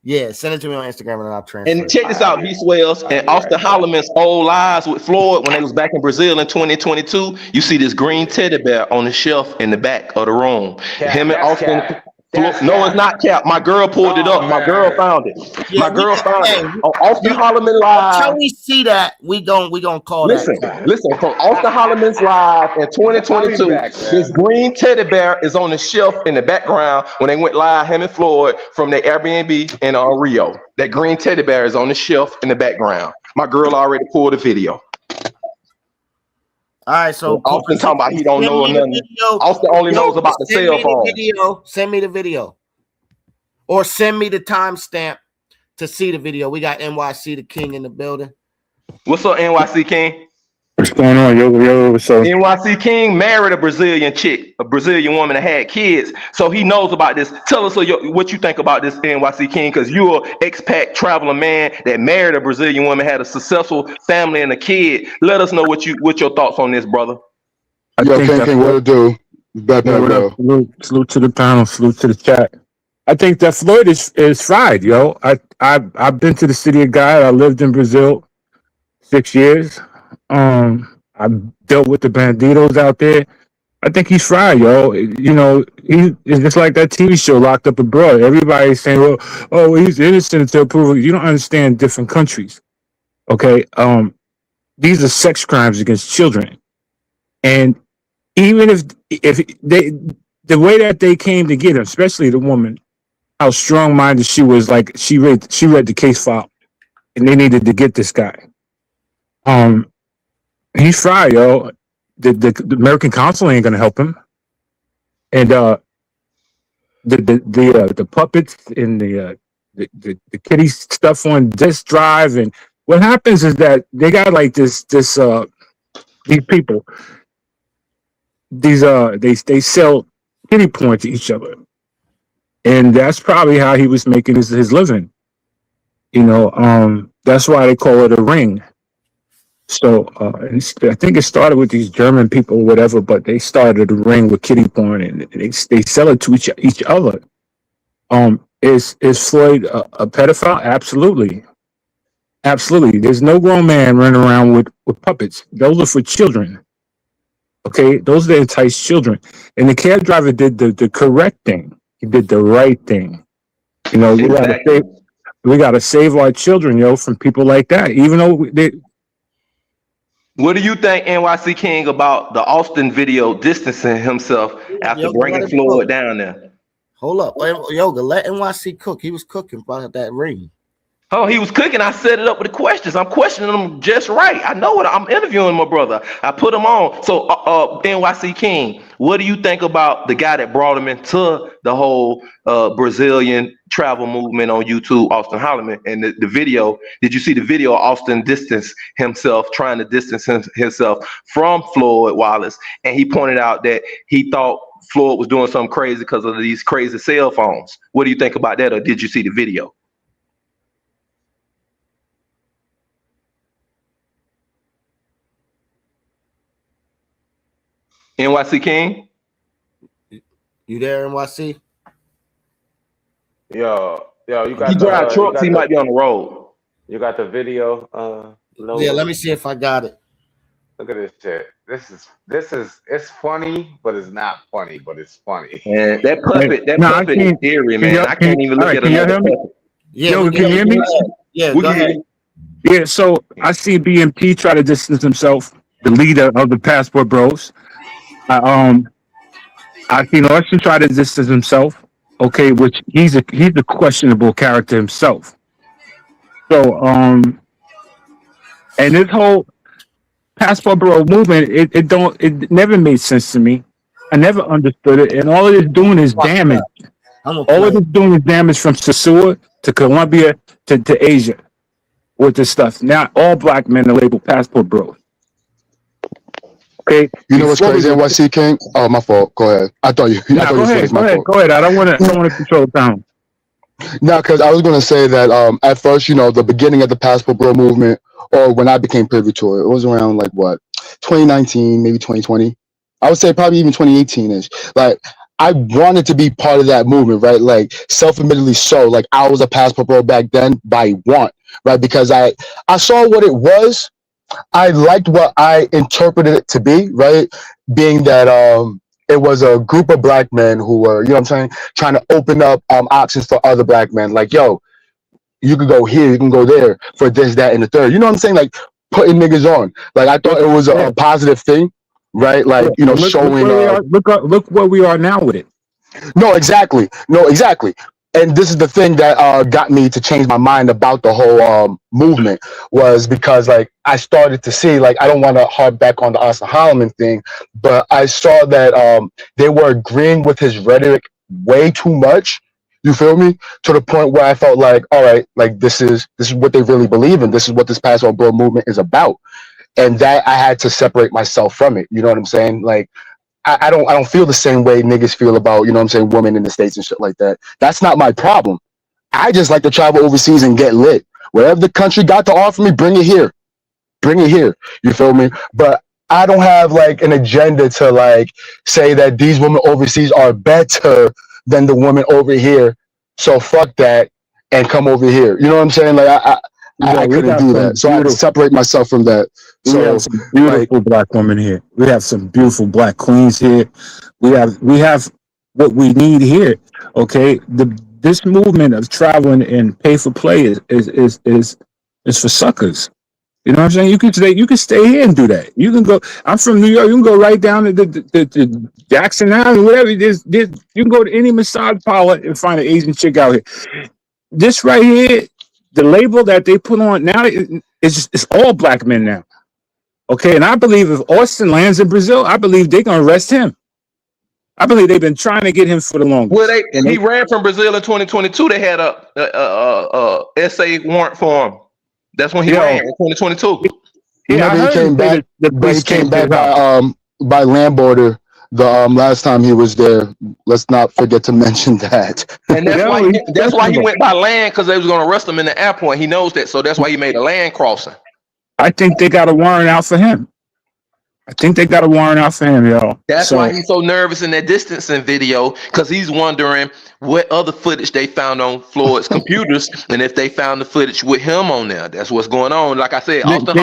Yeah, send it to me on Instagram and I'll transfer. And check this out, V. Swells and Austin Holloman's old lives with Floyd when they was back in Brazil in 2022. You see this green teddy bear on the shelf in the back of the room. Him and Austin. No, it's not Cap. My girl pulled it up. My girl found it. Yeah, my girl found it. On Austin Holloman Live. Until we see that, we gonna call that. Listen, from Austin Holloman's Live in 2022, this green teddy bear is on the shelf in the background when they went live, him and Floyd, from their Airbnb in Rio. That green teddy bear is on the shelf in the background. My girl already pulled a video. All right, so Austin talking about he don't know nothing. Austin only knows about the cell phone. Send me the video, or send me the timestamp to see the video. We got NYC the King in the building. What's up, NYC King? What's going on, yo? What's up? NYC King married a Brazilian chick, a Brazilian woman that had kids, so he knows about this. Tell us what you think about this, NYC King, because you're an expat traveling man that married a Brazilian woman, had a successful family and a kid. Let us know what your thoughts on this, brother. King, what to do? Salute to the panel, salute to the chat. I think that Floyd is fried, yo. I've been to the city of God. I lived in Brazil 6 years. I dealt with the banditos out there. I think he's fried, yo. You know, it's just like that TV show, Locked Up Abroad. Everybody's saying, oh, he's innocent until proven. You don't understand different countries. Okay. These are sex crimes against children. And even if they, the way that they came to get him, especially the woman, how strong-minded she was, like she read the case file and they needed to get this guy. He's fried, yo. The American consul ain't gonna help him, and the puppets and the kitty stuff on disk drive. And what happens is that they got like these people, they sell kitty porn to each other, and that's probably how he was making his living. You know, that's why they call it a ring. So I think it started with these German people or whatever, but they started a ring with kitty porn, and they sell it to each other. Is Floyd a pedophile? Absolutely. There's no grown man running around with puppets. Those are for children. Okay, those are to entice children. And the cab driver did the correct thing. He did the right thing. You know, we gotta save our children, yo, from people like that. Even though What do you think, NYC King, about the Austin video distancing himself after Yoga, let bringing him Floyd cook. down there? Hold up. Yoga, let NYC cook. He was cooking about that ring. Oh, he was cooking. I set it up with the questions. I'm questioning him just right. I know it. I'm interviewing my brother. I put him on. So, NYC King, what do you think about the guy that brought him into the whole Brazilian travel movement on YouTube, Austin Holloman, and the video? Did you see the video of Austin trying to distance himself from Floyd Wallace? And he pointed out that he thought Floyd was doing something crazy because of these crazy cell phones. What do you think about that, or did you see the video? NYC King? You there, NYC? Yo, you got He drive trucks. He might be on the road. You got the video. Yeah, let me see if I got it. Look at this shit. It's funny, but it's not funny, but it's funny. And that puppet is scary, man. I can't even look at another puppet. Yeah, Yo, can you hear me? Yeah, We go can hear ahead. you. Yeah, so I see BMP try to distance himself, the leader of the Passport Bros. I seen Austin try to distance himself, okay, which he's a questionable character himself. So and this whole Passport Bro movement, it never made sense to me. I never understood it, and all it is doing is damage. All it is doing is damage from Sasua to Colombia to Asia with this stuff. Now all black men are labeled Passport Bros. Okay. You know what's crazy, NYC King? Oh, my fault. Go ahead. I thought you. Nah, go ahead. Go ahead. I don't want to control the time. No, because I was going to say that at first, the beginning of the Passport Bro movement, or when I became privy to it, it was around 2019, maybe 2020. I would say probably even 2018-ish. Like, I wanted to be part of that movement, right? Like, self-admittedly so. Like, I was a Passport Bro back then by want, right? Because I saw what it was. I liked what I interpreted it to be, right? Being that it was a group of black men who were, you know what I'm saying, trying to open up options for other black men. Like, yo, you can go here, you can go there for this, that, and the third. You know what I'm saying? Like, putting niggas on. Like, I thought it was a positive thing, right? Like, showing. Look where we are now with it. No, exactly. And this is the thing that got me to change my mind about the whole movement, was because I started to see, I don't want to harp back on the Austin Holloman thing, but I saw that they were agreeing with his rhetoric way too much. You feel me? To the point where I felt all right, this is what they really believe in. This is what this Passport Bro movement is about, and that I had to separate myself from it. You know what I'm saying? I don't feel the same way niggas feel about, women in the States and shit like that. That's not my problem. I just like to travel overseas and get lit. Whatever the country got to offer me, bring it here. You feel me? But I don't have an agenda to say that these women overseas are better than the women over here. So fuck that and come over here. You know what I'm saying? I couldn't do that. So I had to separate myself from that. So we have some beautiful black women here. We have some beautiful black queens here. We have what we need here. Okay. This movement of traveling and pay for play is for suckers. You know what I'm saying? You can stay here and do that. You can go. I'm from New York. You can go right down to the Jackson Island, whatever. You can go to any massage parlor and find an Asian chick out here. This right here, the label that they put on now, it's all black men now. Okay, and I believe if Austin lands in Brazil, I believe they're gonna arrest him. I believe they've been trying to get him for the longest. Well, he ran from Brazil in 2022. They had a SA warrant for him. That's when he ran in 2022. Yeah, he came back. But he came back by land border the last time he was there. Let's not forget to mention that. And that's why he went by land, because they was gonna arrest him in the airport. He knows that, so that's why he made a land crossing. I think they got a warrant out for him. Yo. That's why he's so nervous in that distancing video, because he's wondering what other footage they found on Floyd's computers, and if they found the footage with him on there. That's what's going on. Like I said, Austin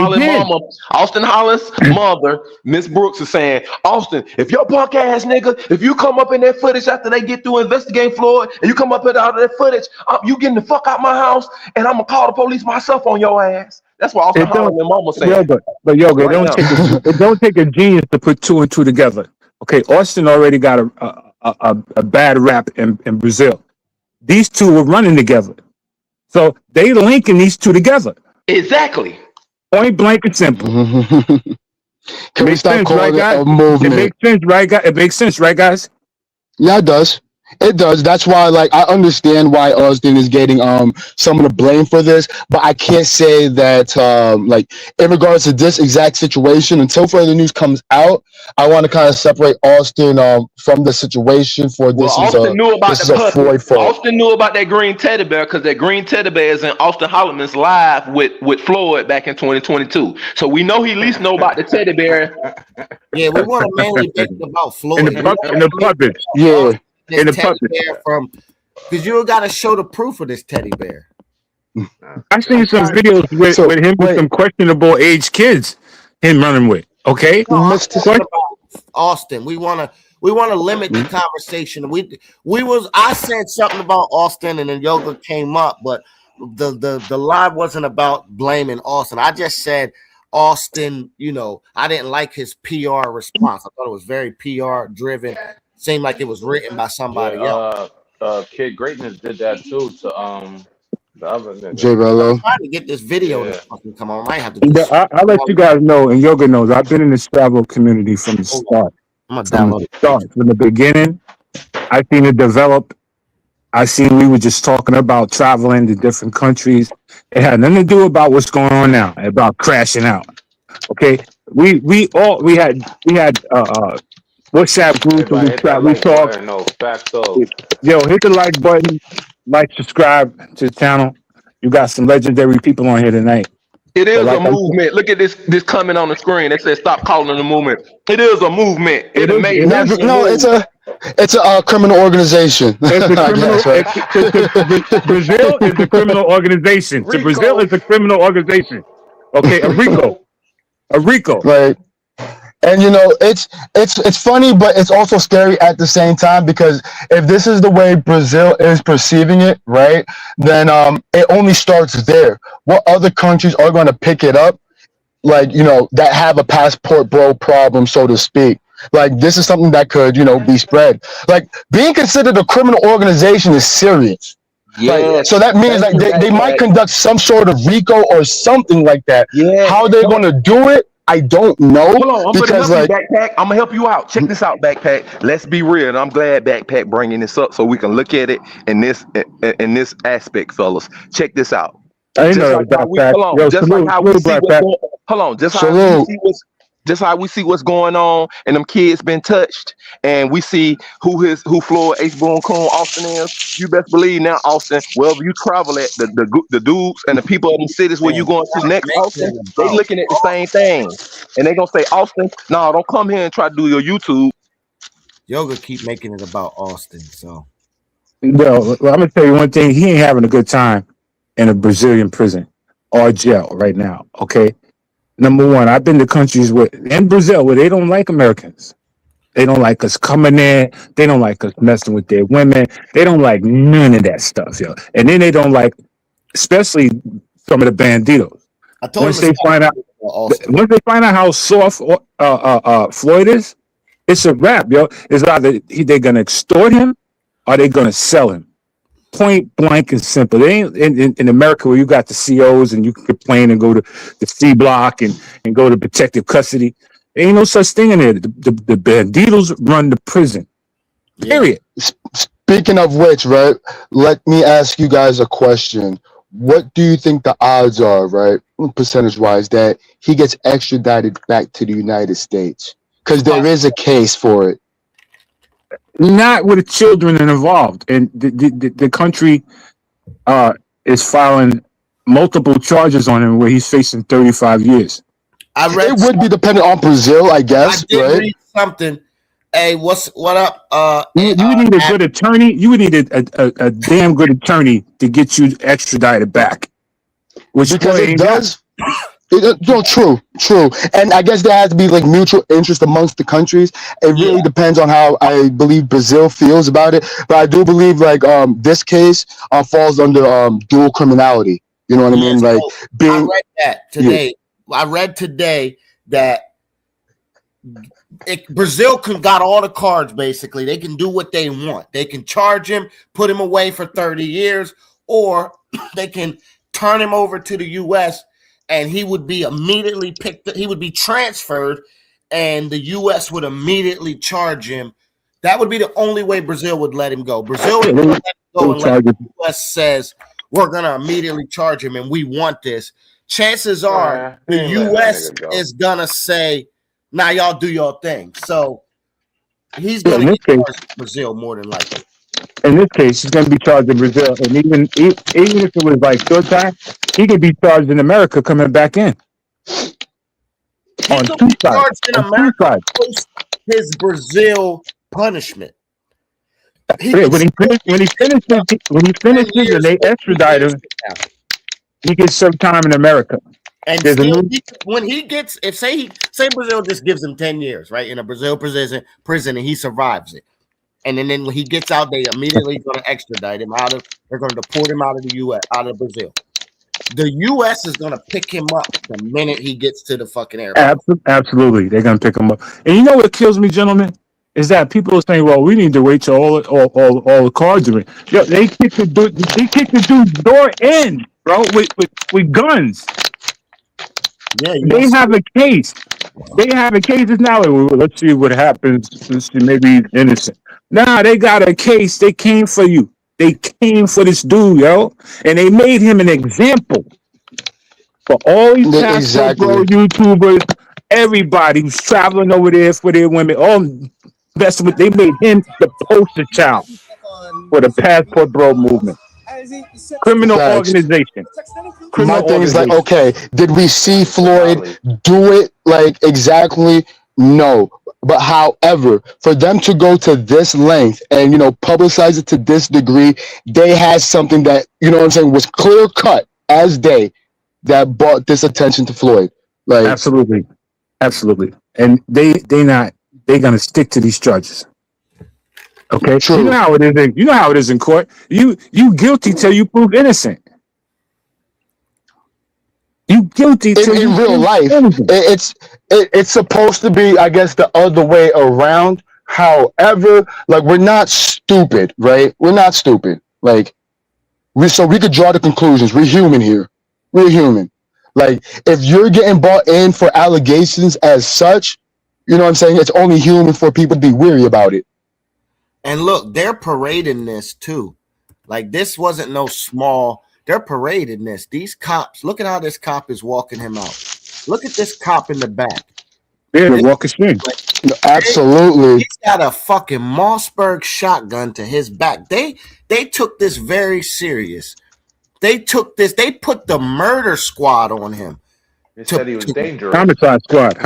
Holland's mother, Miss Brooks, is saying, Austin, if your punk ass nigga, if you come up in that footage after they get through investigating Floyd, and you come up out of that footage, you getting the fuck out my house, and I'm gonna call the police myself on your ass. That's what Austin Holland and Mama saying. Yoga, Right now. it don't take a genius to put two and two together. Okay, Austin already got a bad rap in Brazil. These two were running together, so they linking these two together. Exactly. Point blank and simple. Can we stop calling it a movement? It makes sense, right, guys? It makes sense, right, guys? Yeah, it does. It does. That's why, like, I understand why Austin is getting some of the blame for this, but I can't say that like in regards to this exact situation until further news comes out. I want to kind of separate Austin from the situation for this. Well, Austin knew about this the is a Floyd fault. Austin knew about that green teddy bear because that green teddy bear is in Austin Holloman's live with Floyd back in 2022. So we know he at least know about the teddy bear. Yeah, we want to mainly make it about Floyd. In the puppet. Yeah. In the teddy puppet. bear from, because you got to show the proof of this teddy bear. I seen some videos with him with some questionable age kids, him running with. Okay, No, Austin. We want to limit the conversation. I said something about Austin, and then Yoga came up, but the live wasn't about blaming Austin. I just said Austin. You know, I didn't like his PR response. I thought it was very PR driven. Seemed like it was written by somebody else. Kid Greatness did that too to the other nigga. J-Bello. I'm trying to get this video to fucking come on. I have to do I'll let you guys know, and Yoga knows, I've been in this travel community from the start. I'm gonna download it. From the beginning, I seen it develop. I seen we were just talking about traveling to different countries. It had nothing to do about what's going on now, about crashing out. Okay, we had WhatsApp group. We talk. No, facto. Yo, hit the like button, subscribe to the channel. You got some legendary people on here tonight. It is a movement. Look at this comment on the screen. It says stop calling it a movement. It is a movement. It's a criminal organization. Brazil is a criminal organization. Brazil is a criminal organization. Okay, a RICO. Right. And you know, it's funny, but it's also scary at the same time, because if this is the way Brazil is perceiving it, right, then it only starts there. What other countries are going to pick it up, like, you know, that have a passport bro problem, so to speak? Like, this is something that could, you know, be spread. Like, being considered a criminal organization is serious. Yeah. Like, so that means like they might conduct some sort of RICO or something like that. Yeah. How they're going to do it, I don't know. Hold on, I'm gonna help you, Backpack. I'm gonna help you out. Check this out, Backpack. Let's be real, and I'm glad Backpack bringing this up so we can look at it in this aspect, fellas. Check this out. I know Backpack. Just how we see what's going on, and them kids been touched, and we see who Floyd H. Boone Coon Austin is. You best believe now, Austin, wherever you travel at, the dudes and the people of the cities where you going to next, Austin, they looking at the same thing, and they gonna say, Austin, no, don't come here and try to do your YouTube. Yoga keep making it about Austin, so. Well, I'm gonna tell you one thing. He ain't having a good time in a Brazilian prison or jail right now. Okay. Number one, I've been to countries in Brazil where they don't like Americans. They don't like us coming in. They don't like us messing with their women. They don't like none of that stuff, yo. And then they don't like, especially some of the banditos. Once they find out how soft Floyd is, it's a wrap, yo. It's either they're gonna extort him or they're gonna sell him. Point blank and simple. They ain't in America where you got the COs and you can complain and go to the C block and go to protective custody. There ain't no such thing in there. The banditos run the prison. Period. Speaking of which, right, let me ask you guys a question. What do you think the odds are, right, percentage wise, that he gets extradited back to the United States? Because there is a case for it. Not with the children involved, and the country is filing multiple charges on him where he's facing 35 years. It would be dependent on Brazil, I guess. I did read something. Hey, what up? You need a good attorney. You would need a damn good attorney to get you extradited back. Because it does. True. And I guess there has to be like mutual interest amongst the countries. It really depends on how I believe Brazil feels about it. But I do believe like this case falls under dual criminality. You know what I Yes, mean? Like so I being read that today. I read today that Brazil got all the cards. Basically, they can do what they want. They can charge him, put him away for 30 years, or they can turn him over to the U.S. and he would be immediately picked. He would be transferred, and the U.S. would immediately charge him. That would be the only way Brazil would let him go. Brazil would let him go unless the U.S. says we're gonna immediately charge him, and we want this. Chances are the U.S. is gonna say, "Now y'all do your thing." So he's gonna get charged in Brazil more than likely. In this case, he's going to be charged in Brazil, and even if it was like short time, he could be charged in America coming back in. He could be charged in America post his Brazil punishment. When he finishes, and they extradite him, he gets some time in America. And still, when he gets, if say Brazil just gives him 10 years, right, in a Brazil prison, and he survives it, and then when he gets out, they immediately going to extradite him out of. They're going to deport him out of the U.S. out of Brazil. The U.S. is going to pick him up the minute he gets to the fucking airport. Absolutely, they're going to pick him up. And you know what kills me, gentlemen, is that people are saying, "Well, we need to wait till all the cards are in." Yo, they kick the dude's door in, bro, with guns. Yeah, they have a case. They have a case. It's now. Let's see what happens. Let's see, maybe he's innocent. Nah, they got a case. They came for you. They came for this dude, yo, and they made him an example for all these bro YouTubers, everybody who's traveling over there for their women, all messing with. They made him the poster child for the Passport Bro movement. Criminal organization. My thing is like, okay, did we see Floyd do it like exactly? No. But however, for them to go to this length and, publicize it to this degree, they had something that, what I'm saying, was clear cut as day that brought this attention to Floyd. Like, absolutely. And they're going to stick to these charges. Okay, true. You know how it is in court. You guilty till you prove innocent. You guilty till in real life. It's supposed to be, I guess, the other way around. However, like, we're not stupid, right? We're not stupid. Like, we could draw the conclusions. We're human here. We're human. Like, if you're getting brought in for allegations as such, you know what I'm saying? It's only human for people to be weary about it. And look, they're parading this too. Like, this wasn't no small. They're parading this. These cops, look at how this cop is walking him out. Look at this cop in the back. Yeah, the walking stream. Absolutely. He's got a fucking Mossberg shotgun to his back. They took this very serious. They took this. They put the murder squad on him. They said he was dangerous. Homicide squad.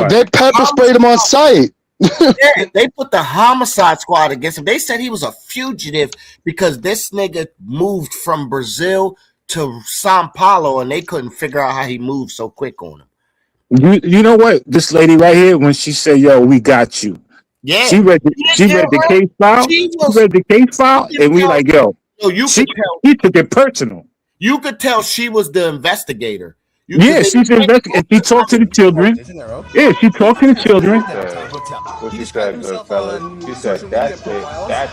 They pepper sprayed him on sight. Yeah, they put the homicide squad against him. They said he was a fugitive because this nigga moved from Brazil to Sao Paulo and they couldn't figure out how he moved so quick on him. You know what? This lady right here, when she said, "Yo, we got you," yeah, she read the case file. She read the case file, and we like, "Yo, she took it personal." You could tell she was the investigator. She's investigating. She talked to the children. Yeah, she talked to the children. What she said, good fella. She said, "That's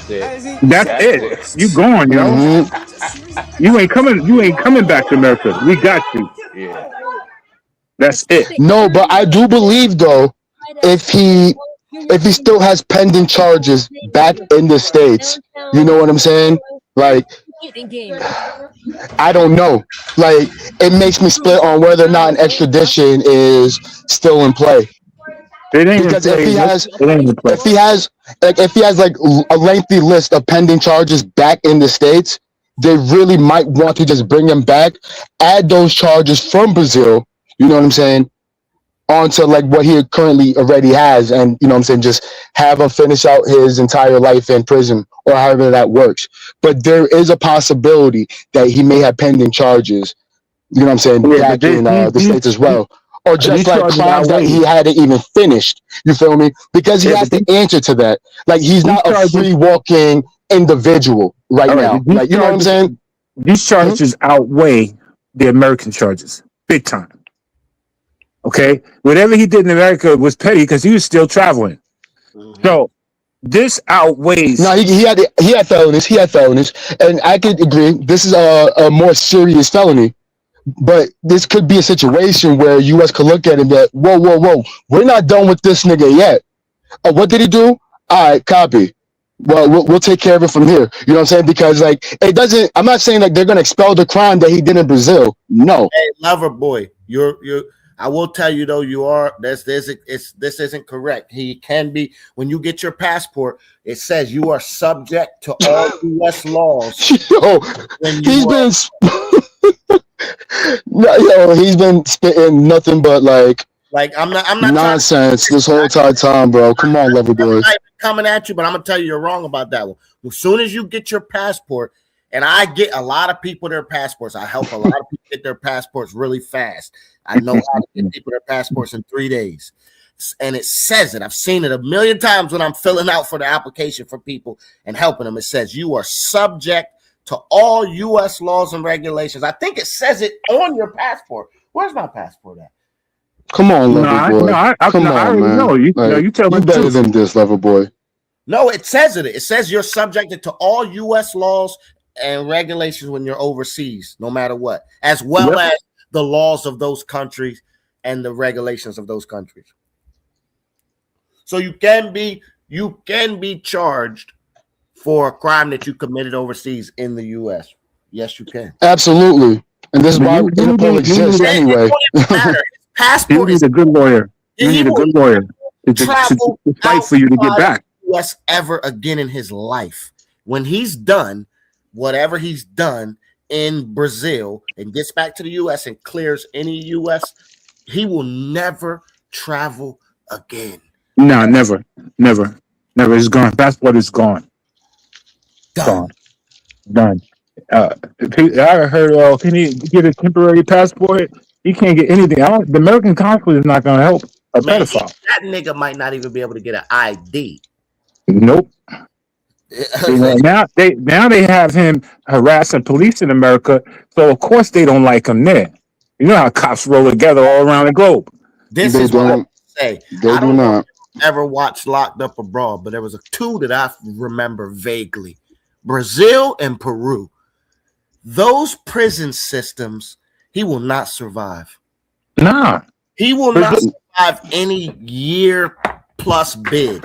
it. That's it. You going, yo? Mm-hmm. You ain't coming back to America. We got you." Yeah. That's it. No, but I do believe though, if he still has pending charges back in the States, you know what I'm saying? Like, I don't know. Like, it makes me split on whether or not an extradition is still in play. Because if he has like a lengthy list of pending charges back in the States, they really might want to just bring him back, add those charges from Brazil, you know what I'm saying, onto like what he currently already has, and you know what I'm saying, just have him finish out his entire life in prison or however that works. But there is a possibility that he may have pending charges, you know what I'm saying, back in the States as well. Or just like crimes that he hadn't even finished. You feel me? Because he has to answer to that. Like, he's not a free walking individual right now. Like, you know what I'm saying? These charges outweigh the American charges, big time. Okay, whatever he did in America was petty because he was still traveling. So this outweighs. No, he had felonies. He had felonies, and I could agree. This is a more serious felony. But this could be a situation where U.S. could look at it that, whoa, we're not done with this nigga yet. What did he do? All right, copy. Well, we'll take care of it from here. You know what I'm saying? Because like it doesn't. I'm not saying like they're gonna expel the crime that he did in Brazil. No. Hey, lover boy, you're. I will tell you though, you are. This isn't correct. He can be when you get your passport. It says you are subject to all U.S. laws. Yo, he's been. No, he's been spitting nothing but like I'm not nonsense this whole entire time, bro. Come on, lover boy. I'm not coming at you, but I'm gonna tell you you're wrong about that one. As soon as you get your passport, and I get a lot of people their passports. I help a lot of people get their passports really fast. I know how to get people their passports in 3 days. And it says it. I've seen it a million times when I'm filling out for the application for people and helping them. It says you are subject to all U.S. laws and regulations. I think it says it on your passport. Where's my passport at? Come on, lover boy. Come on, man. No, you tell me better than this, lover boy. No, it says it. It says you're subjected to all U.S. laws and regulations when you're overseas, no matter what, as well as the laws of those countries and the regulations of those countries. So you can be charged for a crime that you committed overseas in the U.S. Yes, you can. Absolutely. And this is why Interpol exists anyway. Passport you need a good lawyer. You need a good lawyer to fight for you to get back. U.S. ever again in his life. When he's done whatever he's done in Brazil and gets back to the U.S. and clears any U.S., he will never travel again. No, never. It's gone. Passport is gone. Done. I heard, can he get a temporary passport? He can't get anything. The American consulate is not going to help a pedophile. That nigga might not even be able to get an ID. Nope. Now they have him harassing police in America, so of course they don't like him there. You know how cops roll together all around the globe. This is what I say. I don't know if you ever watched Locked Up Abroad, but there was two that I remember vaguely. Brazil and Peru. Those prison systems, he will not survive. Nah. He will not survive any year plus bid.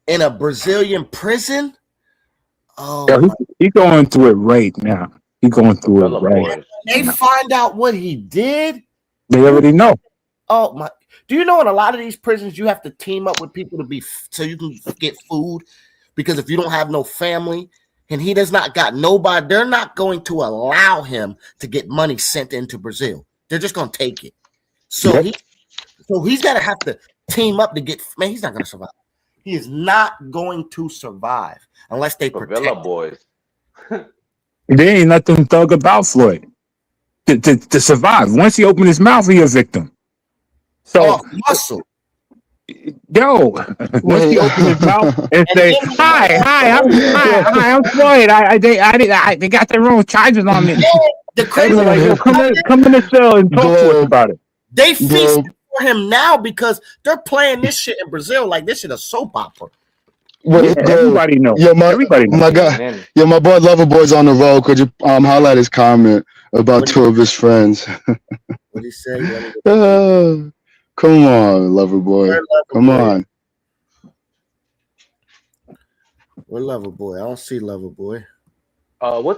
In a Brazilian prison? Oh, yeah, he's going through it right now. He's going through it right. They find out what he did? They already know. Oh my! Do you know in a lot of these prisons you have to team up with people so you can get food? Because if you don't have no family and he does not got nobody, they're not going to allow him to get money sent into Brazil. They're just going to take it. So he's got to have to team up to get. Man, he's not going to survive. He is not going to survive unless they protect him. Boys. There ain't nothing thug about Floyd to survive. Once he opened his mouth, he a victim. So muscle. Yo, once he opened his mouth and say, "Hi, I'm Floyd. They got their own charges on me." The crazy like, come in the cell and talk to us about it. They feast for him now because they're playing this shit in Brazil like this shit a soap opera. Everybody knows. Everybody knows. My God. Yo, my boy Loverboy's on the road. Could you highlight his comment about two of his friends? What he say? Come on, Loverboy. Come on. Where Loverboy? I don't see Loverboy.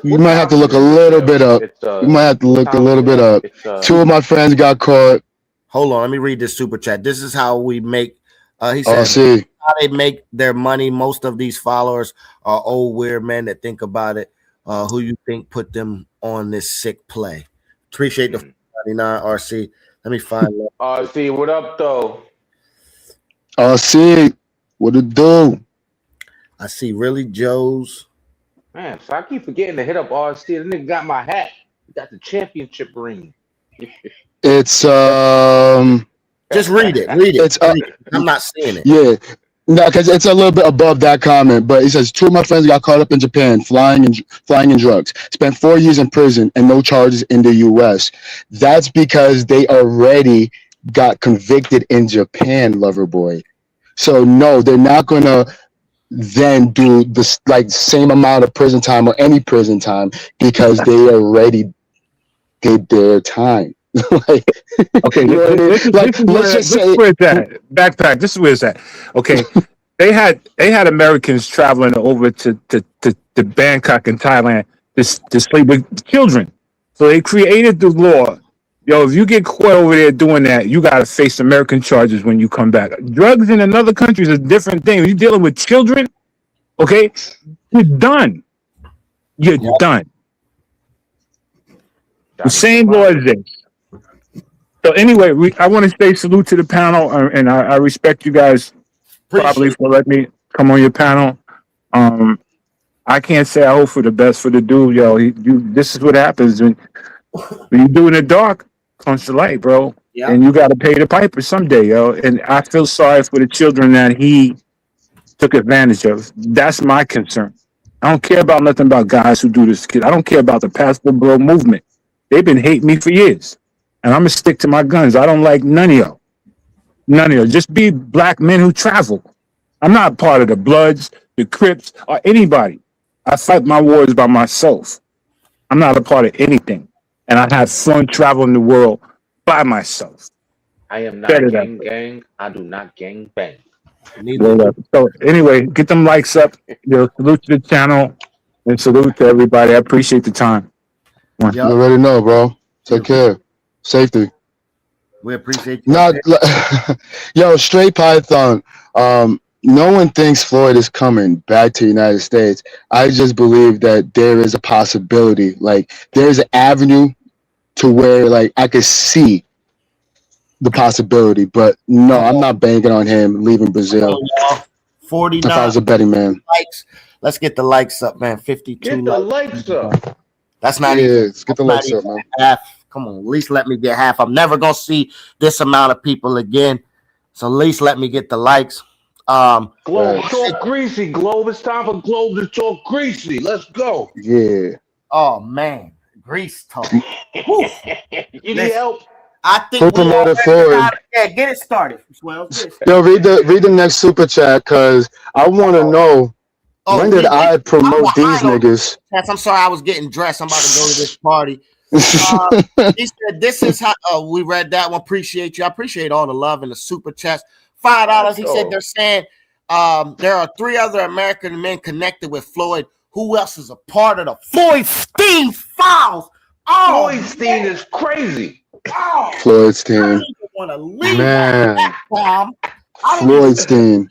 You might have to look a little bit up. You might have to look a little bit up. Two of my friends got caught. Hold on, let me read this super chat. This is how we make. He said, how they make their money. Most of these followers are old weird men that think about it. Who you think put them on this sick play? Appreciate the 99 RC. Let me find that. RC, what up though? RC, what it do? I see really Joe's. Man, so I keep forgetting to hit up RC. The nigga got my hat. He got the championship ring. It's just read it. Read it. It's read it. I'm not seeing it. Yeah. No, because it's a little bit above that comment, but it says two of my friends got caught up in Japan flying in drugs. Spent 4 years in prison and no charges in the U.S. That's because they already got convicted in Japan, Loverboy. So no, they're not gonna then do the like same amount of prison time or any prison time because they already did their time. Like, Okay, you know what I mean? Like, let's just say where it's at. Backpack. This is where it's at. Okay, they had Americans traveling over to Bangkok and Thailand to sleep with children. So they created the law. Yo, if you get caught over there doing that, you got to face American charges when you come back. Drugs in another country is a different thing. When you're dealing with children, okay, you're done. You're done. The same law as this. So anyway, I want to say salute to the panel, and I respect you guys probably for letting me come on your panel. I can't say I hope for the best for the dude, yo. This is what happens when you do in the dark, comes to light, bro. Yeah. And you got to pay the piper someday, yo. And I feel sorry for the children that he took advantage of. That's my concern. I don't care about nothing about guys who do this. I don't care about the pastor bro movement. They've been hating me for years. And I'm going to stick to my guns. I don't like none of y'all. None of y'all. Just be black men who travel. I'm not part of the Bloods, the Crips, or anybody. I fight my wars by myself. I'm not a part of anything. And I have fun traveling the world by myself. I am not gang. I do not gang bang. So anyway, get them likes up. Salute to the channel and salute to everybody. I appreciate the time. You already know, bro. Take care. Safety. We appreciate you. Not, yo, straight Python. No one thinks Floyd is coming back to the United States. I just believe that there is a possibility. Like, there's an avenue to where, like, I could see the possibility. But no, I'm not banking on him leaving Brazil. 49. If I was a betting man. Likes. Let's get the likes up, man. 52. Get the likes up. That's not even. Let's get the likes up, man. Half. Come on, at least let me get half. I'm never gonna see this amount of people again, so at least let me get the likes. Globe talk greasy. Globe, it's time for Globe to talk greasy. Let's go. Yeah. Oh man, grease talk. You need help? I think we promoted Floyd. Yeah, get it started. Well, yo, read the next super chat because I want to know when did I promote these niggas? I'm sorry, I was getting dressed. I'm about to go to this party. He said, "This is how we read that one. Appreciate you. I appreciate all the love and the super chats. $5." He said they're saying there are 3 other American men connected with Floyd. Who else is a part of the Floydstein files? Oh, Floydstein is crazy. Oh, Floydstein. Man. Floydstein.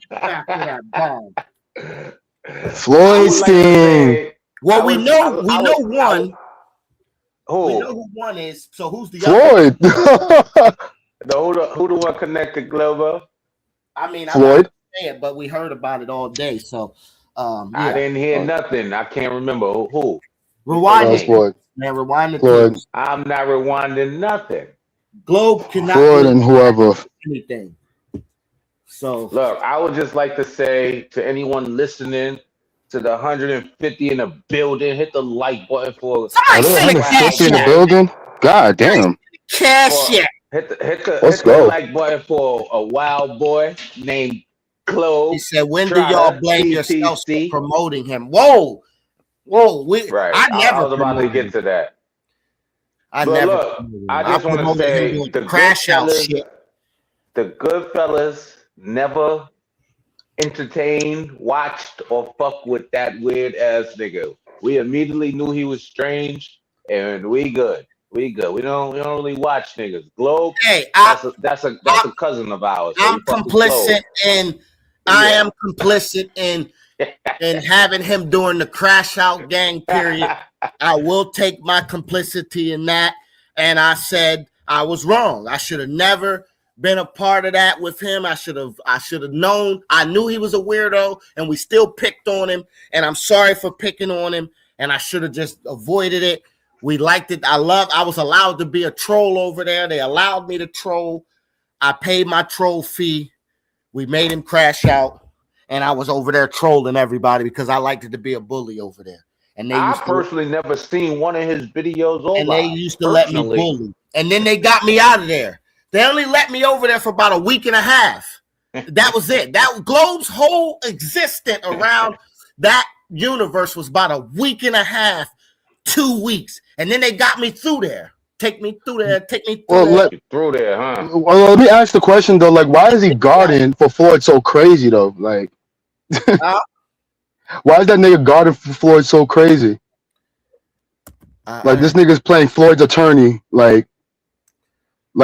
Floydstein. Well, we know one. Who? We know who one is. So who's the Floyd? Who the one connected, Glover? I mean, Floyd. I don't say it, but we heard about it all day. So I didn't hear nothing. I can't remember who. Rewind it, man. Rewind it. Floyd. I'm not rewinding nothing. Globe cannot Floyd and whoever. Anything. So look, I would just like to say to anyone listening, to the 150 in the building, hit the like button for. Somebody send a 150 in the building. God damn. Cash it. Hit the like button for a wild boy named Globe. He said, "When do y'all blame yourself for promoting him?" Whoa. Right. I was about to get to that. I just want to say the crash out shit. The Goodfellas never entertained, watched, or fuck with that weird ass nigga. We immediately knew he was strange, and we good. We don't really watch niggas. Globe. Hey, that's a cousin of ours. So I'm complicit in. I am complicit in having him during the crash out gang period. I will take my complicity in that, and I said I was wrong. I should have never been a part of that with him. I should have known. I knew he was a weirdo, and we still picked on him. And I'm sorry for picking on him. And I should have just avoided it. We liked it. I was allowed to be a troll over there. They allowed me to troll. I paid my troll fee. We made him crash out. and I was over there trolling everybody because I liked it to be a bully over there. And I personally never seen one of his videos over. And they used to let me bully. And then they got me out of there. They only let me over there for about a week and a half. That was it. That Globe's whole existence around that universe was about a week and a half, 2 weeks. And then they got me through there. Take me through there. Through there, huh? Well, let me ask the question though. Like, why is he guarding for Floyd so crazy though? Like, why is that nigga guarding for Floyd so crazy? Like, this nigga's playing Floyd's attorney. Like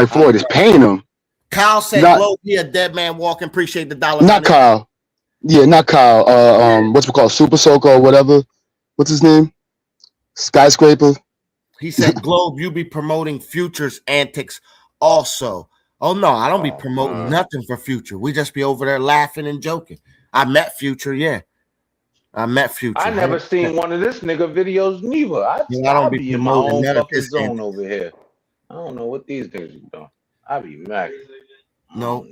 Floyd is paying him. Kyle said, "Globe, he a dead man walking. Appreciate the dollar." Not Kyle. Yeah, not Kyle. What's it called? Super Soco or whatever. What's his name? Skyscraper. He said, "Globe, you be promoting Future's antics also." Oh no, I don't be promoting nothing for Future. We just be over there laughing and joking. I met Future, yeah. I met Future. I never seen one of this nigga videos neither. I don't be in my own fucking zone over here. I don't know what these niggas are doing. I be mad. No.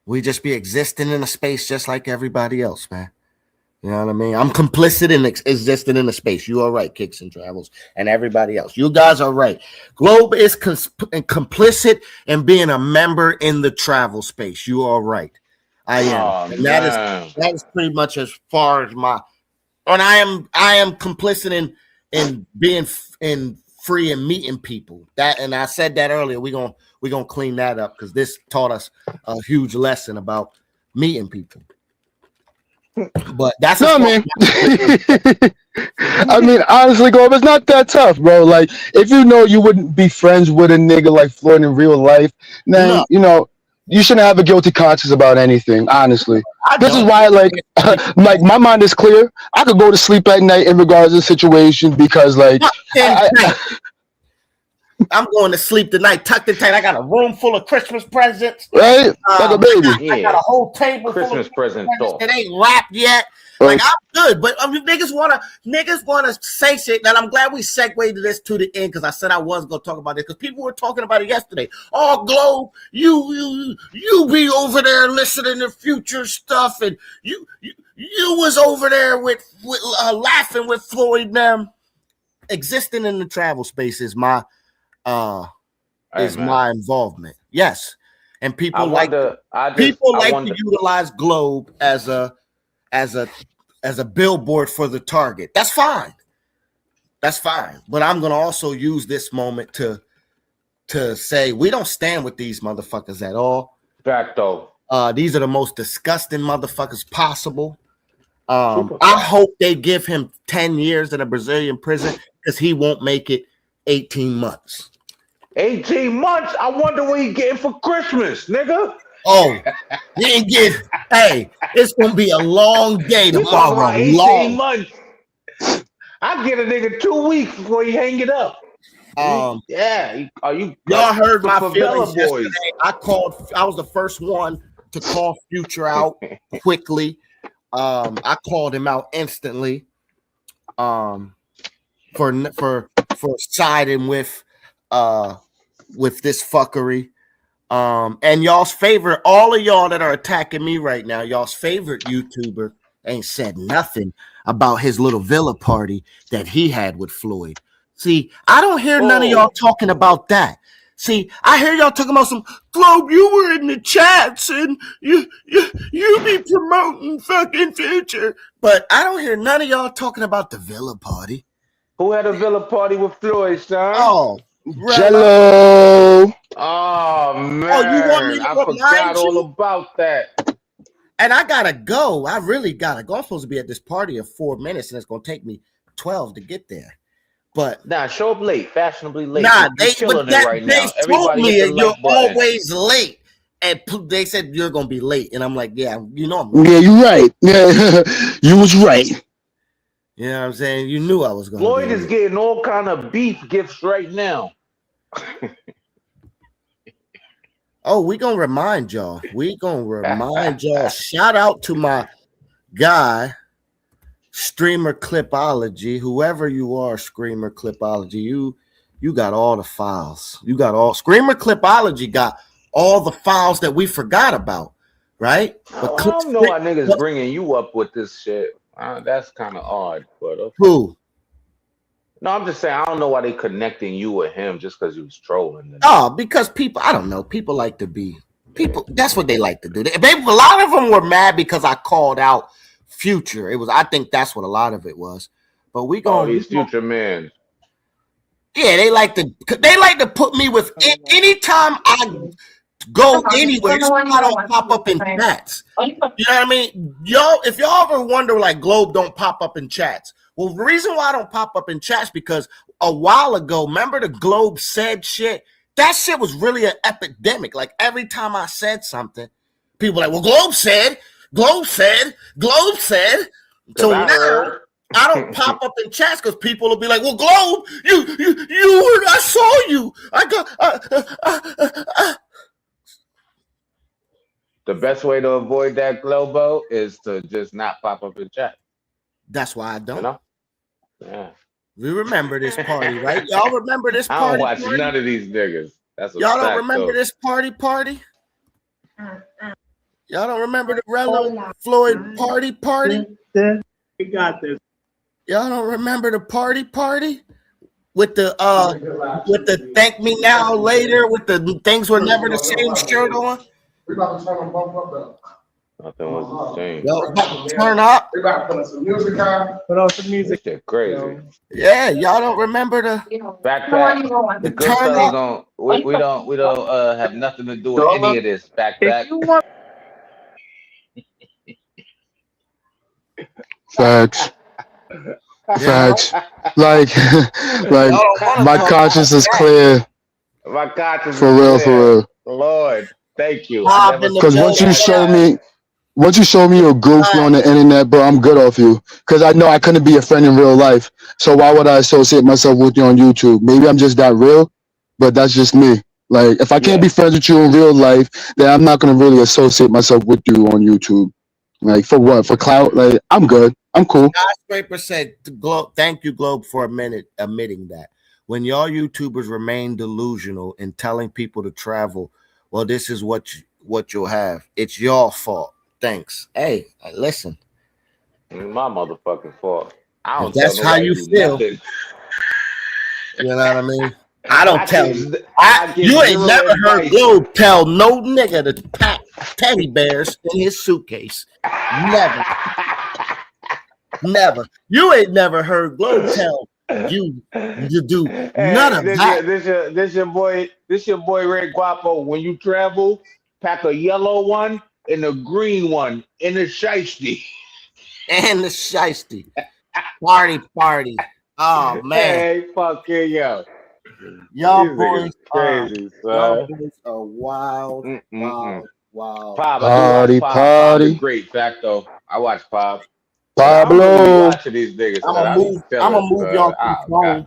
We just be existing in a space just like everybody else, man. You know what I mean? I'm complicit in existing in a space. You are right, Kicks and Travels, and everybody else. You guys are right. Globe is complicit in being a member in the travel space. You are right. I am. And that is pretty much as far as my. And I am complicit in being in free and meeting people. That, and I said that earlier. We're gonna clean that up because this taught us a huge lesson about meeting people. But that's man. I mean, honestly, Globe, it's not that tough, bro. Like, if you know you wouldn't be friends with a nigga like Floyd in real life, then you know you shouldn't have a guilty conscience about anything. Honestly, this is why, like my mind is clear. I could go to sleep at night in regards to the situation because, like, I'm going to sleep tonight, tucked in tight. I got a room full of Christmas presents. Right? Like a baby. I got a whole table Christmas full of presents that ain't wrapped yet. Like, I'm good. But niggas wanna say shit. And I'm glad we segued this to the end because I said I was gonna talk about it because people were talking about it yesterday. Oh, Globe, you be over there listening to Future stuff, and you was over there with laughing with Floyd them. Existing in the travel space is my my involvement. Yes. And people like to utilize Globe as a billboard for the target. That's fine. But I'm gonna also use this moment to say we don't stand with these motherfuckers at all. Facto. These are the most disgusting motherfuckers possible. I hope they give him 10 years in a Brazilian prison because he won't make it 18 months. 18 months? I wonder what he getting for Christmas, nigga. Oh, he ain't get. Hey, it's gonna be a long day tomorrow. 18 months. I get a nigga 2 weeks before he hang it up. Y'all heard my feelings yesterday. I was the first one to call Future out quickly. I called him out instantly. For siding with this fuckery. And y'all's favorite, all of y'all that are attacking me right now, y'all's favorite YouTuber ain't said nothing about his little villa party that he had with Floyd. See, I don't hear none of y'all talking about that. See, I hear y'all talking about some Globe. You were in the chats and you be promoting fucking Future, but I don't hear none of y'all talking about the villa party. Who had a villa party with Floyd, son? Oh, Jello. Oh man, you want me to I forgot all about that. And I gotta go. I really gotta go. I'm supposed to be at this party in 4 minutes, and it's gonna take me 12 to get there. But show up late, fashionably late. They told me you're always late, and they said you're gonna be late, and I'm like, yeah, you know, yeah, you're right. Yeah, you was right. You know what I'm saying? You knew I was gonna. Floyd is getting all kind of beef gifts right now. Oh, we gonna remind y'all. Shout out to my guy, Streamer Clipology. Whoever you are, Streamer Clipology, you got all the files. Streamer Clipology got all the files that we forgot about, right? But I don't know why niggas bringing you up with this shit. That's kind of odd, but okay. Who? No, I'm just saying I don't know why they connecting you with him just because he was trolling. Oh, because people, I don't know. People like to be people. That's what they like to do. A lot of them were mad because I called out Future. I think that's what a lot of it was. But we go. These Future men. Yeah, they like to put me with anytime I go anywhere, I don't pop up in chats. You know what I mean? Y'all, if y'all ever wonder, like, Globe don't pop up in chats. Well, the reason why I don't pop up in chats because a while ago, remember the Globe said shit? That shit was really an epidemic. Like, every time I said something, people were like, well, Globe said. So now I don't pop up in chats because people will be like, well, Globe, you I saw you. I got The best way to avoid that, Globo, is to just not pop up in chat. That's why I don't. You know? Yeah. We remember this party, right? Y'all remember this party? I don't watch none of these niggas. That's y'all don't remember this party? Y'all don't remember the Rella Floyd party? We got this. Y'all don't remember the party with the thank me now later with the things were never the same shirt on? We about to turn them both up though. Nothing was the same. Y'all about to turn up? We about to put some music on. Put on some music. This shit crazy. Yeah, y'all don't remember the backpack. The good fellas don't. We don't have nothing to do with any of this backpack. Facts. Like my conscience is clear. My conscience for real. Lord, thank you. Because once you show me you're goofy on the internet, bro, I'm good off you. Because I know I couldn't be a friend in real life. So why would I associate myself with you on YouTube? Maybe I'm just that real, but that's just me. Like, if I can't be friends with you in real life, then I'm not going to really associate myself with you on YouTube. Like, for what? For clout? Like, I'm good. I'm cool. Skyscraper said, thank you, Globe, for admitting that. When y'all YouTubers remain delusional and telling people to travel, well, this is what you'll have. It's your fault. Thanks. Hey, listen. My motherfucking fault. I don't. That's how you feel. Nothing. You know what I mean? I don't tell you. You ain't never heard Globe tell no nigga to pack teddy bears in his suitcase. Never. You ain't never heard Globe tell you to do none of that. This your boy Ray Guapo. When you travel, pack a yellow one and a green one in the shiesty. And the shiesty. Party. Oh man. Hey, fuck yo. Y'all boys crazy, y'all boys are wild. Pop, party. Great fact though. I watch Pop. Pablo. Watching these niggas. I'm gonna move y'all to the phone.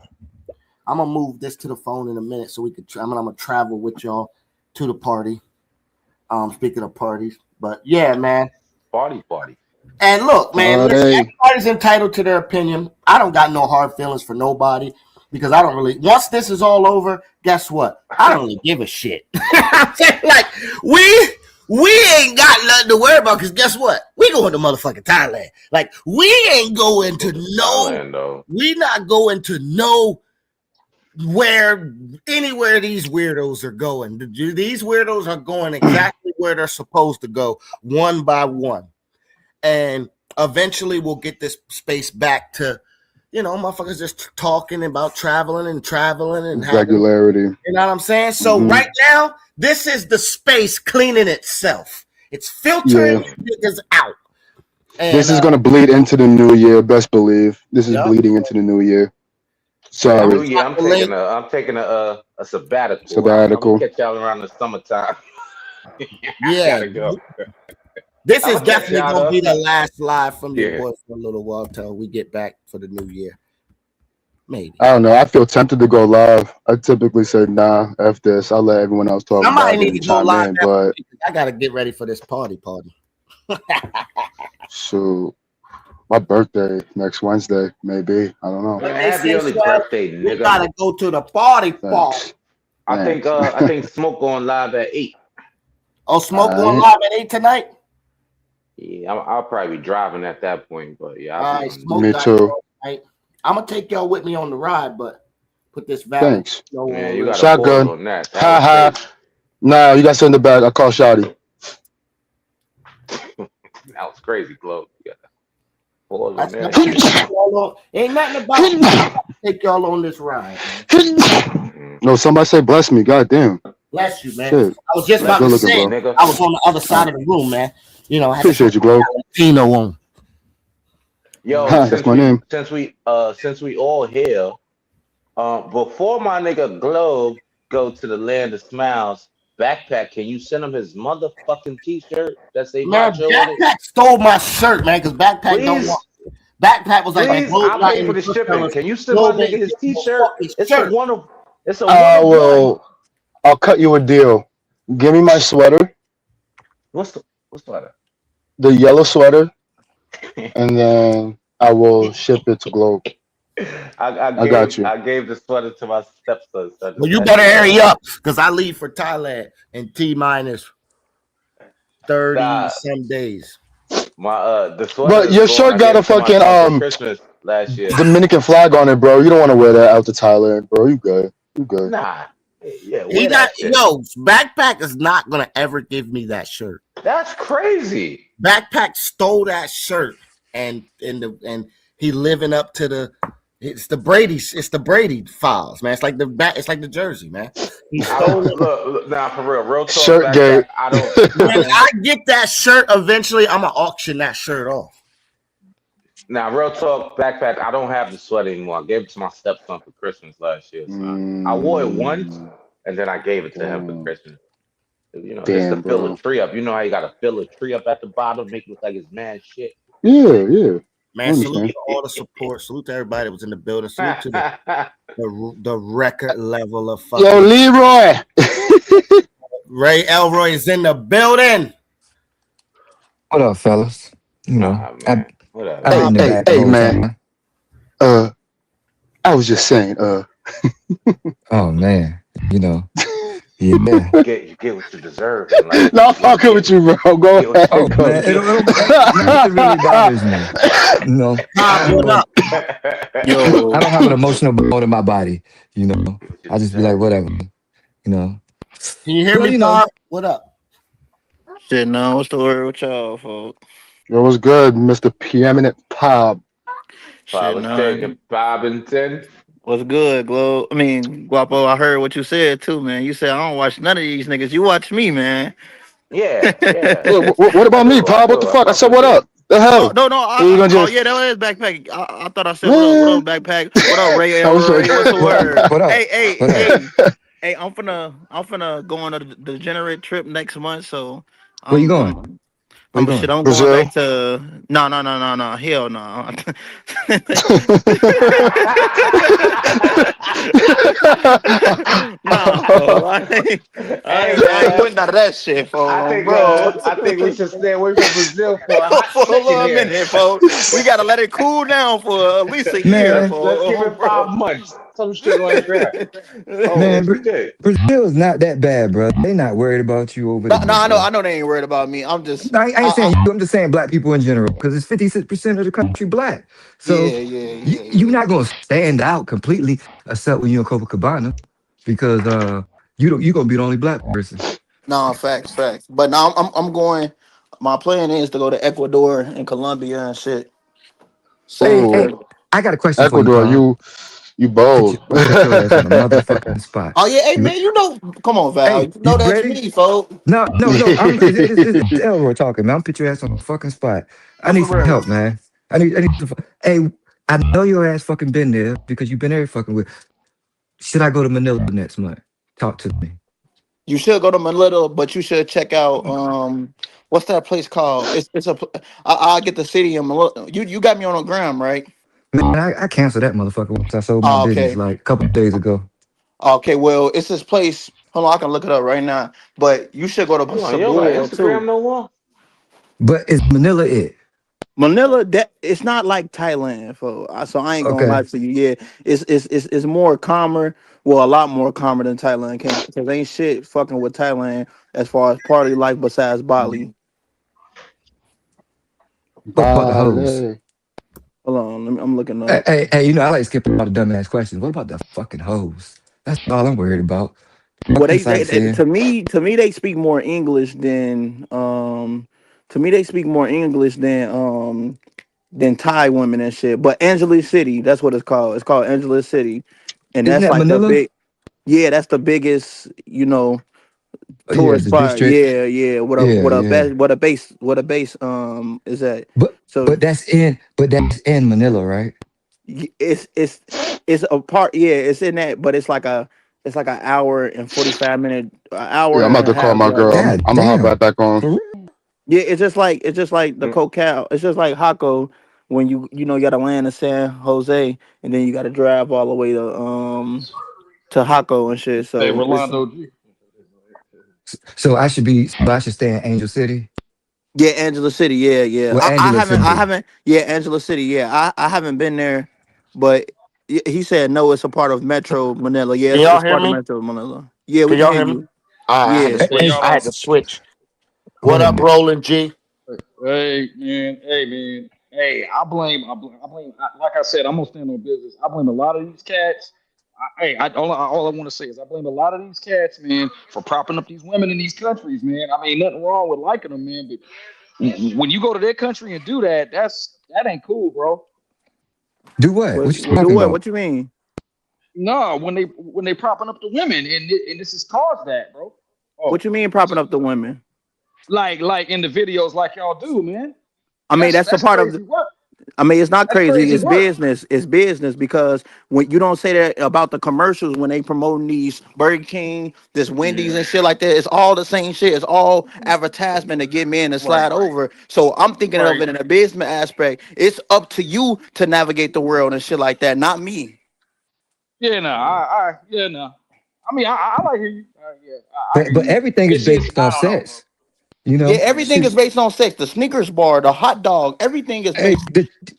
I'm gonna move this to the phone in a minute so we could. I'm gonna travel with y'all to the party. Speaking of parties, but yeah, man. Party. And look, man, everybody's entitled to their opinion. I don't got no hard feelings for nobody because I don't really. Once this is all over, guess what? I don't really give a shit. I'm saying, like, we ain't got nothing to worry about because guess what? We going to motherfucking Thailand. Like, we ain't going to we not going to anywhere these weirdos are going. These weirdos are going exactly where they're supposed to go, one by one. And eventually we'll get this space back to, motherfuckers just talking about traveling and regularity. You know what I'm saying? So right now, this is the space cleaning itself. It's filtering niggas out. And, this is going to bleed into the new year. Best believe this is bleeding into the new year. Sorry. I'm taking a sabbatical. I'm gonna catch y'all around the summertime. Yeah. Gotta go. This is definitely going to be the last live from your boy for a little while till we get back for the new year. Maybe. I don't know. I feel tempted to go live. I typically say, nah, F this. I'll let everyone else talk. I might need to go live, but I got to get ready for this party. So, my birthday next Wednesday, maybe. I don't know. Happy early birthday, nigga. You got to go to the party. I think Smoke going live at 8. Oh, Smoke going Alright. live at 8 tonight? Yeah, I'll probably be driving at that point, but yeah, I'll All be right, on. Smoke Me got too. tonight. I'm gonna take y'all with me on the ride, but put this Thanks. Valentino Man, on you real. got to pause Shotgun. on that. That Ha was ha. crazy. Nah, you got to send it back. I call Shotty. That was crazy, Glow. You got to pause I on that want to shit. take y'all on. Ain't nothing about me. I want to take y'all on this ride, man. No, somebody say bless me. God damn. Bless you, man. Shit. I was just Bless about Good to you, looking, say bro. nigga. I was on the other All side right. of the room, man. You know, I had to Appreciate put you, Glow. Valentino on. Yo, Ha, that's my name. since we all here, before my nigga Globe go to the land of smiles, backpack, can you send him his motherfucking t-shirt that say Man, macho on it? Backpack stole my shirt, man, because Backpack don't want. Please, Backpack was like, man, please, Globe's I'll not pay in for the the shipping. Goodfellas. Can you send my Globe nigga ain't his give him a t-shirt? fucking shirt. It's a one of one. Well, I'll cut you a deal. Give me my sweater, What's that? the yellow sweater, and then I will ship it to Globe. I got you. I gave the sweater to my stepson. So I Well, just you had better to hurry up, because I leave for Thailand in T minus 30 nah, some days. my the sweater But is your going. shirt I got gave a it to my fucking son for Christmas last year. Dominican flag on it, bro. You don't want to wear that out to Thailand, bro. You good. You good. Nah, yeah, He wear not, that shit. yo, Backpack is not gonna ever give me that shirt. That's crazy. Backpack stole that shirt and he living up to it's the Brady files, man. It's like the jersey, man. He I don't stole it. look nah for real talk Shirt backpack. gate. When I get that shirt, eventually I'm gonna auction that shirt off. Now real talk backpack. I don't have the sweater anymore. I gave it to my stepson for Christmas last year, son. I wore it once and then I gave it to him for Christmas. You know, just to Damn, fill a bro. tree up. You know how you gotta fill a tree up at the bottom, make it look like it's mad shit. Yeah. I Man, salute understand. to all the support. Salute to everybody that was in the building. Salute to the record level of Yo, fucking Leroy. Ray Elroy is in the building. What up, fellas? You know, Ah man, whatever. I've been in the back the Hey, whole man. time. I was just saying, Oh man, you know, yeah. You get what you deserve in life. no, I'm You fucking with you, bro. Go get what ahead. Oh Go man, you nothing really bothers me. You know, Pop, I don't what know. up? I don't have an emotional bone in my body. You know, get what you I just be like, deserve. whatever. You know, Can you hear well, me, you know, Pop? What up? Shit, no, what's the word with y'all, folks? Yo, what's good, Mr. Preeminent Pop? Shit, no. Bob and 10. What's good, Glo? I mean, Guapo, I heard what you said too, man. You said I don't watch none of these niggas. You watch me, man. Yeah. What I about me, do, I Pop? What do. the I fuck? I fuck said, with what you. up? The Oh hell? no, no. Or you gonna Oh just, yeah, that was backpack. I thought I said what up. What man? up, backpack? What up, Ray I was Elroy? What's the word? what up? Hey, hey, What up? hey, hey. I'm finna go on a degenerate trip next month. So Where you I'm going? going. Where you Shit. going? I'm going Brazil. back to no. Hell no. Nah, fo. Hey I ain't man, with none of that shit, fo, bro. I think we should stay away from Brazil for a hot For a second little here. minute, fo. We gotta let it cool down for at least a year, Man, Let's give fo, it 5 months. Some shit like that. bro. Oh man, shit. Brazil is not that bad, bro. They not worried about you over No, there, no, bro. I know they ain't worried about me. I'm just, No, I ain't saying you. I'm just saying black people in general, because it's 56% of the country black. So you're yeah. not gonna stand out completely, except when you're in Copacabana, because you gonna be the only black person. No, facts. But now I'm going. My plan is to go to Ecuador and Colombia and shit. Same Hey, trip. Oh, I got a question for you, Ecuador, Paul. you Put bold. your ass on a motherfucking spot. Oh yeah, hey You, man, you know, come on, Val. hey, You you know that's ready? me, folks. No. It's Elroy talking, man. I'm put your ass on the fucking spot. I No, need for some real. help, man. I need some. Hey, I know your ass fucking been there because you've been there fucking with. Should I go to Manila next month? Talk to me. You should go to Manila, but you should check out what's that place called? I'll get the city in Manila. You got me on a gram, right? Man, I canceled that motherfucker once I sold my Oh, business okay. like a couple of days ago. Okay, well, it's this place. Hold on, I can look it up right now. But you should go to Hold on, you don't got Cebu too. Instagram no more? But is Manila it? Manila, that it's not like Thailand, so I ain't gonna lie Okay. to you. Yeah, it's more calmer. Well, a lot more calmer than Thailand. Because ain't shit fucking with Thailand as far as party life besides Bali? What about the hoes? Bale. Hold on, I'm looking Hey, up. hey, hey, you know, I like to skip all the dumbass questions. What about the fucking hoes? That's all I'm worried about. Well, Fucking they sightseeing. to me they speak more English than Thai women and shit. But Angeles City, that's what it's called. It's called Angeles City, and Isn't that's that like the Manila? big, yeah, that's the biggest, Oh, yeah, tourist the spot. district. Yeah, yeah. Yeah, yeah. What a base is that? But So but that's in Manila, right? it's a part. Yeah, it's in that, but it's like an hour and 45 minute, an hour Yeah, I'm and about a to call half my drive girl. away. God I'm gonna hop damn. right back on. For real? Yeah, it's just like the Cocal. It's just like Hako when you got to land in San Jose and then you got to drive all the way to Hako and shit. Hey, So it's Rolando G. So I should stay in Angel City? yeah, Angela City. Yeah, yeah. Well, I Angela haven't I City. haven't yeah, Angela City. Yeah, I haven't been there, but he said no. It's a part of Metro Manila. Can Yes, y'all it's hear part of me? Metro Manila. Yeah, we Can can y'all hear hear me? you. All right, I had to Yeah. Yeah, Hey, switch. y'all I on. had to switch. go What up, ahead. Roland G? Hey man, hey man, hey. Like I said, I'm gonna stand on business. I blame a lot of these cats. All I want to say is I blame a lot of these cats, man, for propping up these women in these countries, man. I mean, nothing wrong with liking them, man, but when you go to their country and do that, that ain't cool, bro. Do what? What you Do talking what? about? What you mean? No, when they propping up the women, and this has caused that, bro. What Oh, you mean propping up the women? like in the videos, like y'all do, man. I mean, that's a That's part of crazy work. I mean, it's not That's crazy. crazy It's work. business. It's business because when you don't say that about the commercials when they promoting these Burger King, this Wendy's Yeah. and shit like that, it's all the same shit. It's all advertisement to get men to Right. slide over. So I'm thinking of Right. it in a business aspect. It's up to you to navigate the world and shit like that, not me. Yeah, no, yeah, no. I mean, I like hear you. Yeah, I But hear but you. everything is It's just based I off don't know, bro. sex. You Yeah, know? Yeah. everything Shoot. is based on sex. The Snickers bar, the hot dog, everything is Hey, based.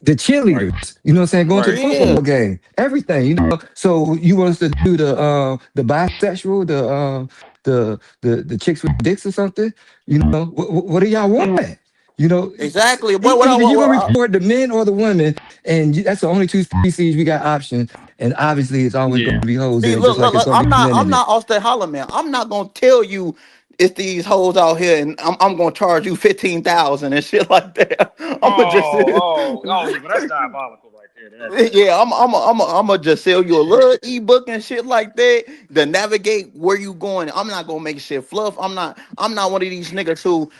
the Right. cheerleaders, you know what I'm saying, going to the Right. Yeah. football game, everything, you know. So you want us to do the bisexual, the chicks with dicks or something? You know, what do y'all want? You know, Exactly. either you gonna report the men or the women, and that's the only two species we got options. And obviously, it's always going Yeah. to be hoes See, in it, just like it's look. going to be men I'm in it. not Austin Holler, man. I'm not gonna tell you it's these hoes out here, and I'm gonna charge you 15,000 and shit like that. I'm gonna just, Yeah, but that's diabolical right there. yeah, I'm gonna just sell you a little ebook and shit like that to navigate where you going. I'm not gonna make shit fluff. I'm not one of these niggas who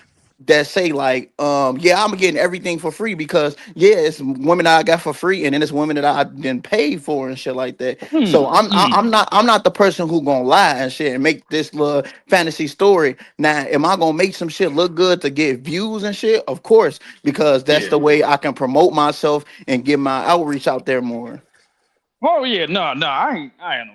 that say like, yeah, I'm getting everything for free because yeah, it's women that I got for free, and then it's women that I didn't pay for and shit like that. So I'm not the person who gonna lie and shit and make this little fantasy story. Now, am I gonna make some shit look good to get views and shit? Of course, because that's Yeah. the way I can promote myself and get my outreach out there more. Oh yeah, no,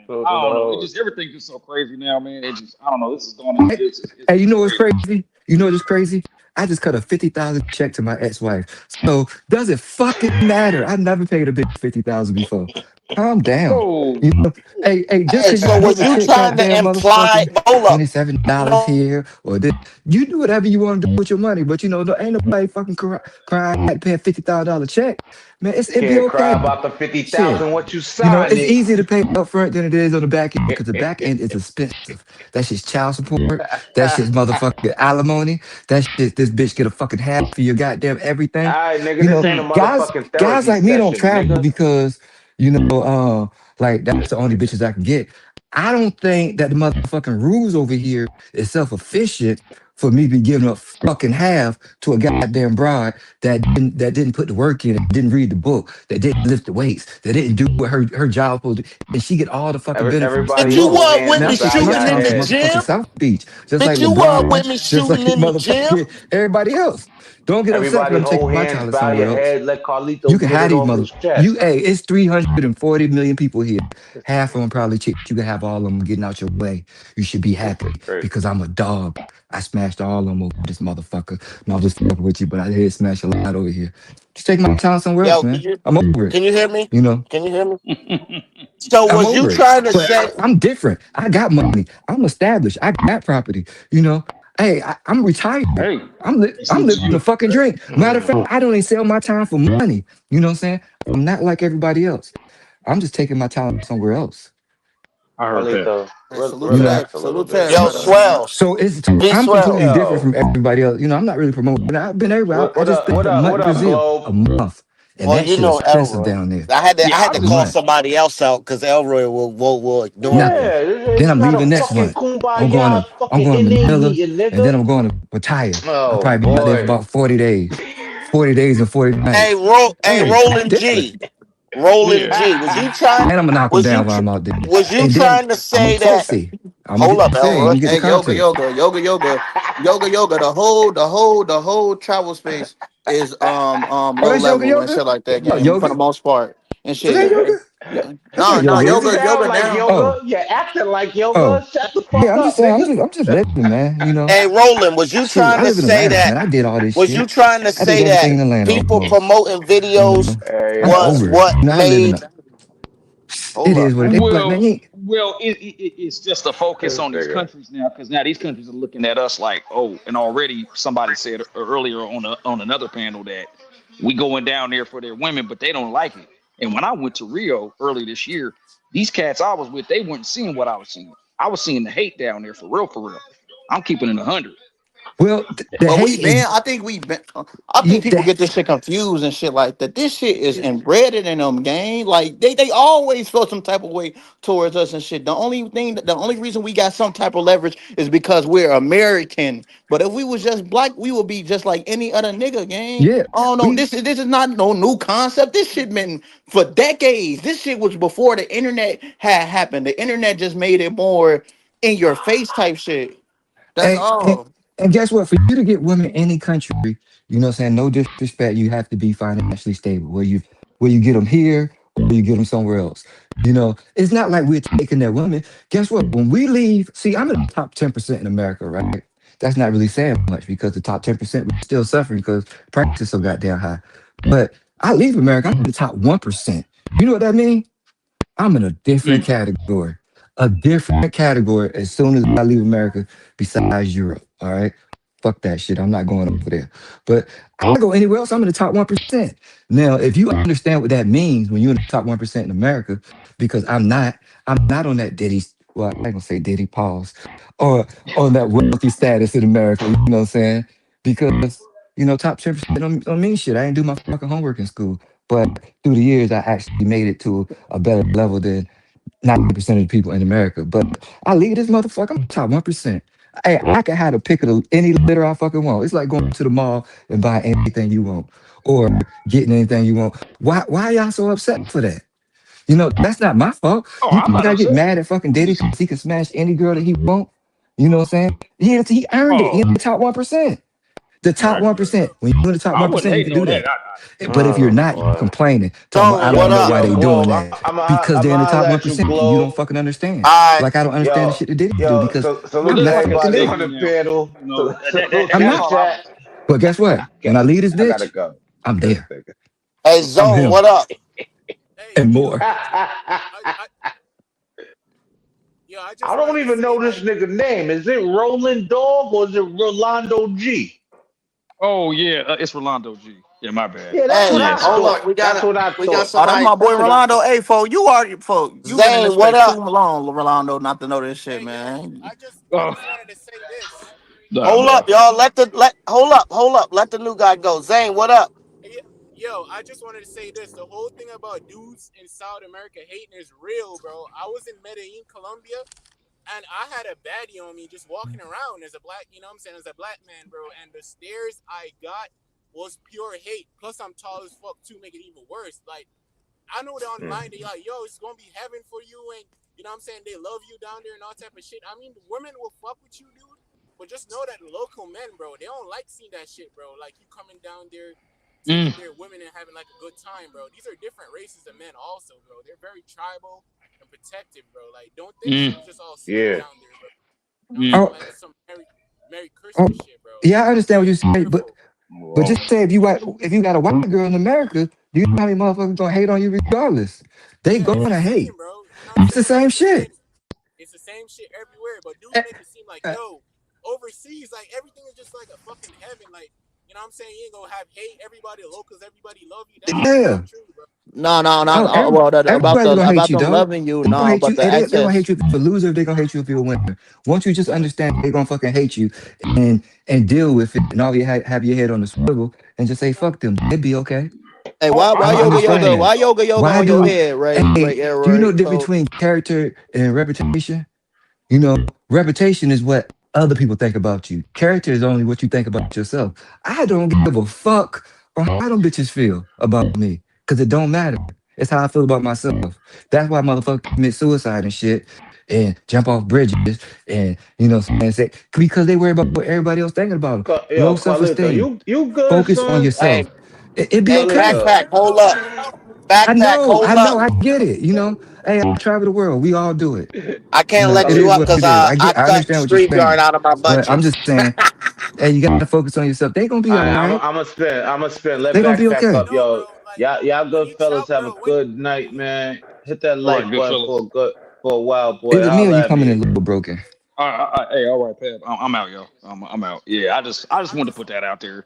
So I for the don't know. It hoes. just everything's just so crazy now, man. It just I don't know. This is going into Hey, this. hey, you It's know what's crazy. crazy? You know what's crazy? I just cut a 50,000 check to my ex-wife. So does it fucking matter? I never paid a bitch 50,000 before. Calm down. Whoa. You know, hey, just Hey, cause you so give was a you chick trying to goddamn imply? motherfucking Hold up. $27 No, here or this, you do whatever you want to do with your money. But you know, there ain't nobody fucking crying like paying $50,000 check. Man, it'd be Can't cry okay. about the Shit. 50,000 what you You know, signed it's it. easier to pay up front than it is on the back end because the back end is expensive. That shit's child support. That shit's motherfucking alimony. That shit, this bitch get a fucking half for your goddamn everything. All right, nigga, You this know, ain't a guys, motherfucking guys therapy like me don't session, travel nigga. because, you know, like that's the only bitches I can get. I don't think that the motherfucking rules over here is self-efficient for me to be giving up fucking half to a goddamn broad that didn't put the work in, didn't read the book, that didn't lift the weights, that didn't do what her job was, and she get all the fucking benefits but from Everybody you me. hold weren't hands with Man, I me pay too beside much your shooting in tax the in head. motherfucking gym. South Beach, just like But you weren't LeBron, with me just like shooting in the gym. motherfucking everybody else. Don't get upset Everybody when I'm taking hold my hands child by somewhere your else. head. Let You Carlito can get have it these off mother. his chest. It's 340 million people here. Half of them probably chicks. You can have all of them getting out your way. You should be That's happy crazy. because I'm a dog. I smashed all of them over this motherfucker. No, I'm just fucking with you, but I did smash a lot over here. Just take my time somewhere else, Yo, man. I'm over it. can you hear me? You know, Can you hear me? So I'm was you over it. trying to But say? I'm different. I got money. I'm established. I got property. You know, Hey, I'm retired. Hey, I'm salute to living the you. fucking dream. Matter of fact, I don't even sell my time for money. You know what I'm saying? I'm not like everybody else. I'm just taking my talent somewhere else. I heard that. Carlito, Man, salute You to know. that. relax a little Salute to bit, that, Yo, brother, brother. man. Swells. So it's Big I'm completely Swells. different from Yo, everybody else. You know, I'm not really promoting. I've been everywhere. I just spent what a up? month What in up? Brazil, What up, a Globe? month, and Well, that you shit know expensive Elroy. down there. Yeah, I had I to A just call month. somebody else out because Elroy will ignore Now, me. Yeah, then it's I'm not leaving a next fucking month. kumbaya I'm fucking going to NA Manila, meeting, and then nigga. I'm going to Pattaya. I'll Oh probably be out there for boy. about 40 days. 40 days and 40 Hey, nights. Hey, I'm Roland different. G. Roland yeah. G. And I'm gonna knock them Was you down tr- while I'm out there. was you And then trying to I'm a say that? pussy. I'm gonna Hold get up, the thing. I'm Elroy. gonna get the Hey, yoga, content. yoga, yoga, yoga, yoga, yoga. The whole travel space is Oh, low that's yoga level and yoga? shit like that, Oh, gang, for the yoga? most part and Is that shit. yoga? Yeah. That's No, not no, yoga, is You it? yoga sound like now. Oh, yoga. You acting like yoga. oh. Shut the Yeah, fuck I'm just up, saying, nigga. I'm just living, man. You know. Hey, Roland, was you Shoot, trying I to live in say Atlanta, that? man. I did all this Was you shit. trying to I did say that everything in Atlanta people almost. promoting You videos know. Hey I'm was over it. what You know, I live in made? a it hold is up. what it is. Like, man, Well, you ain't, it's just a focus This on these nigga. countries now, because now these countries are looking at us like, oh, and already somebody said earlier on another panel that we going down there for their women, but they don't like it. And when I went to Rio early this year, these cats I was with, they weren't seeing what I was seeing. I was seeing the hate down there for real, for real. I'm keeping it 100. well, the Well, we hate is been. I think we been. I you, think people get this shit confused and shit like that. This shit is embedded in them, gang. Like they always feel some type of way towards us and shit. The only reason we got some type of leverage is because we're American. But if we was just black, we would be just like any other nigga, gang. yeah. Oh no, We this is not no new concept. This shit been for decades. This shit was before the internet had happened. The internet just made it more in your face type shit. That's And, and, all. and guess what? For you to get women in any country, you know what I'm saying? No disrespect, you have to be financially stable. Where you get them here or you get them somewhere else. You know, it's not like we're taking their women. Guess what? When we leave, see, I'm in the top 10% in America, right? That's not really saying much because the top 10% we're still suffering because prices so goddamn high. But I leave America, I'm in the top 1%. You know what that means? I'm in a different category. A different category as soon as I leave America, besides Europe. All right. Fuck that shit. I'm not going over there. But I go anywhere else, I'm in the top 1%. Now, if you understand what that means when you're in the top 1% in America, because I'm not on that Diddy, well, I ain't gonna say Diddy pause, or on that wealthy status in America, you know what I'm saying? Because, top 10% don't mean shit. I ain't do my fucking homework in school. But through the years, I actually made it to a better level than 90% of the people in America. But I leave this motherfucker, I'm top 1%. Hey, I can have a pick of any litter I fucking want. It's like going to the mall and buying anything you want or getting anything you want. Why y'all so upset for that? That's not my fault. Oh, You I'm think not I get upset. mad at fucking I'm Diddy just, because he can smash any girl that he want? You know what I'm saying? He earned it. He in oh, the top 1%. The top right. 1%. When you're in the top I wasn't 1%, you can hating do on that. that. But if you're Oh not, you boy. complaining, talking about I Tone, don't what know up? why Yo, they doing Globe, that. I'm Because they're in the gonna top let you 1% and you don't globe. fucking understand. All right. Like I don't understand the Yo, shit that Diddy do yo, because so Well, salute I'm to just not like a fucking everybody Diddy. on celebrity the now. panel. Salute I'm to the not. That's all I chat. was. But guess what? When I leave this I gotta bitch, go. I'm This there. nigga. Hey, I'm Zone, him what up? and more. I don't even know this nigga name. Is it Roland Dog or is it Rolando G? Oh yeah, it's Rolando G. Yeah, my bad. Yeah, that's what Hey, I Yeah. hold thought. up. We got That's a what I we got thought. Oh, that's somebody. my boy That's what I Rolando. thought. Hey, fo, you been in Zane, this what space too up? long, Rolando, not to know this shit, man. Oh, nah, Hold man. up, y'all. Hold up. Let the new guy go. Zane, what up? Mm. Mm, mm, Yeah. mm. Oh, oh, yeah, I understand what you say, but Well, just say if you got a white girl in America, do you know how many motherfuckers gonna hate on you regardless? They gonna hate. It's the same shit. Eh, eh, overseas, like everything is just like a fucking heaven. Like, you know what I'm saying? You ain't gonna have hate everybody low because everybody love you. That shit is Yeah. not true, bro. No, no, Oh, not well. everybody's gonna hate About you, them dog. loving you. They gonna No, hate but you. the They gonna hate access. you if you're a loser. They gonna hate you if you're a winner. Once you just understand, they're gonna fucking hate you and deal with it, and all you have your head on the swivel and just say fuck them. They'd be okay. Hey, Oh, why I understand yoga? that. Why yoga Why on your do head, hey? Do you know Ray? the difference So, between character and reputation? You know, reputation is what other people think about you. Character is only what you think about yourself. I don't give a fuck on how them bitches feel about me, because it don't matter. It's how I feel about myself. That's why motherfuckers commit suicide and shit and jump off bridges and, say, because they worry about what everybody else thinking about them. Low Yo, Carlito, self-esteem. you good, Focus on son? hey, yourself. It'd be hey, okay. Carlito. backpack, hold up. I Hold know, up. I get it. Hey, I travel the world. We all do it. I can't let It you is up what because it is. I I cut understand what you're StreamYard saying. out of my But I'm budget. just saying, hey, you gotta focus on yourself. They gonna be all I'm right. I'm spin. I'm spin. Let They gonna be backpack okay. up, No, yo. bro. Like Y'all when good you fellas. travel, Have a bro. good night, man. Hit that All right, like good button fellas. for a while, boy. Is it me or you Holla at coming in me. a little broken? Hey, all right, Pat. I'm out, yo. I'm out. Yeah, I just I'm wanted to just put that out there.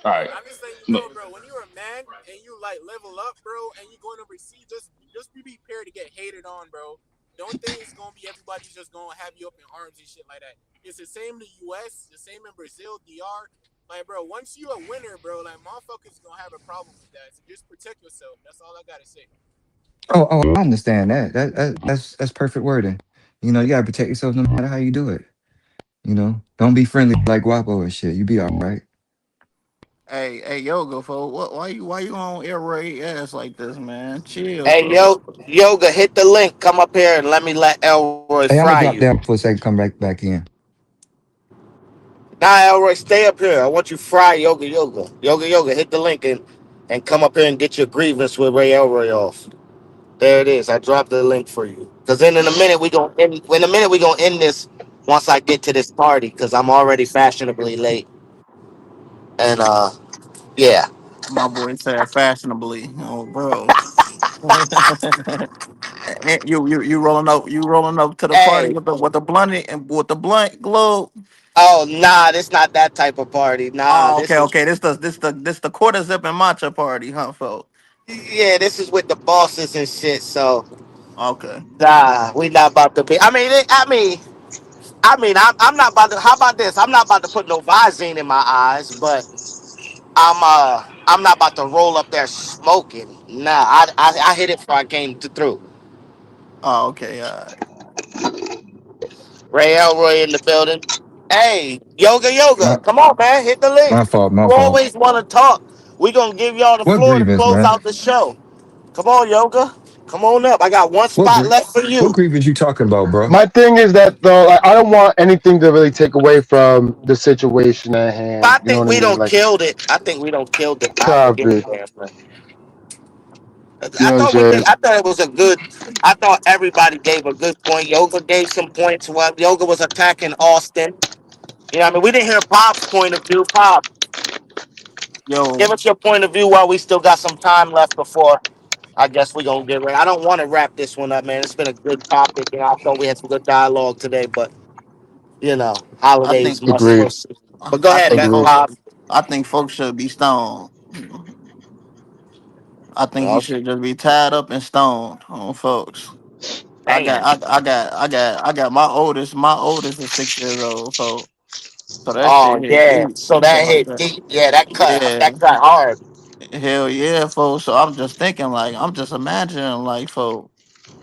All right. I'm just letting you Look, know, bro. When you're a man and you like level up, bro, and you going overseas, just be prepared to get hated on, bro. Don't think it's gonna be everybody's just gonna have you up in arms and shit like that. It's the same in the U.S., the same in Brazil, DR. Like, bro, once you a winner, bro, like motherfuckers gonna have a problem with that. So just protect yourself. That's all I gotta say. Oh, I understand that. That's perfect wording. You gotta protect yourself no matter how you do it. Don't be friendly like Guapo and shit. You be all right. Hey, yoga, fo. Why you on air Ray ass like this, man? Chill, Hey, fo. yoga, hit the link. Come up here and let Elroy Hey, I'm fry gonna drop you. down for a second, come back in. Nah, Elroy, stay up here. I want you fry yoga. Hit the link and come up here and get your grievance with Ray Elroy off. There it is. I dropped the link for you. Cause then in a minute we gonna end this once I get to this party. Cause I'm already fashionably late. And yeah. My boy said fashionably. Oh, bro. You rolling up to the party Hey. with the blunt and with the blunt globe. Oh nah, this not that type of party. Nah, Oh, this okay, is okay. This the quarter zip and matcha party, huh, fo? yeah, this is with the bosses and shit. So Okay. nah, we not about to be. I'm not about to. How about this? I'm not about to put no Visine in my eyes, but I'm not about to roll up there smoking. Nah, I hit it before I came through. Oh, okay. Ray Elroy in the building. Hey, My, yoga. Come on, man, hit the link. my fault, my You fault. always want to talk. We gonna give y'all the What floor to grievance, close man? out the show. Come on, yoga. Come on up. I got one What spot gr- left for what you. grievance you talking about, bro? My thing is that though, like, I don't want anything to really take away from the situation at hand. I You know think what I we mean? don't Like, killed it. I think we don't killed it. I don't give a copy. damn. Man. You know I what I'm thought we did. saying? I thought it was a good. I thought everybody gave a good point. Yoga gave some points. Well, Yoga was attacking Austin. You know, what I mean, we didn't hear Pop's point of view. Pop, give Yo, us your point of view while we still got some time left before. I guess we gonna get ready. I don't want to wrap this one up, man. It's been a good topic. I thought we had some good dialogue today, but I think holidays must Agreed. proceed. But go I ahead, think Agreed. folks Pop. I think folks should be stoned. I think you Oh, should just be tied up and stoned on folks. damn. I got my oldest is 6 years old, so that shit Oh hit yeah. deep. So So that I hit got, deep. Yeah, that cut. yeah, That cut hard. hell yeah, folks. So I'm just thinking like I'm just imagining like folks.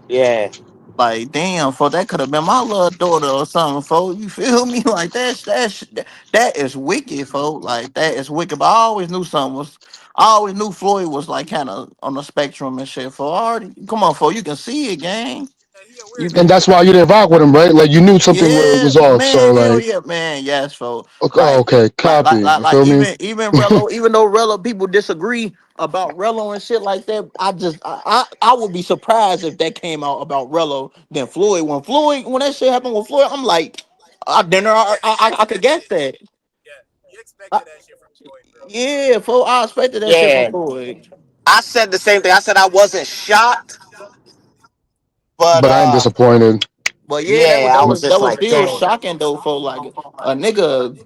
Yeah. Like damn, for that could have been my little daughter or something, folks. You feel me? Like that is wicked, folks. Like that is wicked. But I always knew something was. I always knew Floyd was like kind of on the spectrum and shit. For already, come on, for you can see it, gang. Yeah, he a You weirdo, can, And that's bro. why you didn't rock with him, right? Like, you knew something yeah, was off. So, man, hell like, yeah, man, yes, folks. okay, oh, Like, okay, like, like, copy. like, You like, feel me? even Rello, even though Rello people disagree about Rello and shit like that, I would be surprised if that came out about Rello than Floyd. When that shit happened with Floyd, I'm like, I could guess that. Yeah, you I, expected that shit from Floyd, bro. yeah, folks, I expected that shit from Yeah. Floyd. I said the same thing. I said I wasn't shocked, but But I ain't disappointed. But yeah, Yeah, I was that just was like, still damn. shocking though for like a nigga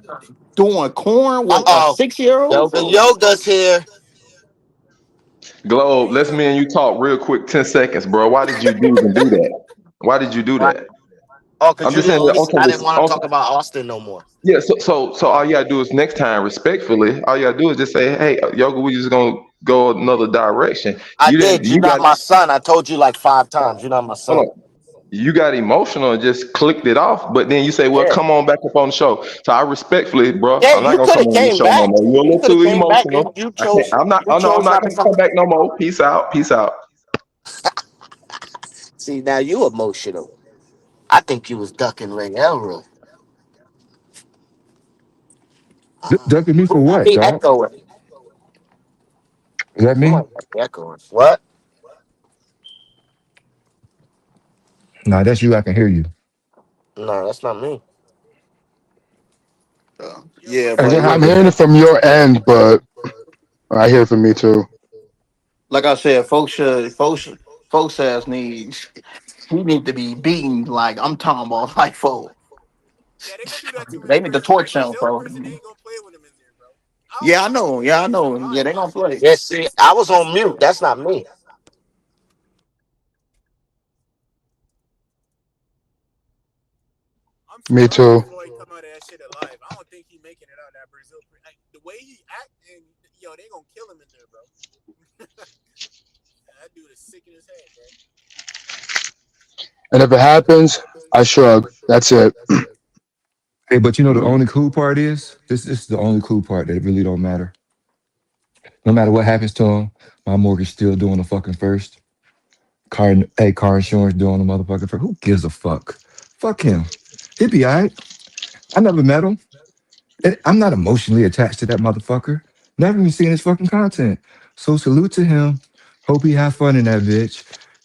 doing corn Uh with a oh. 6-year-old Yoga folks. Yoga's here. Globe, let's me and you talk real quick, 10 seconds, bro. Why did you even do that? Why did you do What? that? Oh, cause I'm you just saying didn't that listen. I didn't want to talk about Austin no more. yeah, so all you gotta do is next time, respectfully, all you gotta do is just say, hey, Yoga, we just gonna go another direction. I You didn't did. You're you not got my son. I told you like 5 times. You're not my hold son. on. You got emotional and just clicked it off, but then you say, well, Yeah. come on back up on the show. So I respectfully, bro, Yeah, I'm not you gonna could come have on your came show no back. more. You're a You little could have too came back, and emotional. you I can't, chose. I'm not, You oh no, I'm chose not not to gonna come fuck. back no more. Peace out, peace out. See, now you emotional. I think you was ducking Ray Elroy. Ducking me for Who might what, be dog? echoing? Is that Who me? might be echoing? What? Nah, that's you. I can hear you. No, that's not me. Yeah, Hey, what but I'm like hearing happened? it from your end, but I hear it from me too. I said, folks ass needs he need to be beaten. Like I'm talking about, like folks. Yeah, they gonna do that to him They in need to person. torch him, Brazil bro. prison ain't gonna play with him in there, bro. Yeah, I I don't know. think he Yeah, I gonna know. Yeah, survive. they gonna play. Yeah, see, I was on mute. That's not me. I'm Me surprised too. Floyd come out of that shit alive. I don't think he making it out of that Brazil. Like, the way he acting, yo, they gonna kill him in there, bro. That dude is sick in his head, bro. And if it happens, I shrug. That's it. Hey, but you know the only cool part is this is the only cool part that it really don't matter. No matter what happens to him, my mortgage still doing the fucking first. Car insurance doing the motherfucking first. Who gives a fuck? Fuck him. He'd be alright. I never met him. And I'm not emotionally attached to that motherfucker. Never even seen his fucking content. So salute to him. Hope he have fun in that bitch.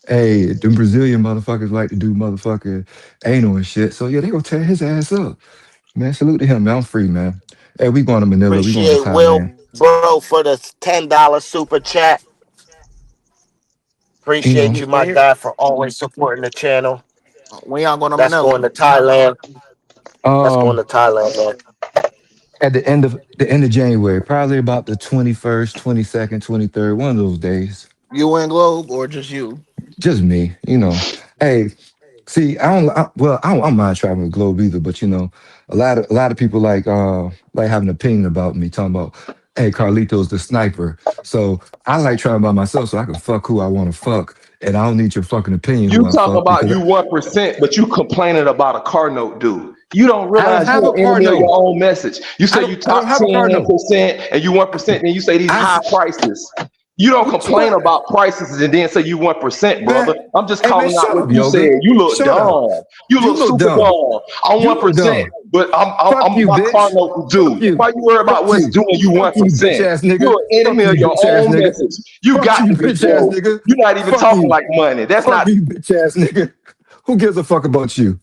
Hey, them Brazilian motherfuckers like to do motherfucking anal and shit. So yeah, they gonna tear his ass up. Man, salute to him, man. I'm free, man. Hey, we going to Manila. We going to Appreciate Will, Thailand. bro, for the $10 super chat. You Appreciate know, you, my guy, for always supporting the channel. When y'all going to That's Manila? going to Thailand. That's going um, to Thailand, man. at the end of January, probably about the 21st, 22nd, 23rd, one of those days. You and Globe or just you? Just me, you know. Hey, see, I don't mind traveling with Globe either, but you know, a lot of people like have an opinion about me, talking about, hey, Carlito's the sniper. So I like traveling by myself so I can fuck who I want to fuck. And I don't need your fucking opinion You who I talk fuck about because you 1%, but you complaining about a car note due. You don't I don't realize have a you're an car enemy of your note. own message. You say you I don't top have a car note. 10% and you 1%, then you say these I high s- prices. You don't what you complain want, about prices and then say you 1%, brother. man? I'm just Hey man, calling out shut what up, you said. yoga. You look Shut up. dumb. You You look look super dumb. dumb. I'm You look 1%, dumb. but Fuck you, my car bitch. note Fuck due. you. Why you worry about Fuck what's you. due and you Fuck you, bitch 1%? ass nigga. You're an Fuck enemy you, of your bitch ass own nigga. message. You Fuck got you, to be bitch ass broke. nigga. You're not even Fuck talking you. like money. That's Fuck not you, bitch ass nigga. Who gives a fuck about you?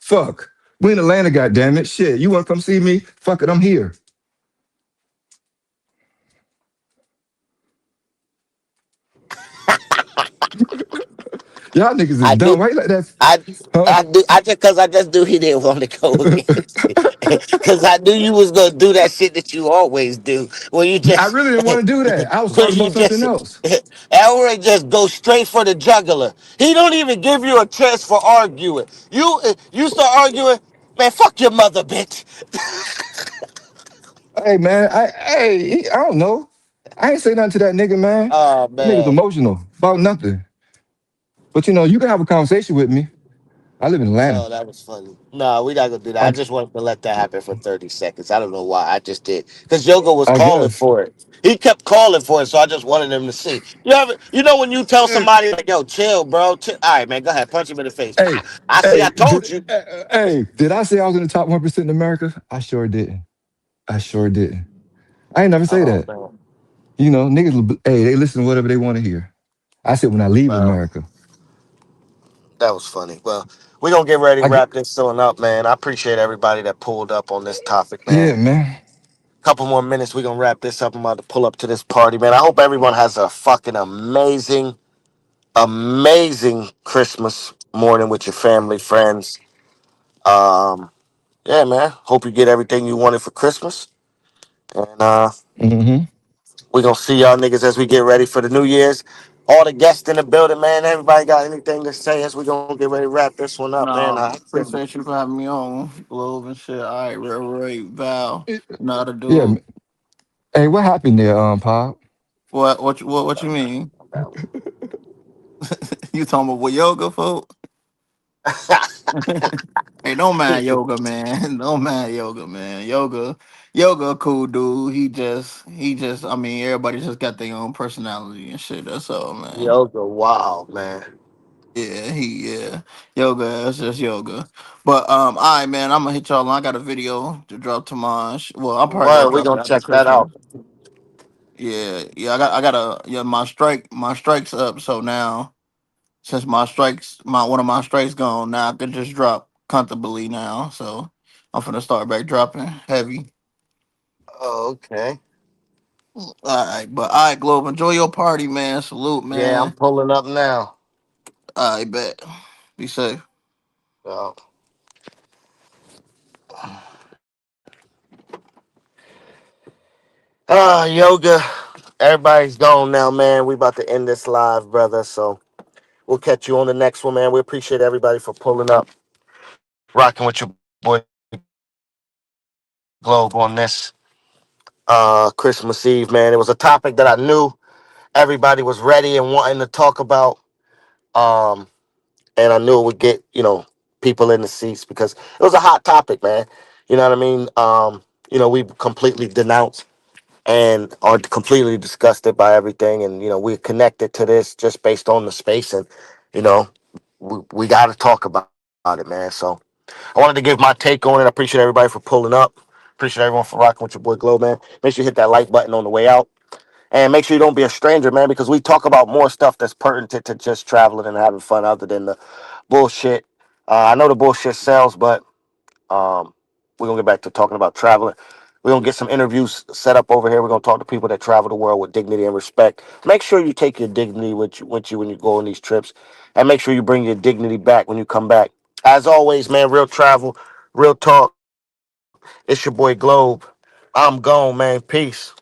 Fuck. We in Atlanta, goddammit. Shit. You wanna come see me? Fuck it, I'm here. Y'all niggas is I do. dumb. Why you like that? I Huh? I do. I just knew he didn't want to go against it. Because I knew you was gonna do that shit that you always do. When you I just really didn't want to do that. I was when talking you about something just else. Elroy just go straight for the jugular. He don't even give you a chance for arguing. You start arguing, man. Fuck your mother, bitch. Hey man, I don't know. I ain't say nothing to that nigga, man. Oh That nigga's man. emotional about nothing. But you know, you can have a conversation with me. I live in Atlanta. Oh, that was funny. No, we not gonna do that. I I, just wanted to let that happen for 30 seconds. I don't know why. I just did. Because Yoga was I calling guess. for it. He kept calling for it, so I just wanted him to see. You know when you tell somebody like, yo, chill, bro. Chill. All right, man, go ahead. Punch him in the face. Hey, Pow. I see, I hey, told you. did I say I was in the top 1% in America? I sure didn't. I sure didn't. I ain't never say Oh that. man. You know, niggas, hey, they listen to whatever they want to hear. I said when I leave Well, America. that was funny. Well, we're gonna get ready to I get, wrap this on up, man. I appreciate everybody that pulled up on this topic, man. yeah, man. Couple more minutes, we're gonna wrap this up. I'm about to pull up to this party, man. I hope everyone has a fucking amazing Christmas. morning with your family, friends. Um, yeah, man. Hope you get everything you wanted for Christmas. And Hmm. we're gonna see y'all niggas as we get ready for the New Year's. All the guests in the building, man. Everybody got anything to say as we gonna get ready to wrap this one up, man? No, appreciate you for having me on, Globe and shit. All right, Ray, Val, not a Yeah. dude. Hey, what happened there, Pop? What you mean? You talking about what yoga, folk? Hey, don't mind yoga, man. Don't mind yoga, man. Yoga, a cool dude. He just. I mean, everybody just got their own personality and shit. That's all, man. Yoga, wow, man. Yeah. Yoga is just yoga. But all right, man. I'm gonna hit y'all. I got a video to drop to my. Well, I'm probably gonna Well, we drop it gonna after check that Christmas. out. Yeah. I got a yeah. My strike's up. So now, since my one of my strikes gone, now I can just drop comfortably now. So I'm finna start back dropping heavy. Oh, okay. All right, but all right, Globe. Enjoy your party, man. Salute, Yeah, I'm man. pulling up now. I bet. Be safe. So, yoga. Everybody's gone now, man. We about to end this live, brother. So we'll catch you on the next one, man. We appreciate everybody for pulling up, rocking with your boy Globe on this Christmas Eve, man. It was a topic that I knew everybody was ready and wanting to talk about. Um, and I knew it would get, people in the seats because it was a hot topic, man. You know what I mean? We completely denounced and are completely disgusted by everything, and we're connected to this just based on the space, and you know, we got to talk about it, man. So I wanted to give my take on it. I appreciate everybody for pulling up. Appreciate everyone for rocking with your boy Glow, man. Make sure you hit that like button on the way out. And make sure you don't be a stranger, man, because we talk about more stuff that's pertinent to just traveling and having fun other than the bullshit. I know the bullshit sells, but we're going to get back to talking about traveling. We're going to get some interviews set up over here. We're going to talk to people that travel the world with dignity and respect. Make sure you take your dignity with you when you go on these trips. And make sure you bring your dignity back when you come back. As always, man, real travel, real talk. It's your boy Globe. I'm gone, man. Peace.